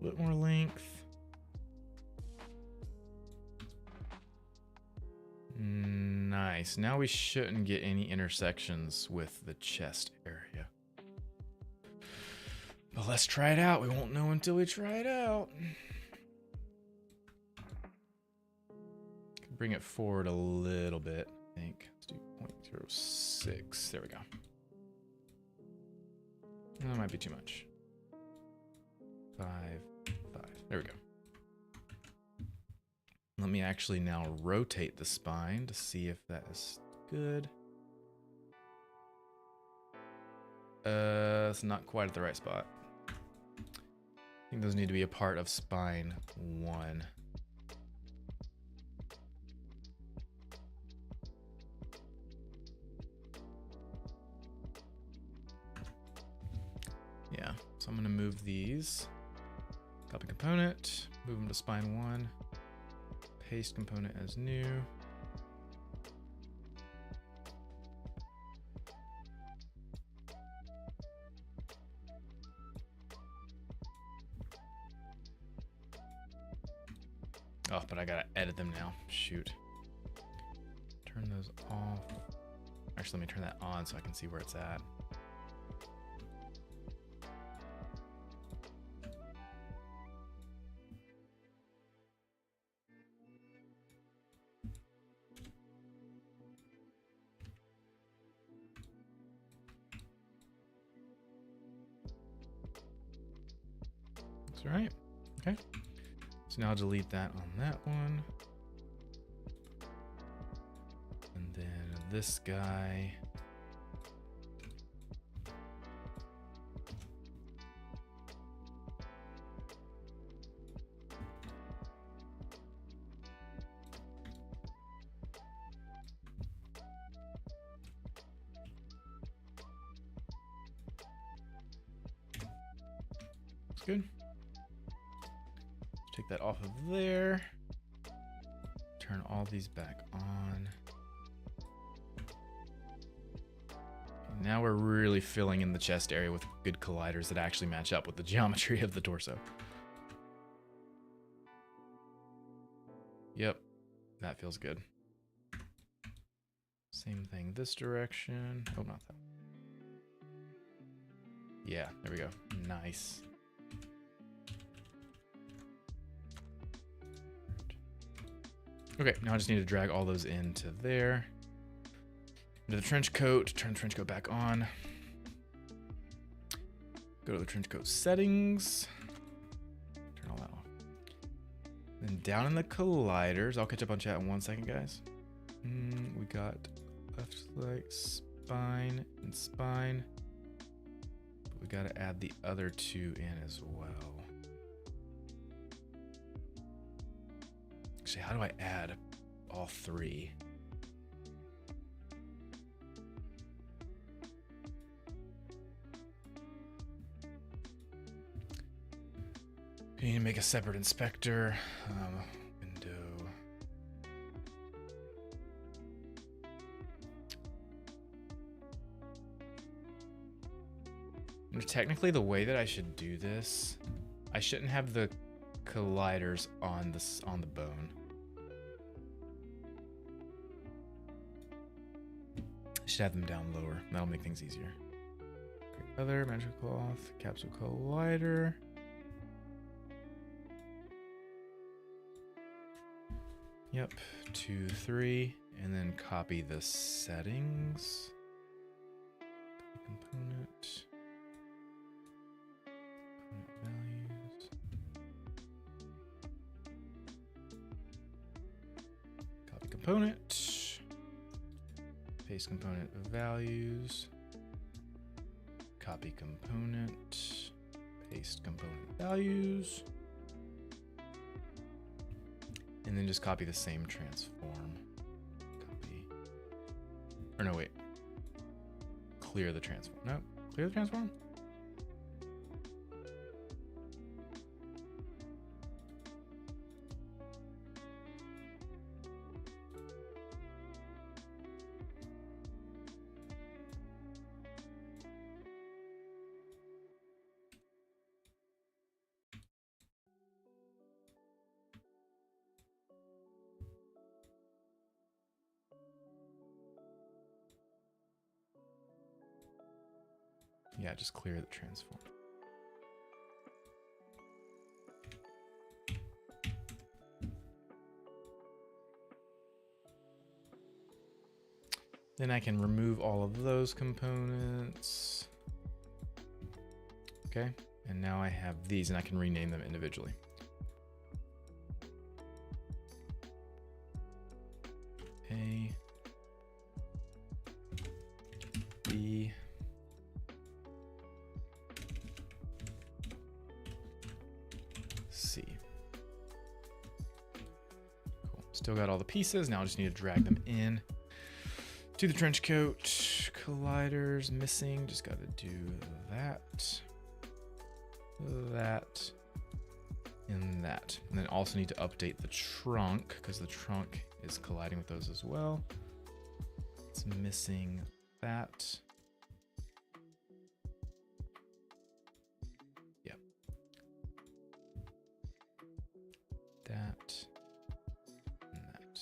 A bit more length. Nice. Now we shouldn't get any intersections with the chest area. But let's try it out. We won't know until we try it out. Bring it forward a little bit, I think. Let's do 0.06. There we go. That might be too much. 5. There we go. Let me actually now rotate the spine to see if that is good. It's not quite at the right spot. I think those need to be a part of spine 1. Yeah, so I'm gonna move these. Copy component, move them to spine 1, paste component as new. Oh, but I gotta edit them now. Shoot. Turn those off. Actually, let me turn that on so I can see where it's at. That's right. Okay. So now I'll delete that on that one. And then this guy. Good. Take that off of there. Turn all these back on. And now we're really filling in the chest area with good colliders that actually match up with the geometry of the torso. Yep, that feels good. Same thing this direction. Oh, not that. Yeah, there we go. Nice. Okay, now I just need to drag all those into there. Into the trench coat, turn the trench coat back on. Go to the trench coat settings. Turn all that off. Then down in the colliders, I'll catch up on chat in 1 second, guys. We got left leg, spine, and spine. But we gotta add the other two in as well. Actually, how do I add all three? You need to make a separate inspector. Window. Technically, the way that I should do this, I shouldn't have the colliders on the bone. I should have them down lower. That'll make things easier. Great leather, magic cloth, capsule collider. Yep, 2, 3, and then copy the settings. Component. Values. Copy component. Paste component values. Copy component. Paste component values. And then just copy the same transform. Copy. Or no, wait. Clear the transform. No, clear the transform. Yeah, just clear the transform. Then I can remove all of those components. Okay, and now I have these and I can rename them individually. A, B, C. Cool. Still got all the pieces. Now I just need to drag them in to the trench coat. Colliders missing. Just got to do that, that, and that. And then also need to update the trunk because the trunk is colliding with those as well. It's missing that. That and that.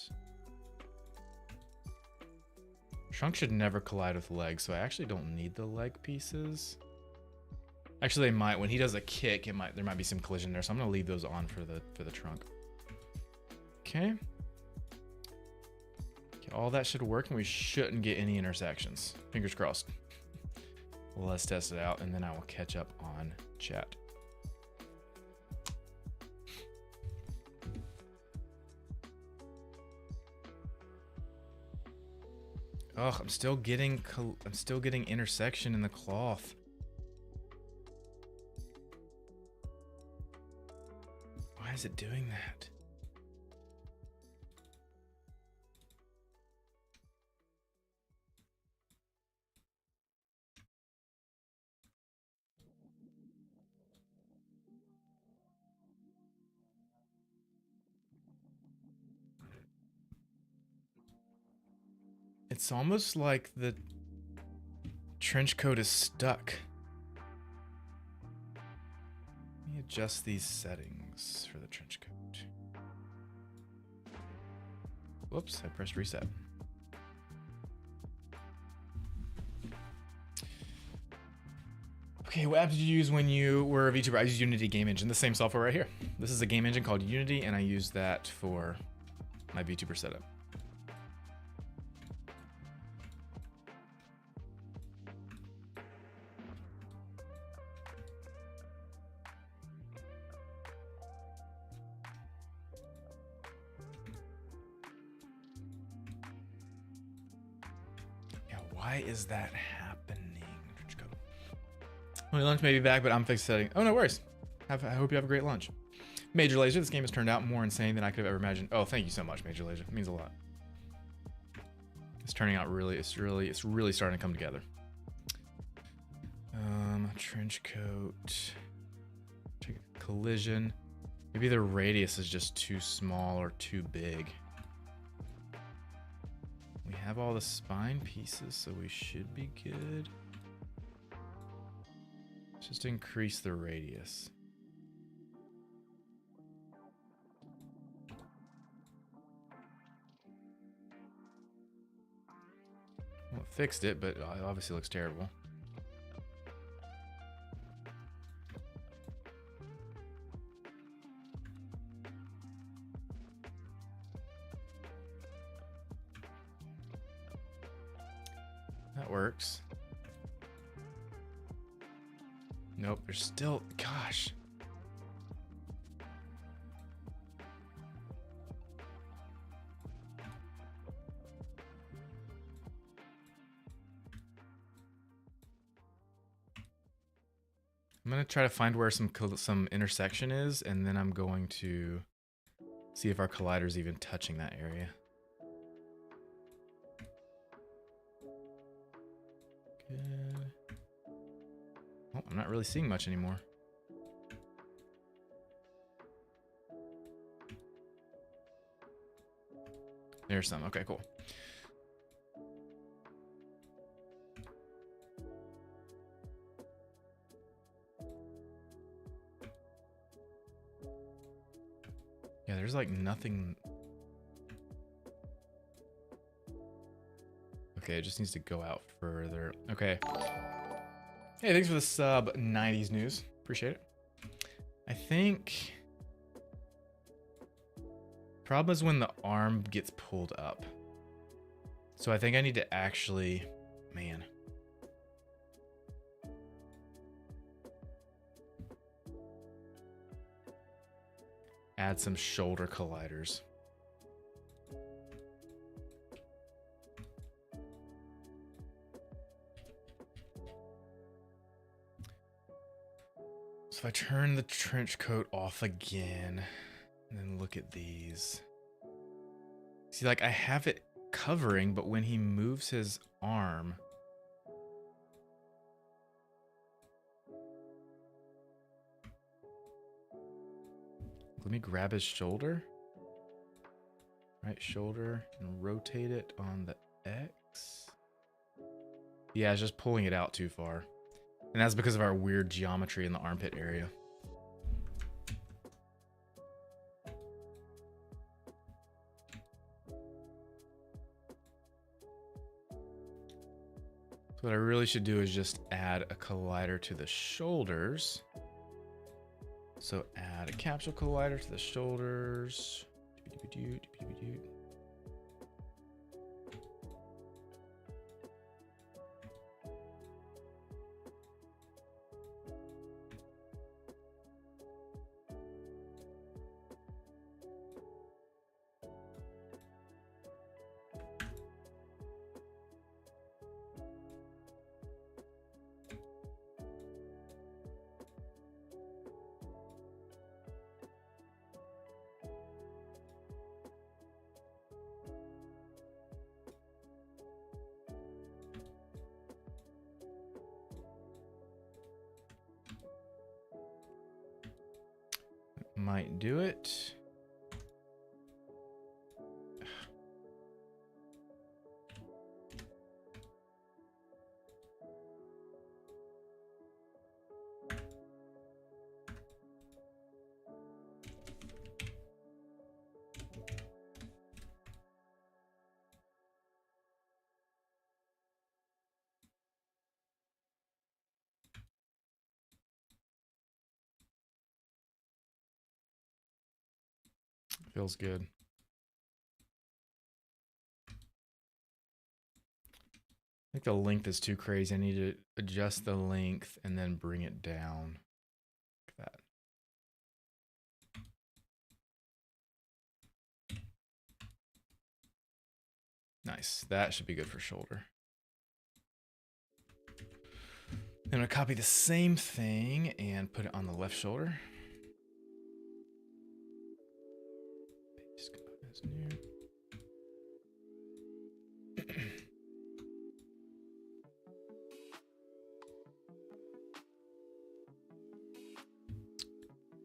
Trunk should never collide with legs, so I actually don't need the leg pieces. Actually, they might. When he does a kick, there might be some collision there, so I'm gonna leave those on for the trunk. Okay. All that should work, and we shouldn't get any intersections. Fingers crossed. Let's test it out, and then I will catch up on chat. Ugh, I'm still getting intersection in the cloth. Why is it doing that? It's almost like the trench coat is stuck. Let me adjust these settings for the trench coat. Whoops, I pressed reset. Okay, what app did you use when you were a VTuber? I used Unity Game Engine, the same software right here. This is a game engine called Unity, and I use that for my VTuber setup. Why is that happening? My lunch may be back, but I'm fixating. Oh, no worries. I hope you have a great lunch. Major Laser, this game has turned out more insane than I could have ever imagined. Oh, thank you so much, Major Laser. It means a lot. It's turning out it's really starting to come together. Trench coat. Collision. Maybe the radius is just too small or too big. We have all the spine pieces, so we should be good. Let's just increase the radius. Well, it fixed it, but it obviously looks terrible. That works. Nope, there's still, gosh. I'm gonna try to find where some intersection is, and then I'm going to see if our collider's even touching that area. Good. Oh, I'm not really seeing much anymore. There's some. Okay, cool. Yeah, there's like nothing. Okay, it just needs to go out further. Okay. Hey, thanks for the sub 90s news. Appreciate it. I think problem is when the arm gets pulled up. So I think I need to actually, man. Add some shoulder colliders. So if I turn the trench coat off again, and then look at these. See, like I have it covering, but when he moves his arm, let me grab his shoulder, right shoulder, and rotate it on the X. Yeah, it's just pulling it out too far. And that's because of our weird geometry in the armpit area. So what I really should do is just add a collider to the shoulders. So add a capsule collider to the shoulders. might do it. Feels good. I think the length is too crazy. I need to adjust the length and then bring it down like that. Nice. That should be good for shoulder. I'm going to copy the same thing and put it on the left shoulder.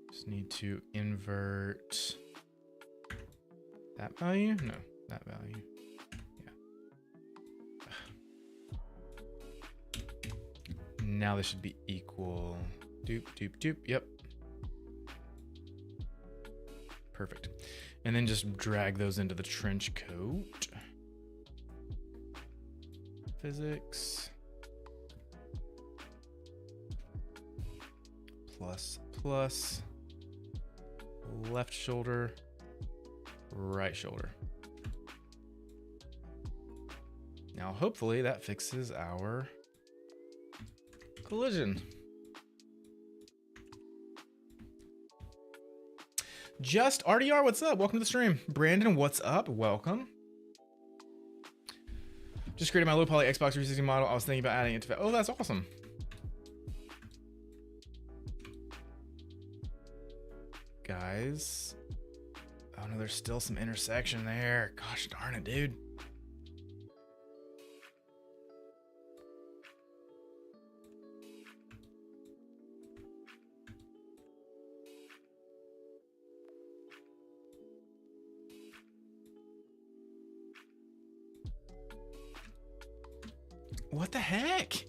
Just need to invert that value? No, that value. Yeah. Now this should be equal. Doop, doop, doop. Yep. Perfect. And then just drag those into the trench coat. Physics. Plus, plus. Left shoulder. Right shoulder. Now, hopefully that fixes our collision. Just RDR, what's up? Welcome to the stream. Brandon, what's up? Welcome. Just created my low poly Xbox 360 model. I was thinking about adding it to. Oh, that's awesome. Guys. Oh no, there's still some intersection there. Gosh darn it, dude. What the heck?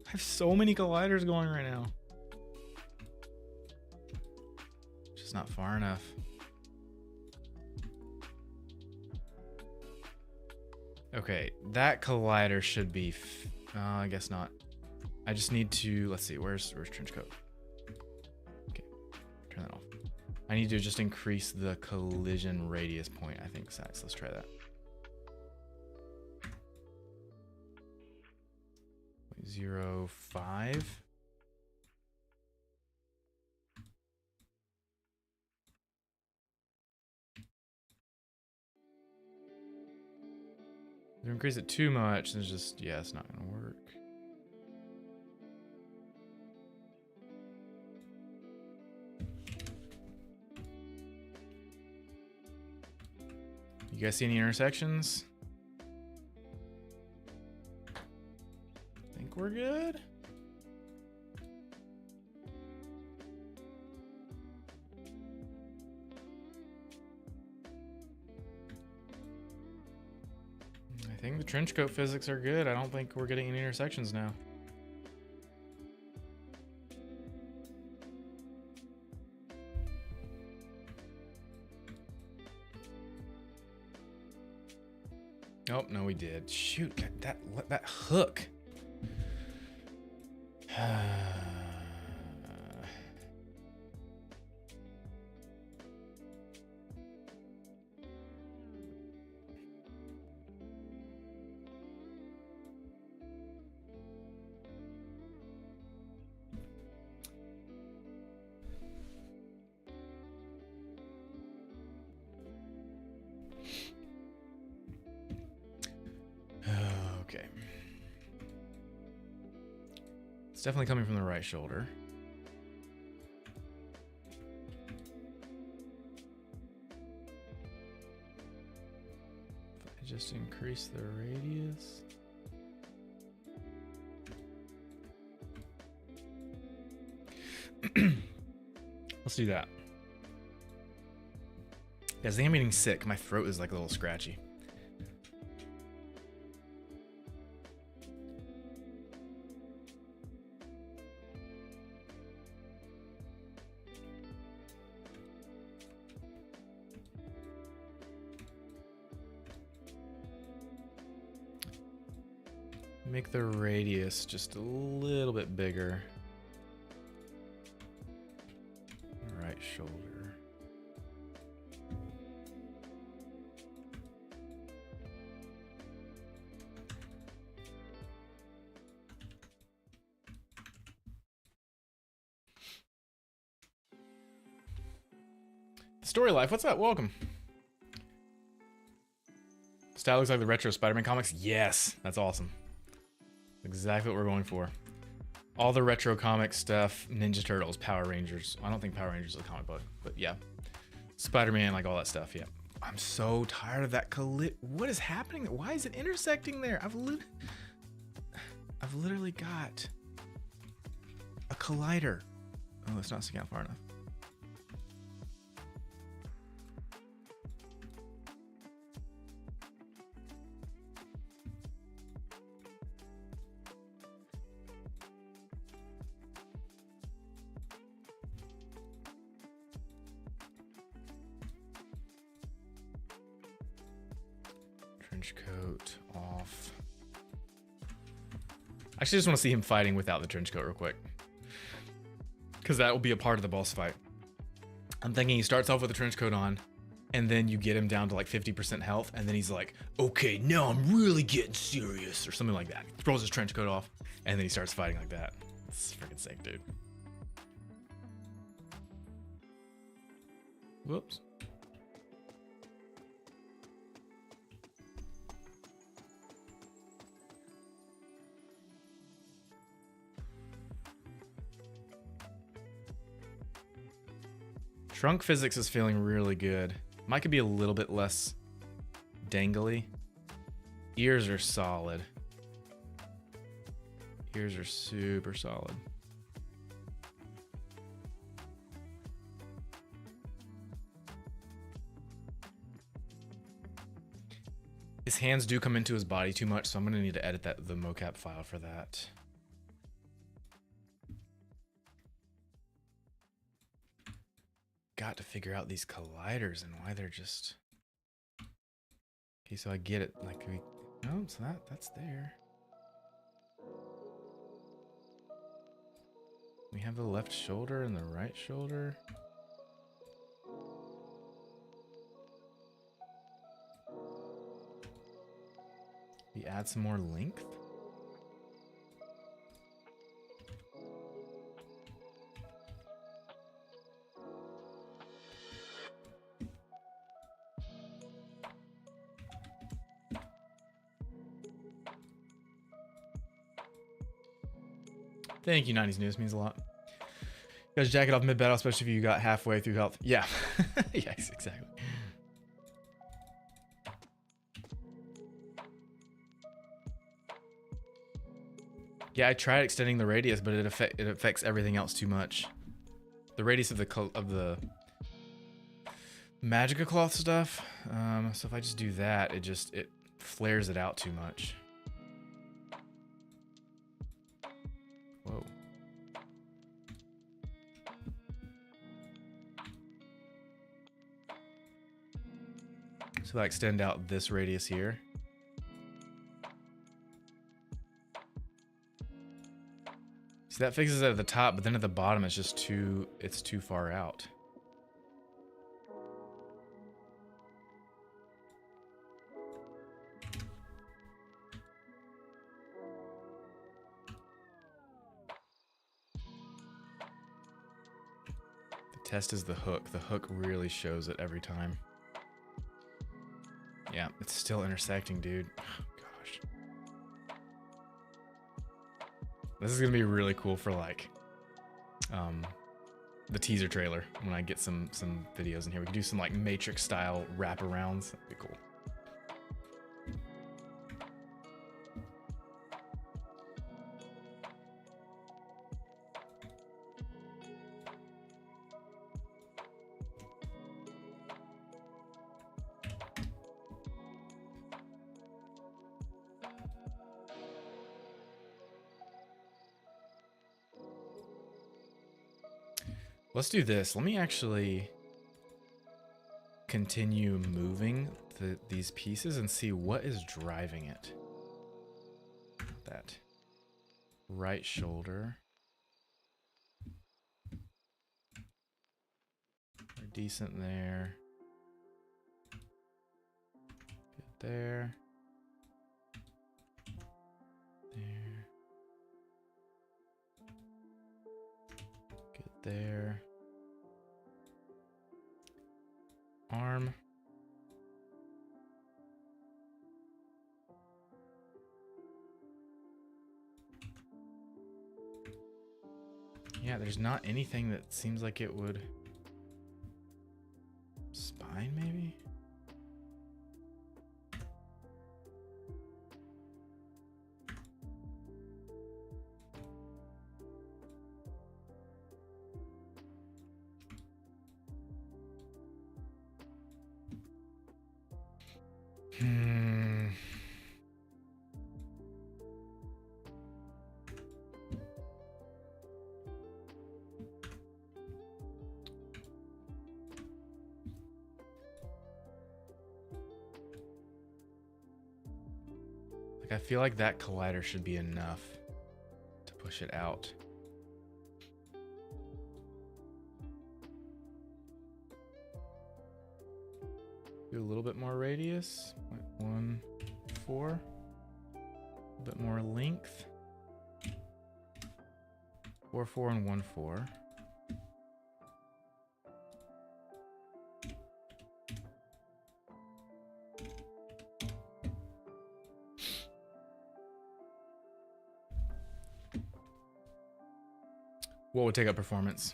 I have so many colliders going right now. Just not far enough. Okay, that collider should be, I guess not. I just need to, let's see, where's trench coat? Okay, turn that off. I need to just increase the collision radius point, I think, size. Let's try that. 0.05. If you increase it too much, then it's just, yeah, it's not gonna work. You guys see any intersections? Think we're good? I think the trench coat physics are good. I don't think we're getting any intersections now. Oh, no, we did. Shoot, that hook. Okay. It's definitely coming from the right shoulder. If I just increase the radius. Let's do that. Guys, I think I'm getting sick. My throat is like a little scratchy. Make the radius just a little bit bigger. Right shoulder. Story Life, what's up? Welcome. Style looks like the retro Spider-Man comics. Yes, that's awesome. Exactly what we're going for. All the retro comic stuff, Ninja Turtles, Power Rangers. I don't think Power Rangers is a comic book, but yeah. Spider-Man, like all that stuff, yeah. I'm so tired of that what is happening? Why is it intersecting there? I've literally got a collider. Oh, it's not sticking out far enough. Trench coat off. I actually just want to see him fighting without the trench coat real quick, because that will be a part of the boss fight. I'm thinking he starts off with the trench coat on, and then you get him down to like 50% health, and then he's like, okay, now I'm really getting serious, or something like that. He throws his trench coat off, and then he starts fighting like that. It's freaking sick, dude. Whoops. Trunk physics is feeling really good. Mine could be a little bit less dangly. Ears are solid. Ears are super solid. His hands do come into his body too much, so I'm gonna need to edit the mocap file for that. Got to figure out these colliders and why they're just... Okay, so I get it. Like, oh, so that's there. We have the left shoulder and the right shoulder. We add some more length. Thank you, 90s News. Means a lot. You guys jack it off mid-battle, especially if you got halfway through health. Yeah. Yes, exactly. Yeah, I tried extending the radius, but it affects everything else too much. The radius of the Magica cloth stuff. So if I just do that, it flares it out too much. Whoa. So I extend out this radius here. See, that fixes it at the top, but then at the bottom it's just too far out. The test is the hook. The hook really shows it every time. Yeah, it's still intersecting, dude. Oh, gosh. This is gonna be really cool for like the teaser trailer when I get some videos in here. We can do some like Matrix style wraparounds. That'd be cool. Let's do this. Let me actually continue moving these pieces and see what is driving it. That right shoulder. We're decent there. Good there. There. Good there. Arm. Yeah, there's not anything that seems like it would. Spine, maybe? Like, I feel like that collider should be enough to push it out. Do a little bit more radius. 0.14. A bit more length. 4.4 and 1.4. What would take up performance?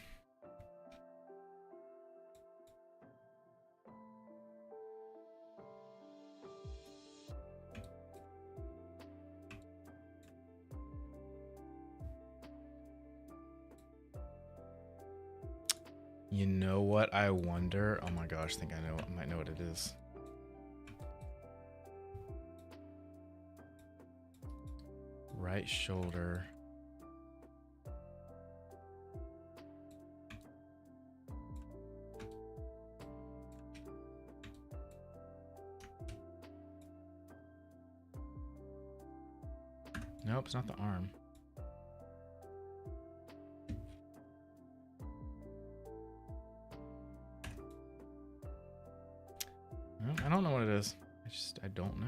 You know what I wonder? Oh my gosh, I think I know. I might know what it is. Right shoulder. Nope, it's not the arm. No, I don't know what it is. I don't know.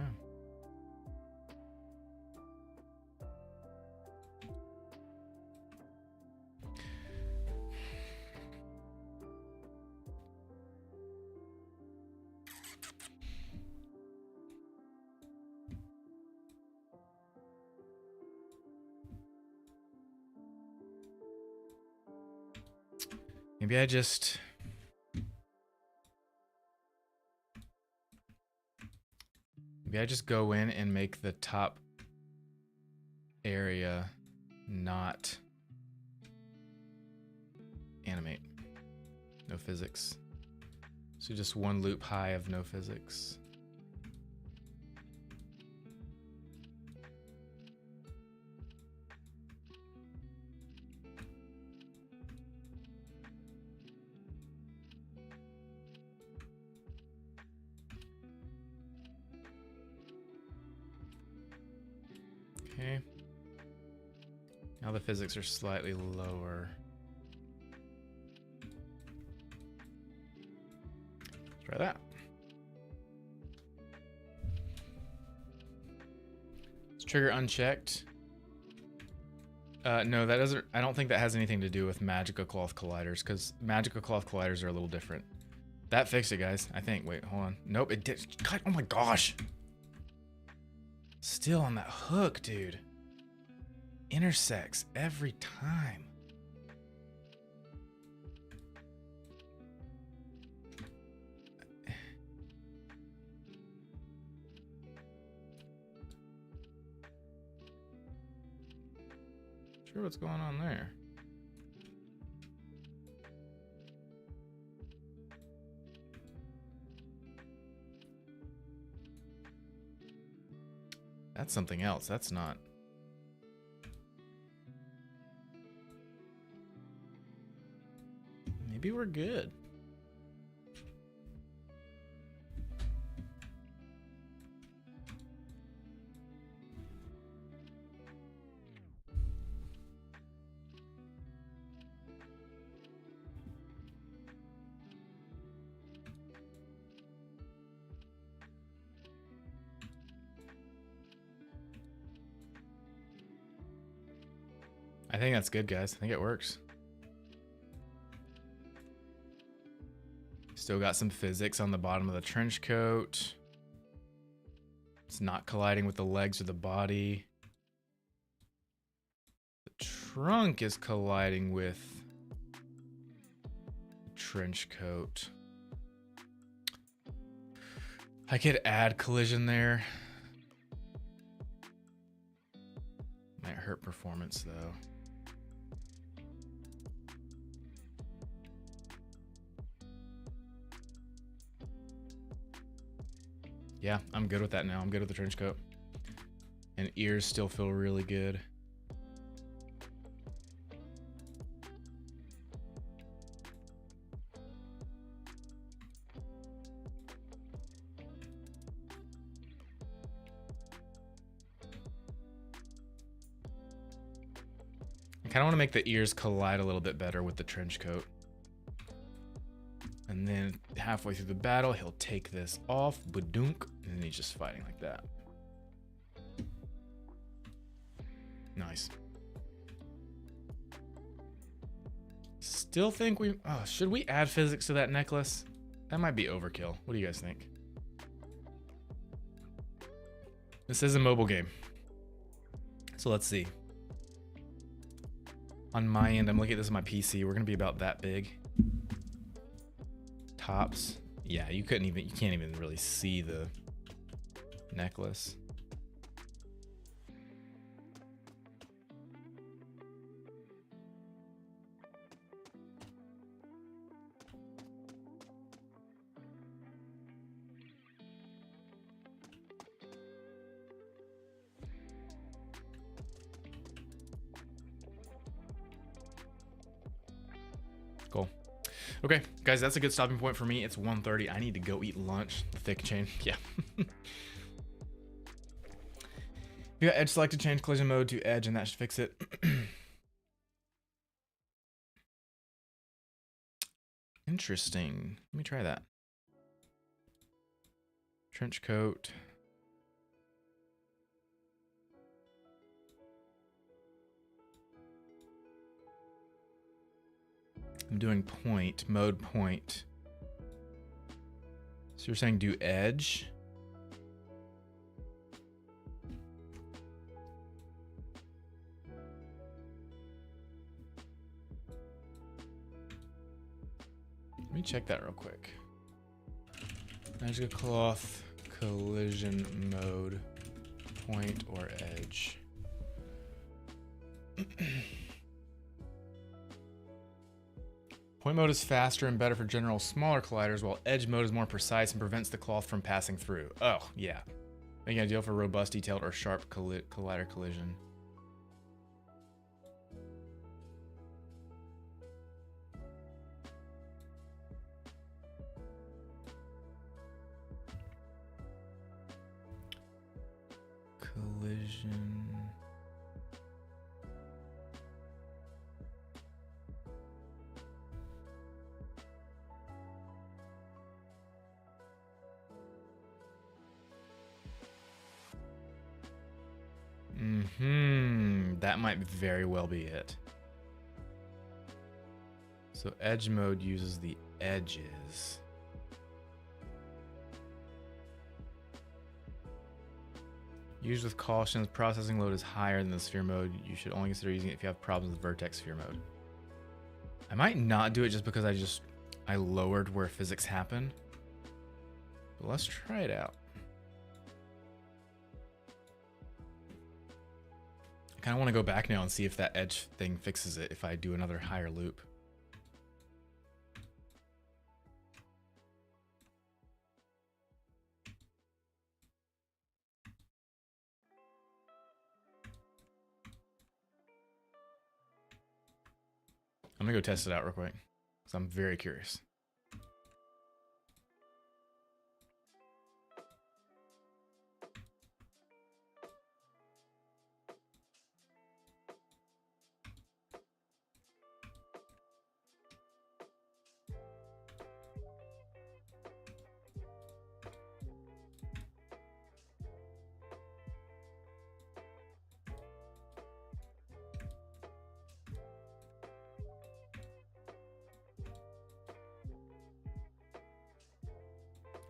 Maybe I just... Maybe I just go in and make the top area not animate. No physics. So just one loop high of no physics. Okay. Now the physics are slightly lower. Let's try that. Let's trigger unchecked. No, that doesn't. I don't think that has anything to do with Magica Cloth Colliders, because Magica Cloth Colliders are a little different. That fixed it, guys. I think. Wait, hold on. Nope, it did. God, oh my gosh. Still on that hook, dude. Intersects every time. Sure, what's going on there? That's something else. That's not. maybe we're good. I think that's good, guys. I think it works. Still got some physics on the bottom of the trench coat. It's not colliding with the legs or the body. The trunk is colliding with the trench coat. I could add collision there. Might hurt performance though. Yeah, I'm good with that now. I'm good with the trench coat. And ears still feel really good. I kind of want to make the ears collide a little bit better with the trench coat. And then halfway through the battle, he'll take this off, badunk, and then he's just fighting like that. Nice. Still think we... Oh, should we add physics to that necklace? That might be overkill. What do you guys think? This is a mobile game. So let's see. On my end, I'm looking at this on my PC. We're going to be about that big. Tops. Yeah, you can't even really see the necklace. Cool. Okay, guys, that's a good stopping point for me. It's 1:30. I need to go eat lunch. Thick chain. Yeah. You got edge selected, change collision mode to edge, and that should fix it. Interesting. Let me try that. Trench coat. I'm doing point, mode point. So you're saying do edge? Let me check that real quick. Magic cloth, collision mode, point or edge. Point mode is faster and better for general smaller colliders, while edge mode is more precise and prevents the cloth from passing through. Oh, yeah. Making it ideal for robust, detailed, or sharp collider collision. Collision. That might very well be it. So edge mode uses the edges. Used with caution, processing load is higher than the sphere mode. You should only consider using it if you have problems with vertex sphere mode. I might not do it just because I lowered where physics happen. But let's try it out. I kind of want to go back now and see if that edge thing fixes it if I do another higher loop. I'm gonna go test it out real quick. So I'm very curious.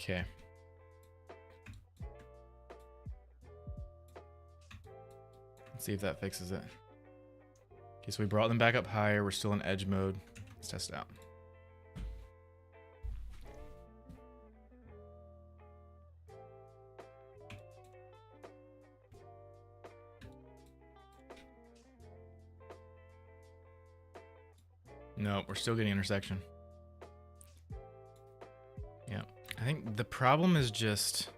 Okay. Let's see if that fixes it. Okay, so we brought them back up higher. We're still in edge mode. Let's test it out. No, we're still getting intersection. Yeah. I think the problem is just...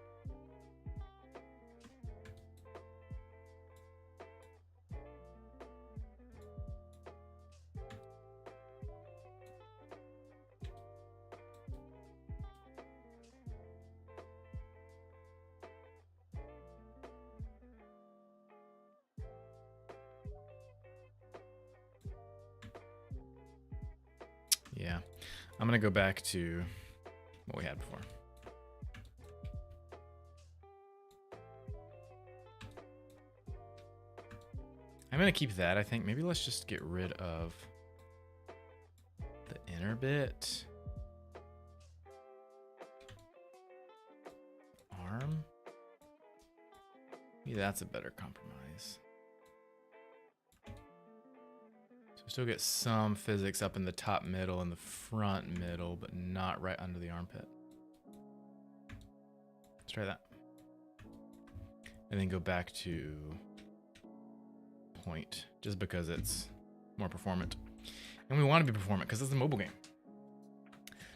Yeah. I'm going to go back to what we had before. I'm going to keep that, I think. Maybe let's just get rid of the inner bit. Arm. Maybe that's a better compromise. So we still get some physics up in the top middle and the front middle, but not right under the armpit. Let's try that. And then go back to point, just because it's more performant. And we want to be performant because it's a mobile game.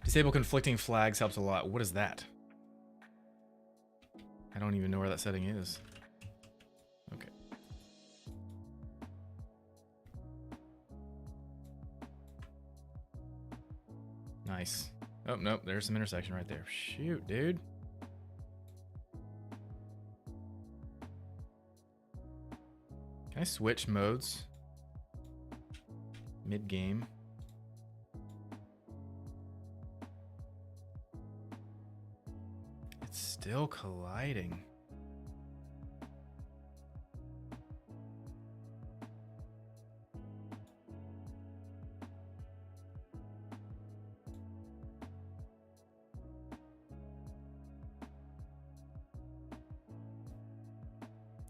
Disable conflicting flags helps a lot. What is that? I don't even know where that setting is. Okay. Nice. Oh, nope, there's some intersection right there. Shoot, dude. Can I switch modes? Mid-game. It's still colliding.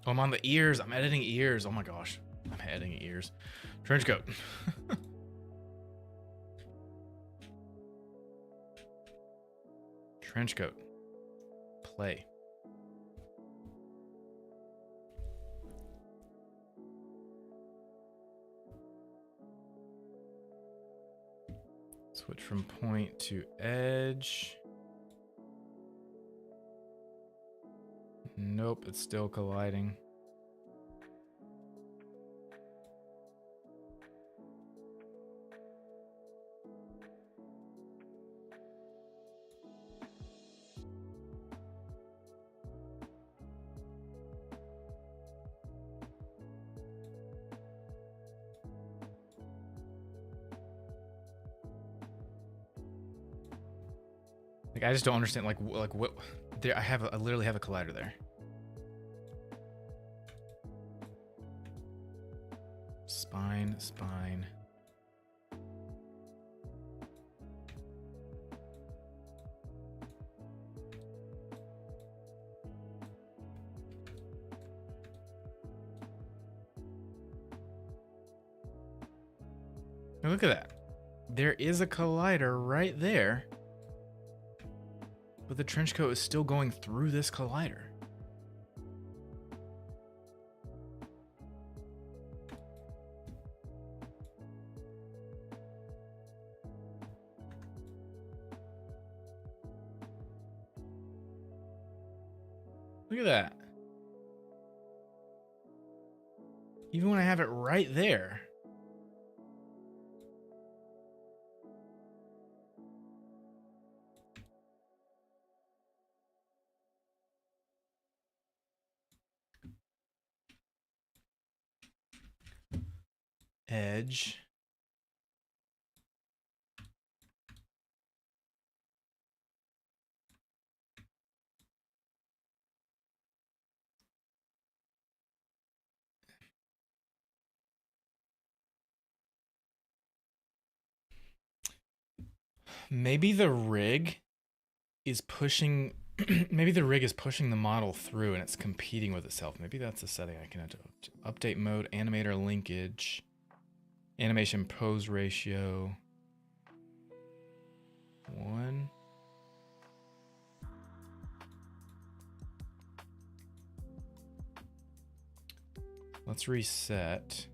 Oh, I'm on the ears. I'm editing ears. Oh my gosh. I'm editing ears. Trench coat. Trench coat. Play. Switch from point to edge. Nope, it's still colliding. Like, I just don't understand, like what there. I literally have a collider there. Spine. Now look at that. There is a collider right there. But the trench coat is still going through this collider. Look at that. Even when I have it right there. edge. Maybe the rig is pushing maybe the rig is pushing the model through and it's competing with itself. Maybe that's a setting I can update mode, animator linkage, animation pose ratio 1. Let's reset.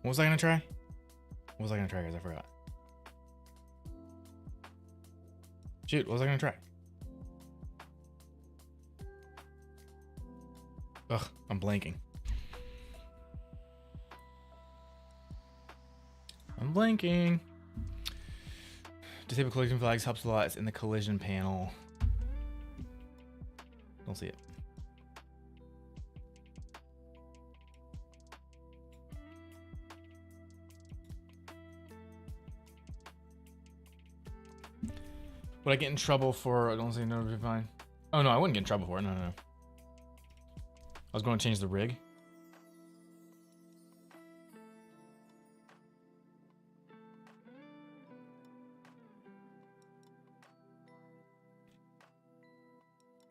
What was I gonna try? What was I gonna try, guys? I forgot. Shoot, what was I gonna try? Ugh, I'm blanking. I'm blanking. Disable collision flags helps a lot. It's in the collision panel. Don't see it. Would I get in trouble for? I don't say no, be fine. Oh no, I wouldn't get in trouble for it. No, no, no. I was going to change the rig.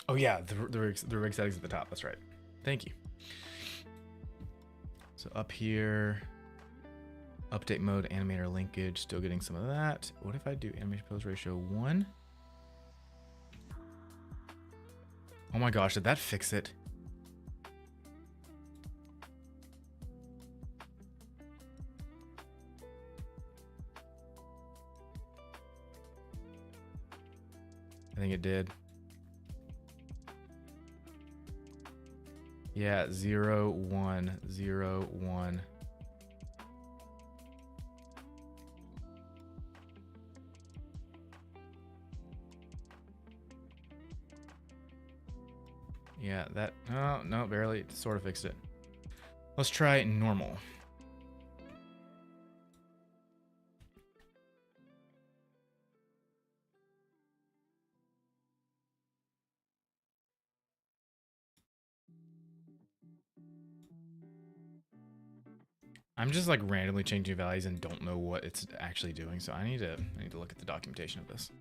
Oh yeah, the rig settings at the top. That's right. Thank you. So up here, update mode, animator linkage. Still getting some of that. What if I do animation pose ratio 1? Oh my gosh, did that fix it? I think it did. Yeah, 0, 1, 0, 1. Yeah, that, oh, no, barely, it sort of fixed it. Let's try normal. I'm just like randomly changing values and don't know what it's actually doing, so I need to look at the documentation of this.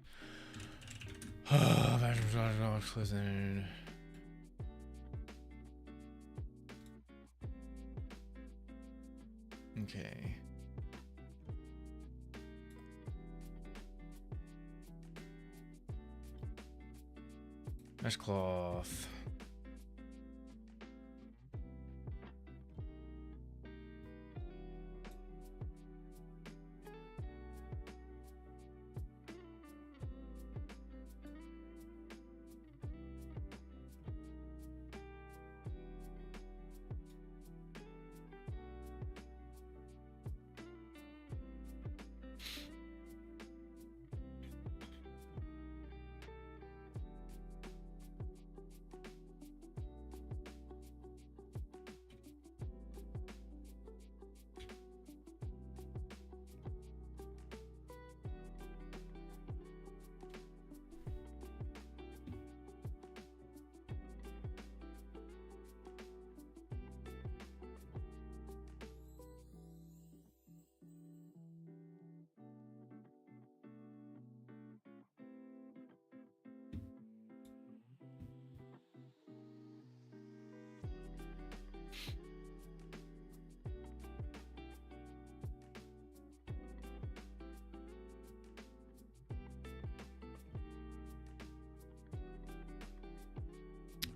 Okay. Mesh cloth.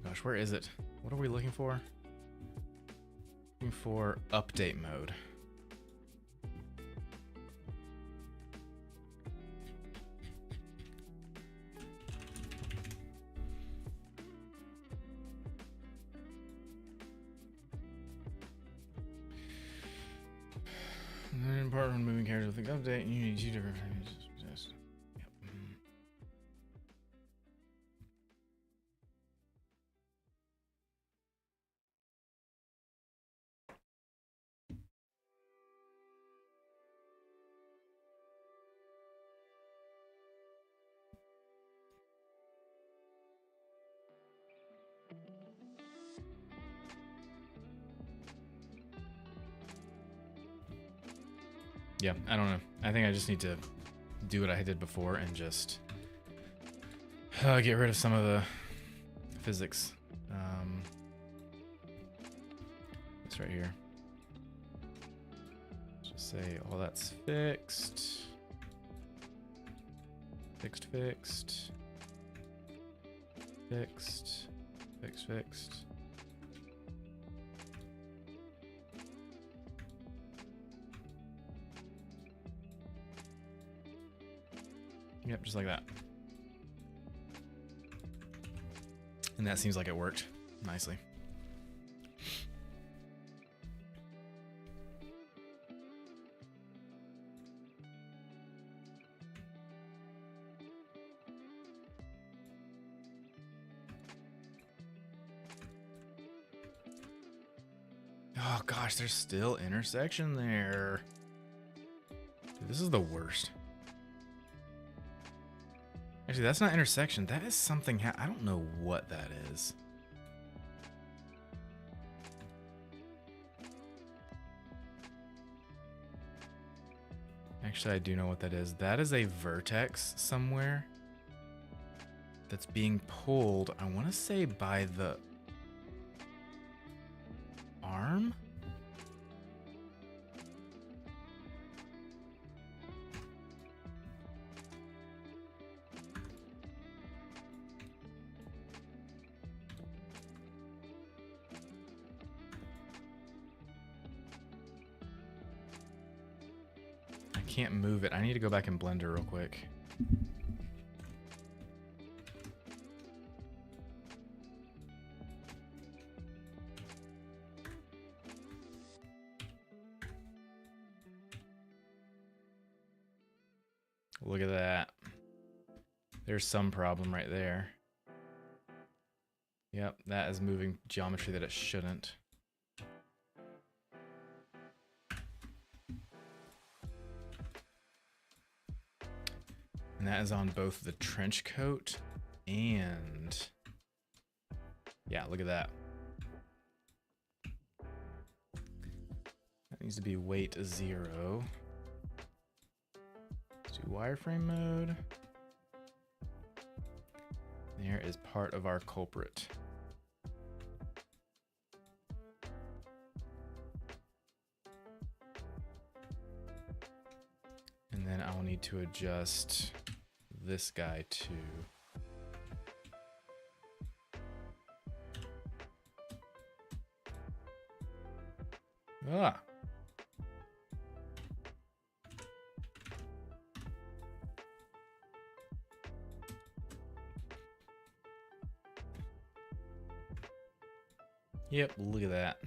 Gosh, where is it? What are we looking for? Looking for update mode. Part of moving characters with the update, you need 2 different frames. Yep. Yeah, I don't know. I think I just need to do what I did before and just get rid of some of the physics. This right here. Just say all that's fixed. Fixed. Fixed. Yep, just like that. And that seems like it worked nicely. Oh gosh, there's still intersection there. Dude, this is the worst. Actually, that's not intersection. That is something. I don't know what that is. Actually, I do know what that is. That is a vertex somewhere that's being pulled, I want to say, by the arm? Can't move it. I need to go back in Blender real quick. Look at that. There's some problem right there. Yep, that is moving geometry that it shouldn't. And that is on both the trench coat and... yeah, look at that. That needs to be weight 0. Let's do wireframe mode. There is part of our culprit. And then I'll need to adjust this guy too. Ah. Yep, look at that.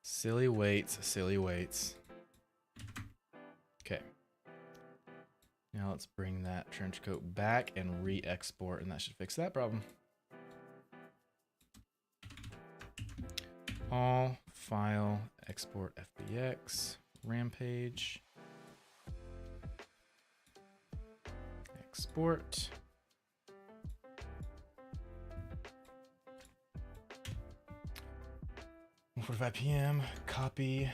Silly weights, silly weights. Okay. Now let's bring that trench coat back and re-export, and that should fix that problem. All file, export FBX, Rampage. Export. .45 p.m. Copy,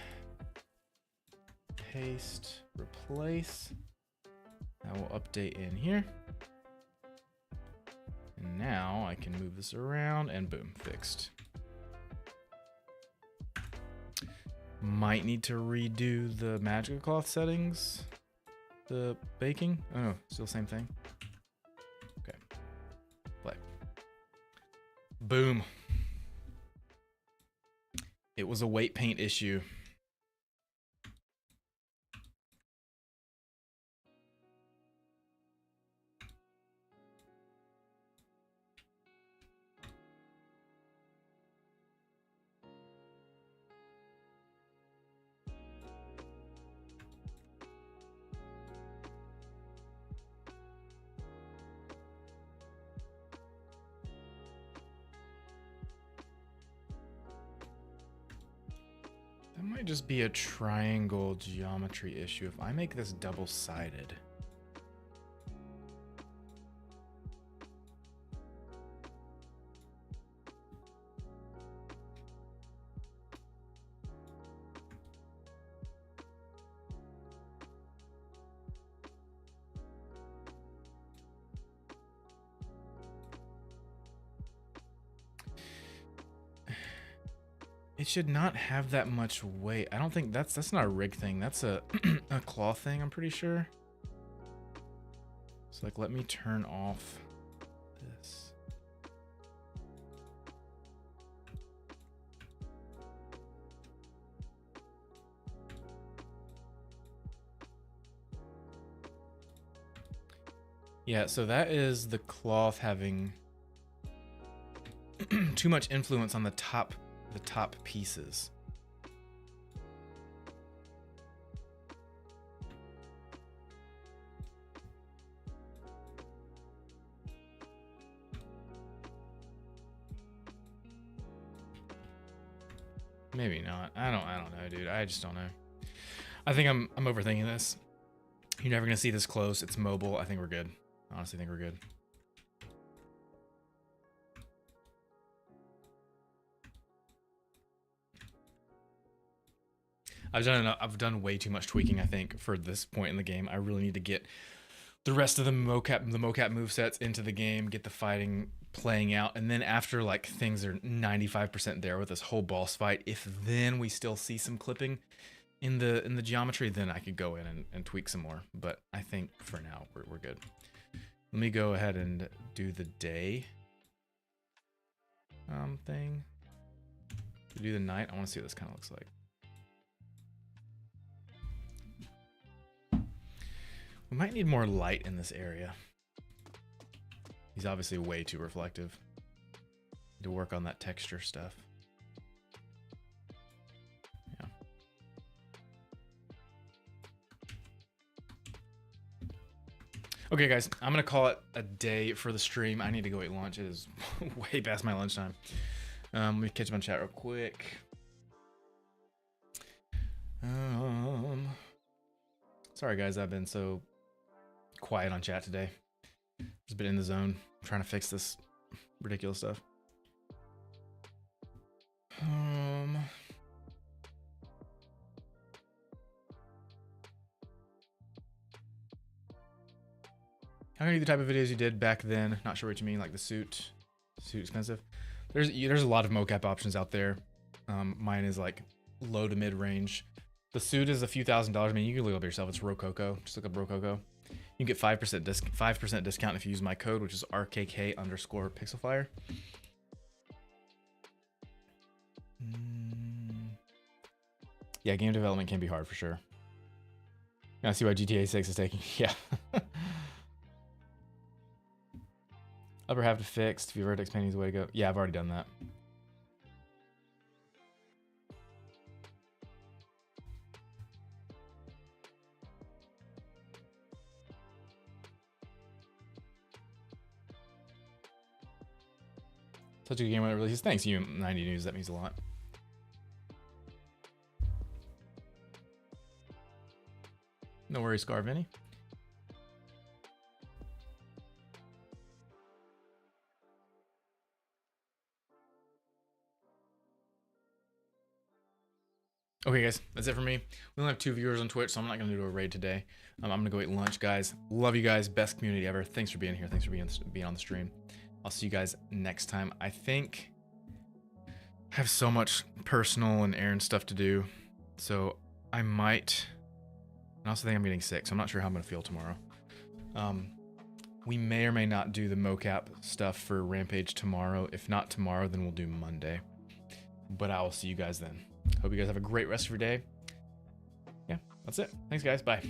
paste, replace. Now we'll update in here. And now I can move this around and boom, fixed. Might need to redo the magic cloth settings. The baking. Oh no, still same thing. Okay. Play. Boom. It was a weight paint issue. might just be a triangle geometry issue if I make this double-sided. It should not have that much weight. I don't think that's not a rig thing. That's a a claw thing, I'm pretty sure. So like, let me turn off this. Yeah, so that is the cloth having too much influence on the top pieces. Maybe not. I don't know, dude. I just don't know. I think I'm overthinking this. You're never gonna see this close. It's mobile. I think we're good. I honestly think we're good. I've done way too much tweaking, I think, for this point in the game. I really need to get the rest of the mocap movesets into the game, get the fighting playing out, and then after like things are 95% there with this whole boss fight, if then we still see some clipping in the geometry, then I could go in and tweak some more. But I think for now we're good. Let me go ahead and do the day thing. To do the night, I want to see what this kind of looks like. We might need more light in this area. He's obviously way too reflective. Need to work on that texture stuff. Yeah. Okay, guys, I'm gonna call it a day for the stream. I need to go eat lunch. It is way past my lunchtime. Let me catch up on chat real quick. Sorry, guys, I've been so quiet on chat today. Just been in the zone trying to fix this ridiculous stuff. How can you do the type of videos you did back then? Not sure what you mean, like the suit expensive. There's a lot of mocap options out there. Mine is like low to mid range. The suit is a few $1,000s. I mean, you can look up yourself. It's Rococo. Just look up Rococo. You can get 5% discount if you use my code, which is RKK_pixelfire. Yeah, game development can be hard for sure. I see why GTA 6 is taking. Yeah. Upper half to fixed. If you vertex painting is the way to go. Yeah, I've already done that. Such a good game when it releases. Thanks, you 90 News. That means a lot. No worries, Scarvinny. Okay, guys, that's it for me. We only have 2 viewers on Twitch, so I'm not going to do a raid today. I'm going to go eat lunch, guys. Love you guys. Best community ever. Thanks for being here. Thanks for being on the stream. I'll see you guys next time. I think I have so much personal and errand stuff to do, so I might... I also think I'm getting sick, so I'm not sure how I'm going to feel tomorrow. We may or may not do the mocap stuff for Rampage tomorrow. If not tomorrow, then we'll do Monday. But I will see you guys then. Hope you guys have a great rest of your day. Yeah, that's it. Thanks, guys. Bye.